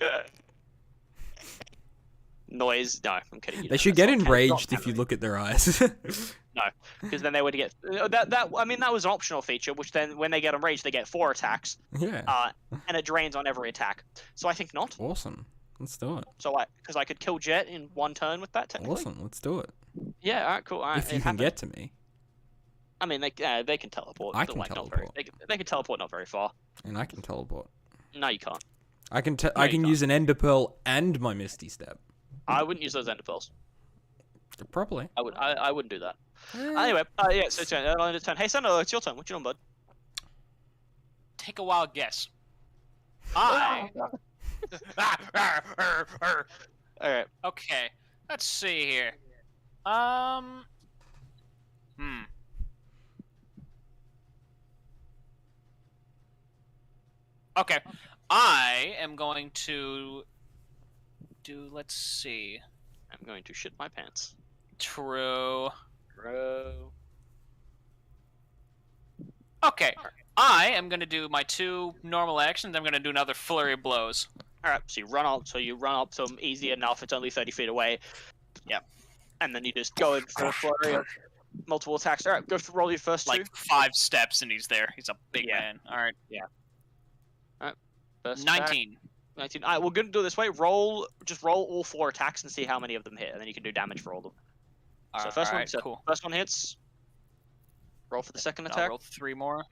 noise. No, I'm kidding. They should get enraged if you look at their eyes. No, because then they would get that was an optional feature, which then when they get enraged, they get 4 attacks, Yeah. and it drains on every attack. So I think not. Awesome. Let's do it. So because I could kill Jet in 1 turn with that. Technically. Awesome. Let's do it. Yeah. All right. Cool. All right, If you it can happened. get to me. I mean, they can teleport. I but, can like, teleport. Not very, they can teleport not very far. And I can teleport. No, you can't. I can you can't. use an Ender Pearl and my Misty Step. I wouldn't use those ender pearls. Probably. I wouldn't do that. Eh. Anyway. Yeah. So it's turn. Hey, Sandra, it's your turn. What you doing, bud? Take a wild guess. I. All right. Okay. Let's see here. Okay. I am going to do. Let's see. I'm going to shit my pants. True. Bro. Okay. I am going to do my 2 normal actions. I'm going to do another flurry of blows. Alright, so you run up to him easy enough, it's only 30 feet away. Yep. And then you just go in for a flurry of multiple attacks. Alright, go for roll your first 2. Like 5 steps and he's there. He's a big Yeah. man. All right. First 19. 19. Alright, we're gonna do it this way. Just roll all 4 attacks and see how many of them hit, and then you can do damage for all of them. So first one, cool. first one hits. Roll for the second I'll attack. roll 3 more.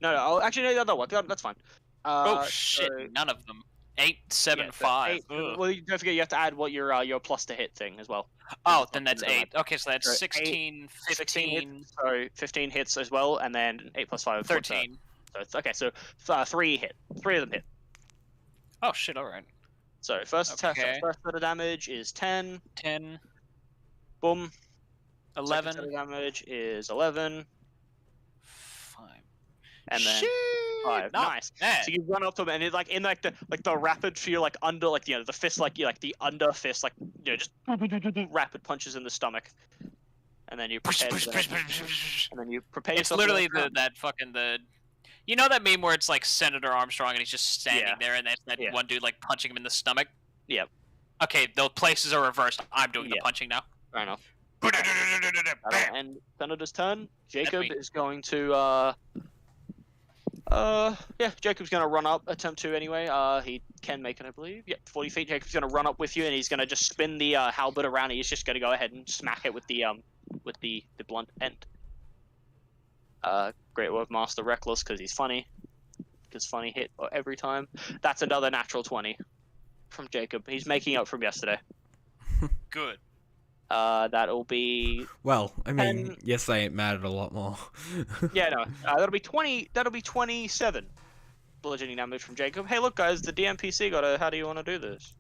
No, actually, no, the other one. That's fine. Oh shit! so- None of them. 8, 7, yeah, so 5. 8 Ugh. well, don't forget you have to add what your plus to hit thing as well. Oh, then that's 8. Okay, so So that's 16, 16 15, hits, so 15 hits as well, and then 8 plus 5 13. So okay, so 3 hit. 3 of them hit. Oh shit! All right. So first attack, Okay. first set of damage is 10. 10, Boom. Second 11, set of damage is 11, 5. and then Shit, 5. not Nice. bad. So you run up to him, and it's like in like the rapid feel, like under, like the fist, like the under fist, like just rapid punches in the stomach, and then you prepare. And then you prepare. It's yourself for literally round. that fucking You know that meme where it's like Senator Armstrong and he's just standing Yeah. there and that's that Yeah. one dude like punching him in the stomach? Yep. Okay, the places are reversed. I'm doing the Yeah. punching now. Fair enough. That'll end Senator's turn. Jacob me. is going to yeah, Jacob's gonna run up, attempt to anyway. He can make it, I believe. Yep, 40 feet. Jacob's gonna run up with you, and he's gonna just spin the halberd around. And he's just gonna go ahead and smack it with the blunt end. Great Word Master Reckless because he's funny. Because funny hit every time. That's another natural 20 from Jacob. He's making up from yesterday. Good. That'll be. Well, I mean, 10. yesterday it mattered a lot more. Yeah, no. That'll be 20. That'll be 27 bludgeoning damage from Jacob. Hey, look, guys, the DMPC got a. How do you want to do this?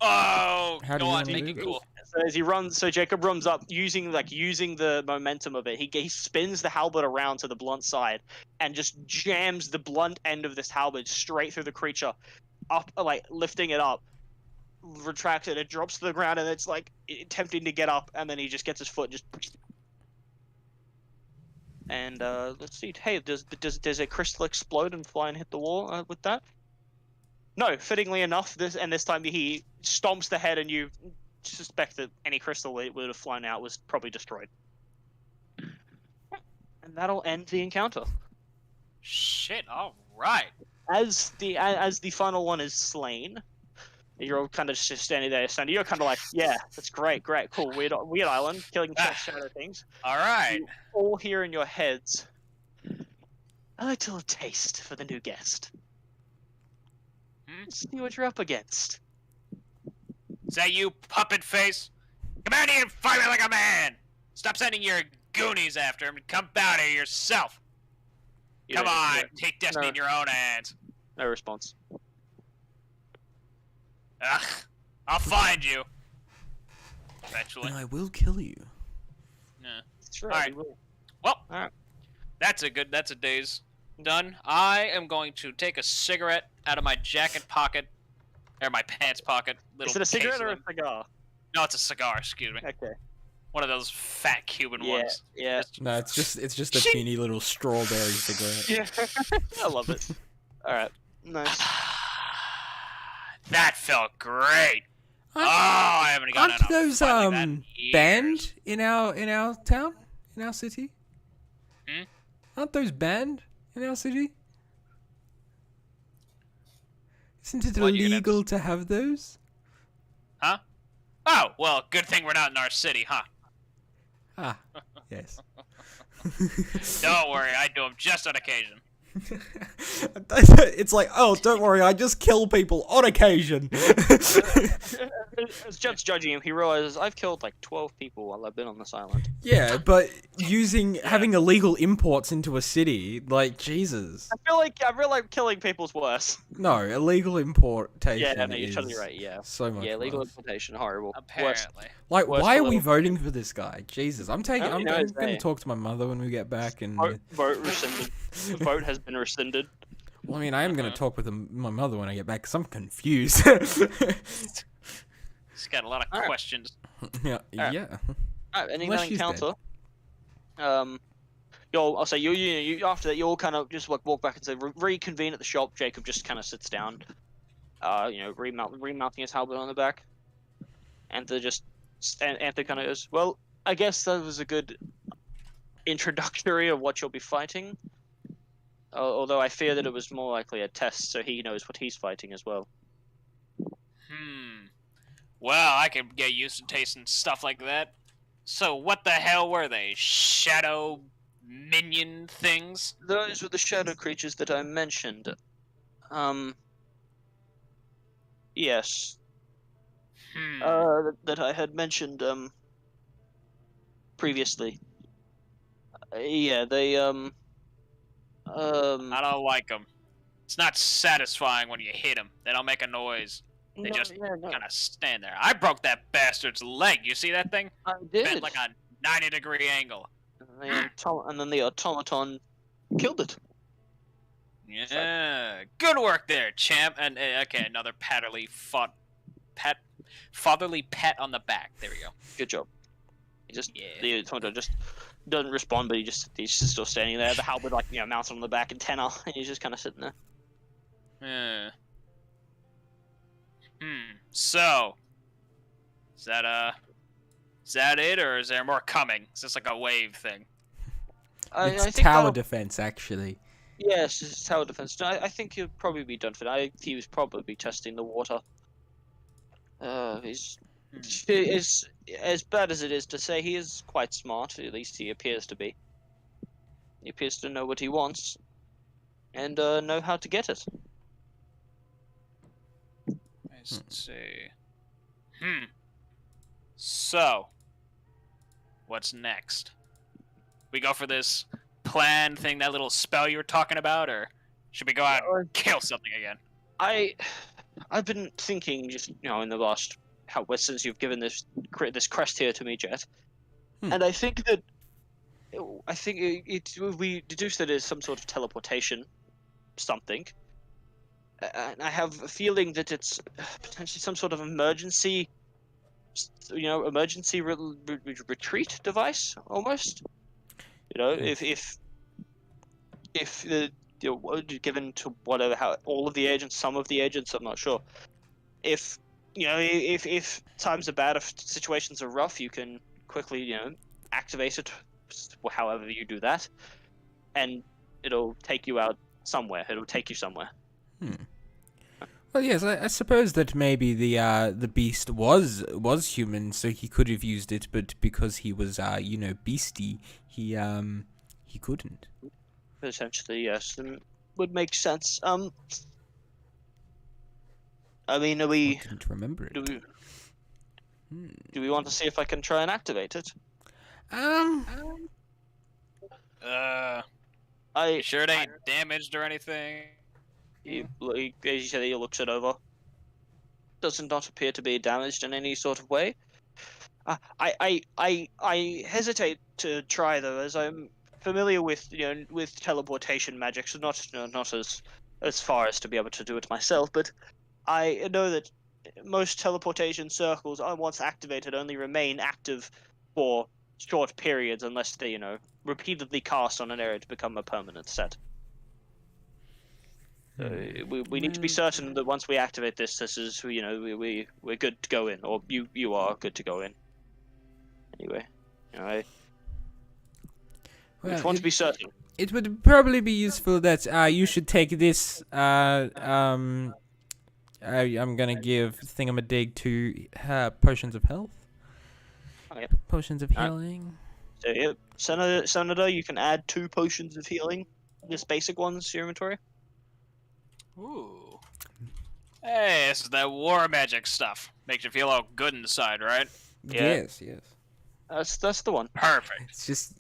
Oh, How do go you on, wanna make do it this? cool. So as he runs, so Jacob runs up using the momentum of it. He spins the halberd around to the blunt side and just jams the blunt end of this halberd straight through the creature, up like lifting it up, retracts it, it drops to the ground, and it's like attempting to get up, and then he just gets his foot and just. And let's see. Hey, does a crystal explode and fly and hit the wall with that? No, fittingly enough, this time he stomps the head, and you suspect that any crystal that would have flown out was probably destroyed. And that'll end the encounter. Shit, alright. As the final one is slain, you're all kind of just standing there, Sandy. You're kind of like, yeah, that's great, cool, weird island, killing shadow things. Alright. You all hear in your heads a little taste for the new guest. See what you're up against. Is that you, puppet face? Come out here and fight me like a man! Stop sending your goonies after him and come out here yourself! You Come don't- on, no- take destiny no. in your own hands. No response. Ugh, I'll find you. Eventually. And I will kill you. Yeah. That's right. Alright. we will. Well, Alright. that's a day's done. I am going to take a cigarette out of my jacket pocket, or my pants pocket. Is it a cigarette case or a of them. cigar? No, it's a cigar, excuse me. Okay. One of those fat Cuban Yeah. ones. Yeah. No, it's just a Shit. teeny little strawberry cigarette. Yeah. I love it. Alright. Nice. That felt great. Oh, Aren't- I haven't gotten Aren't enough those fun like that in years. banned in our town, in our city? Hmm? Aren't those banned in our city? Isn't it What, you're gonna- illegal to have those? Huh? Oh, well, good thing we're not in our city, huh? Ah, yes. Don't worry, I do them just on occasion. It's like, oh, don't worry, I just kill people on occasion. As Jed's judging him, he realizes I've killed like 12 people while I've been on this island. Yeah, but having illegal imports into a city, like, Jesus. I feel like killing people's worse. No, illegal importation Yeah, no, you're is totally right. Yeah. so much Yeah, legal worse. importation, horrible. Worse. Apparently. Like, worse why for are we little- voting for this guy? Jesus, I'm Nobody I'm knows, going eh? to talk to my mother when we get back, and Vote rescinded. The vote has been rescinded. well, I mean, I am going to talk with my mother when I get back because I'm confused. He's got a lot of Alright. questions. Yeah, Alright. yeah. Alright, ending Unless that she's dead. encounter. I'll say you after that you all kind of just like walk back and say reconvene at the shop. Jacob just kind of sits down, remounting his halberd on the back, and Anthony kind of goes, well, I guess that was a good introductory of what you'll be fighting. Although I fear that it was more likely a test, so he knows what he's fighting as well. Well, I could get used to tasting stuff like that. So what the hell were they? Shadow minion things? Those were the shadow creatures that I mentioned. Yes. That I had mentioned previously. Yeah, they I don't like them. It's not satisfying when you hit them. They don't make a noise. They just kind of stand there. I broke that bastard's leg. You see that thing? I did. Bent like a 90-degree angle. And then the automaton killed it. Yeah, good work there, champ. And okay, another fatherly pat on the back. There we go. Good job. He just Yeah. the automaton just doesn't respond, but he's just still standing there. The halberd mounted on the back antenna, and he's just kind of sitting there. Yeah. So, is that Is that it, or is there more coming? Is this like a wave thing? It's I think tower that'll- defense, actually. Yes, it's tower defense. No, I think he'll probably be done for that. He was probably testing the water. Is as bad as it is to say, he is quite smart. At least he appears to be. He appears to know what he wants, and know how to get it. Let's see. So, what's next? We go for this plan thing, that little spell you were talking about, or should we go out and kill something again? I've been thinking, just in the last since you've given this crest here to me, Jet, and I think that we deduce that it's some sort of teleportation, something. And I have a feeling that it's potentially some sort of emergency retreat device, almost. If given to all of the agents, some of the agents, I'm not sure. If times are bad, if situations are rough, you can quickly activate it, however you do that, and it'll take you out somewhere. It'll take you somewhere. Well, yes, I suppose that maybe the beast was human, so he could have used it, but because he was beastie, he couldn't. Potentially, yes, would make sense. I mean, I didn't remember it. do we want to see if I can try and activate it? You sure it ain't damaged or anything? As you said, he looks it over. Does not appear to be damaged in any sort of way. I hesitate to try though, as I'm familiar with teleportation magic, so not as far as to be able to do it myself, but I know that most teleportation circles, once activated, only remain active for short periods unless they repeatedly cast on an area to become a permanent set. We need to be certain that once we activate this is we're good to go in, or you are good to go in. Anyway, I just want to be certain. It would probably be useful that you should take this. I'm gonna give Thingamadig to potions of health. Okay. Potions of healing. So yeah, Senator, you can add 2 potions of healing, just basic ones to your inventory. Ooh. Hey, this is that war magic stuff. Makes you feel all good inside, right? Yeah. Yes. That's the one. Perfect. It's just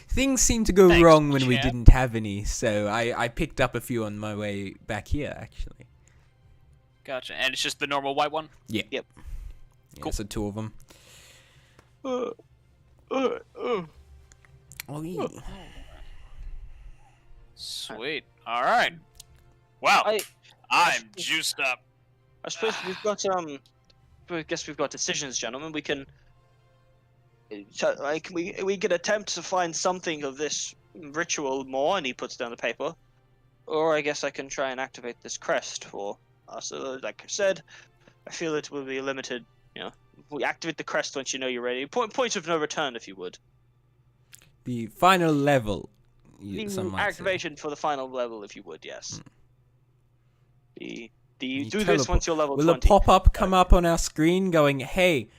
things seem to go Thanks, wrong when we champ. didn't have any, so I picked up a few on my way back here, actually. Gotcha. And it's just the normal white one? Yeah. Yep. Yeah, Cool. so 2 of them. Oh yeah. Sweet. All right. Wow. I'm juiced up. I suppose we've got I guess we've got decisions, gentlemen. We can we could attempt to find something of this ritual more, and he puts down the paper. Or I guess I can try and activate this crest for us. Like I said, I feel it will be limited. We activate the crest once you know you're ready. Point of no return, if you would. The final level. The Some might say. activation for the final level, if you would, yes. You You do this teleport. once you're level Will 20. a pop-up come up on our screen going, "Hey,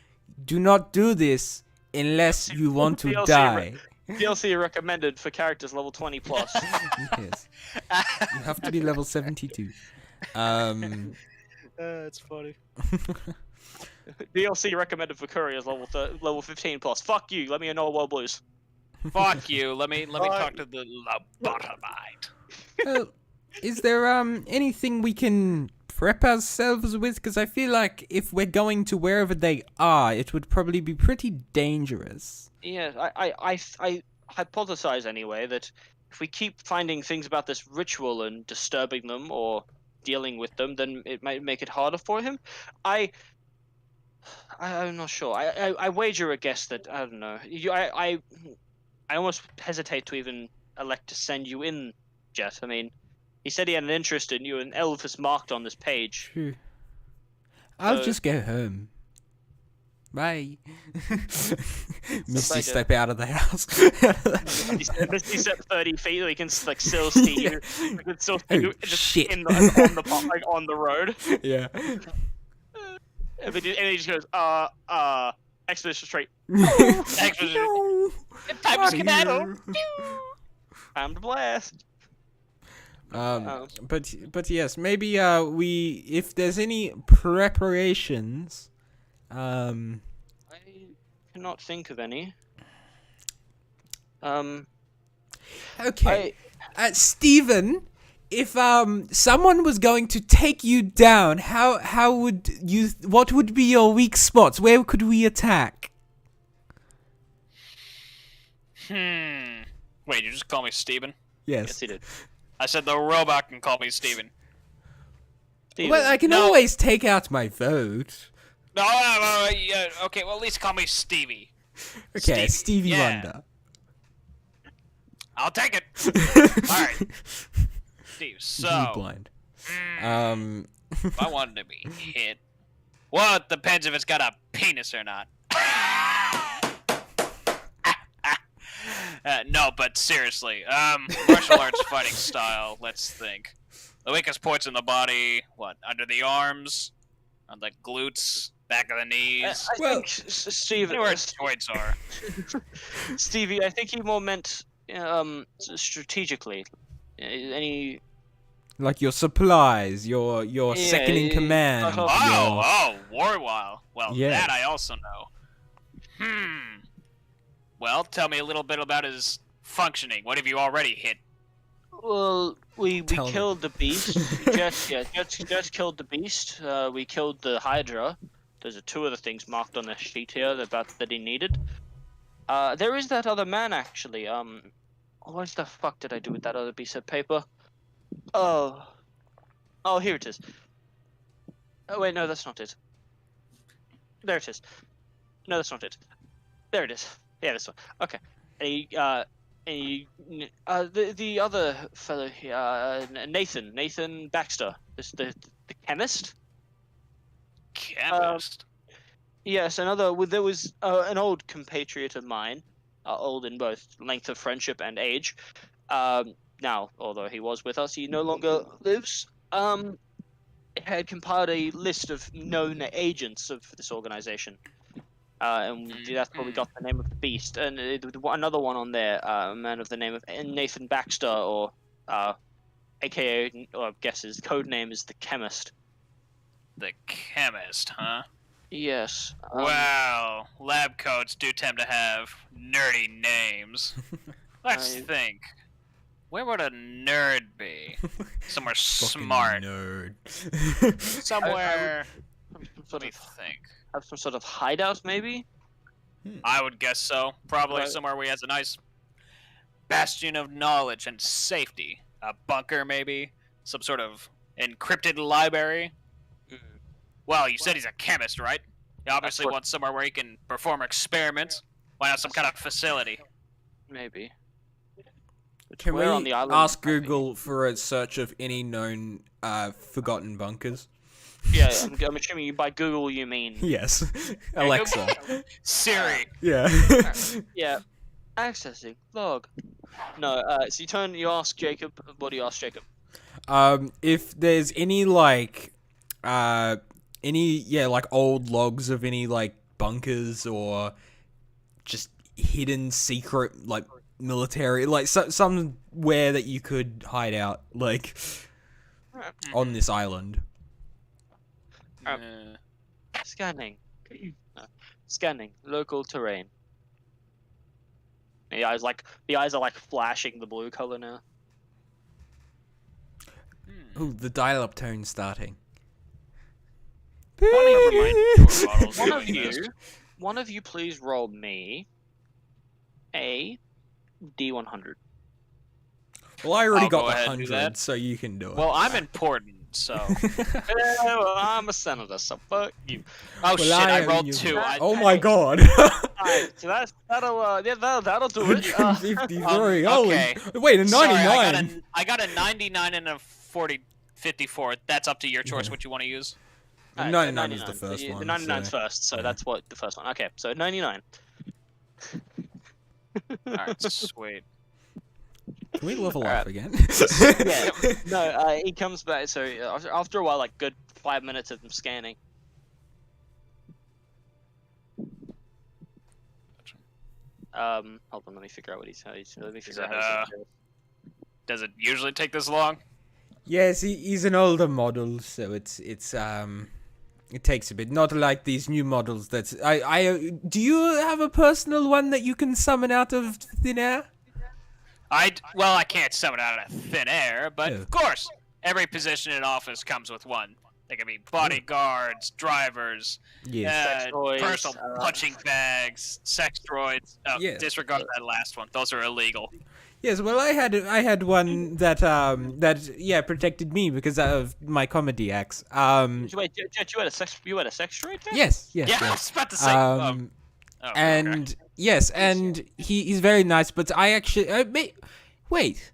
do not do this unless you want to DLC die"? DLC recommended for characters level 20 plus. Yes. You have to be level 72. That's funny. DLC recommended for couriers level 15 plus. Fuck you. Let me know World Blues. Fuck you. Let me talk to the lobotomite. Is there anything we can prep ourselves with? Because I feel like if we're going to wherever they are, it would probably be pretty dangerous. Yeah, I hypothesize anyway that if we keep finding things about this ritual and disturbing them or dealing with them, then it might make it harder for him. I'm not sure. I wager a guess that I don't know. I almost hesitate to even elect to send you in, Jet. I mean, he said he had an interest in you, and Elf is marked on this page. True. I'll just go home. Bye. Misty I do. step out of the house. Misty step 30 feet. We can like still see you. We can still see Oh, you just shit. on the road. Yeah. And he just goes, expedition straight. Expedition. Time to skedaddle. Time to blast. But yes, maybe if there's any preparations, I cannot think of any. Okay. Steven, if someone was going to take you down, how would you? What would be your weak spots? Where could we attack? Wait, you just call me Steven? Yes, Yes. he did. I said the robot can call me Steven. Well, I can always take out my vote. No, yeah, okay, well, at least call me Stevie. Okay, Stevie yeah. Wonder. I'll take it. Alright. Steve, Blue so, blind. if I wanted to be hit, well, it depends if it's got a penis or not. No, but seriously, martial arts fighting style, let's think. The weakest points in the body, what, under the arms, on the glutes, back of the knees. I think Steve, Where its joints are. Stevie, I think he more meant strategically. Any? Like your supplies, your second in command. Oh, Warwild. Well, Yeah. that I also know. Well, tell me a little bit about his functioning. What have you already hit? Well, we Tell me. killed the beast. Just killed the beast. We killed the Hydra. Those are two of the things marked on the sheet here that he needed. There is that other man actually. What the fuck did I do with that other piece of paper? Oh, here it is. Oh wait, no, that's not it. There it is. No, that's not it. There it is. Yeah, this one. Okay. The other fellow here, Nathan Baxter, the chemist. Chemist. Yes, there was an old compatriot of mine, old in both length of friendship and age. Now, although he was with us, he no longer lives. Had compiled a list of known agents of this organization. And that's where we got the name of the beast. And another one on there, a man of the name of Nathan Baxter, or AKA, or I guess his code name is the Chemist. The chemist, huh? Yes. Wow, lab coats do tend to have nerdy names. Let's think. Where would a nerd be? Somewhere smart. Nerd. Somewhere. Let me think. Have some sort of hideout, maybe? I would guess so. Probably Right. somewhere where he has a nice bastion of knowledge and safety. A bunker, maybe? Some sort of encrypted library? Well, you said he's a chemist, right? He obviously what- wants somewhere where he can perform experiments. Why not some kind of facility? Maybe. Can Where on we the island ask would that be? Google for a search of any known forgotten bunkers? Yeah, I'm assuming you by Google you mean. Yes. Alexa. Siri. Yeah. Yeah. Accessing log. No. So you ask Jacob. What do you ask Jacob? If there's any like old logs of any like bunkers or just hidden secret like military like somewhere that you could hide out like on this island. Scanning. Scanning local terrain. The eyes are like flashing the blue color now. Ooh, the dial-up tone's starting. One of you, please roll me a D100. Well, I already I'll got go the ahead and do 100, that. so you can do it. Well, I'm important, so. Well, I'm a senator, so fuck you. Oh Well, shit! I I am rolled you. 2. Oh my god. Alright, so that'll do it. 53. Holy. okay. Wait, a 99. Sorry, I got a 99 and a 54. That's up to your choice. What you want to use? Alright, 99 is the So first one. The 99's so- first, so yeah. that's what the first one. Okay, so 99. Alright, sweet. Can we level Alright. up again? Yeah. No, he comes back. So after a while, like good 5 minutes of them scanning. Hold on, let me figure out what he's. Let me figure out how he's. Does it usually take this long? Yes, he's an older model, so it takes a bit. Not like these new models. Do you have a personal one that you can summon out of thin air? Well, I can't summon out of thin air, but Oh. of course, every position in office comes with one. They can be bodyguards, drivers, Yes. Sex toys, personal punching bags, sex droids. Oh, Yeah. disregard that last one. Those are illegal. Yes, well, I had one that protected me because of my comedy acts. Wait, Jet, you had a sex droid there? Yes. Yeah, I was about to say. Oh, And okay. yes, and he's very nice. But I actually wait.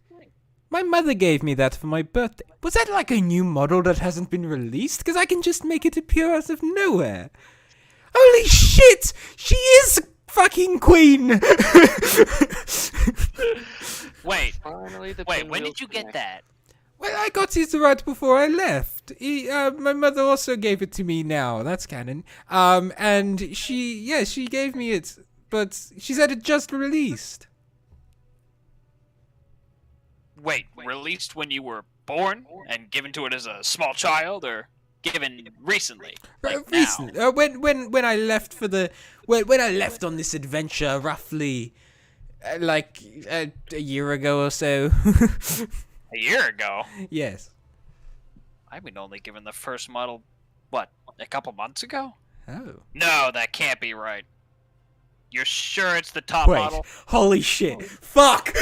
My mother gave me that for my birthday. Was that like a new model that hasn't been released? Because I can just make it appear out of nowhere. Holy shit! She is fucking queen. Wait, Finally, the when did you get that? Well, I got it right before I left. My mother also gave it to me now. That's canon. And she gave me it, but she said it just released. Wait, released when you were born and given to it as a small child, or given recently? Like now? Recently, when I left for the when I left on this adventure, roughly a year ago or so. A year ago? Yes. I've been only given the first model, what, a couple months ago? Oh. No, that can't be right. You're sure it's the top Wait. model? Holy shit. Fuck.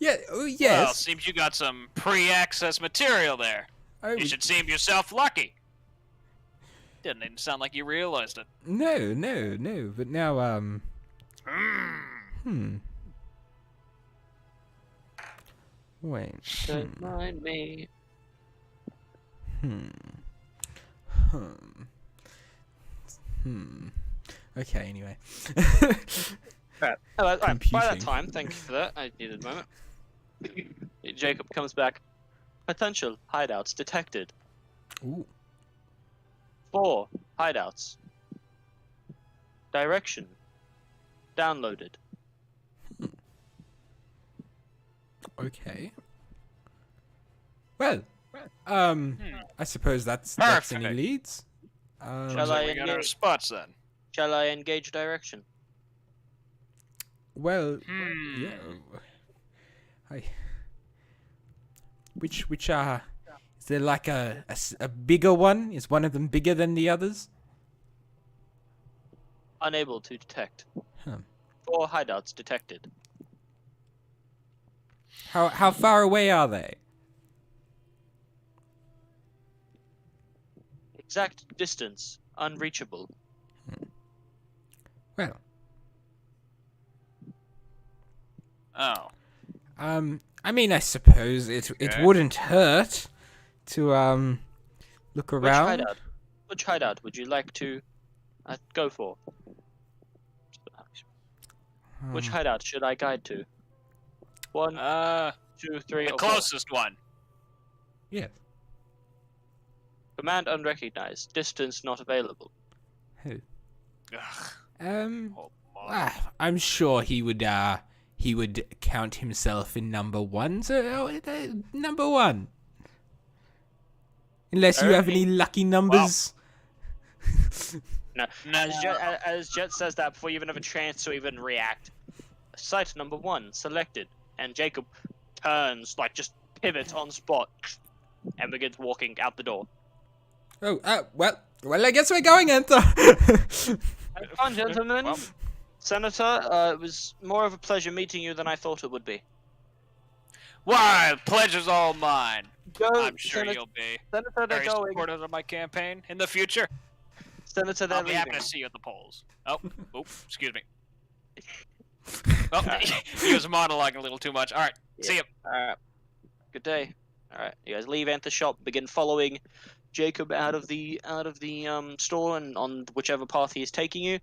Yeah. Oh, yes. Well, seems you got some pre-access material there. I You should seem yourself lucky. Didn't even sound like you realized it. No. But now, Wait. Don't mind me. Okay, anyway. By that Computing. time, thank you for that. I needed a moment. Jacob comes back. Potential hideouts detected. Ooh. 4 hideouts. Direction. Downloaded. Okay. Well, I suppose that's any Perfect. leads. Shall So I we got our engage? spots then. Shall I engage direction? Well, Hmm. yeah. Which is there like a bigger one? Is one of them bigger than the others? Unable to detect. Huh. 4 hideouts detected. How far away are they? Exact distance unreachable. Well, Oh. I mean, I suppose it Okay. wouldn't hurt to look around. Which hideout would you like to go for? Which hideout should I guide to? 1, 2, 3, The or 4. closest one. Yes. Command unrecognized. Distance not available. Ugh. Oh, I'm sure he would count himself in number 1. So number 1. Unless you have any lucky numbers. No. No. As Jet says that before you even have a chance to even react. Site number 1 selected, and Jacob turns, like just pivots on spot, and begins walking out the door. Oh, well, I guess we're going, Enter. Have fun, gentlemen. Well. Senator, it was more of a pleasure meeting you than I thought it would be. Why, pleasure's all mine. Go, I'm sure Senator, you'll be Senator, they're very going. supportive of my campaign in the future. Senator, they're I'll be happy leaving. to see you at the polls. Oh, excuse me. Oh, he was monologuing a little too much. All right, see you. Alright. Good day. Alright, you guys leave Enter shop, begin following Jacob out of the store and on whichever path he is taking you.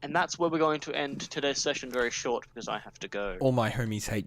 And that's where we're going to end today's session very short because I have to go. All my homies hate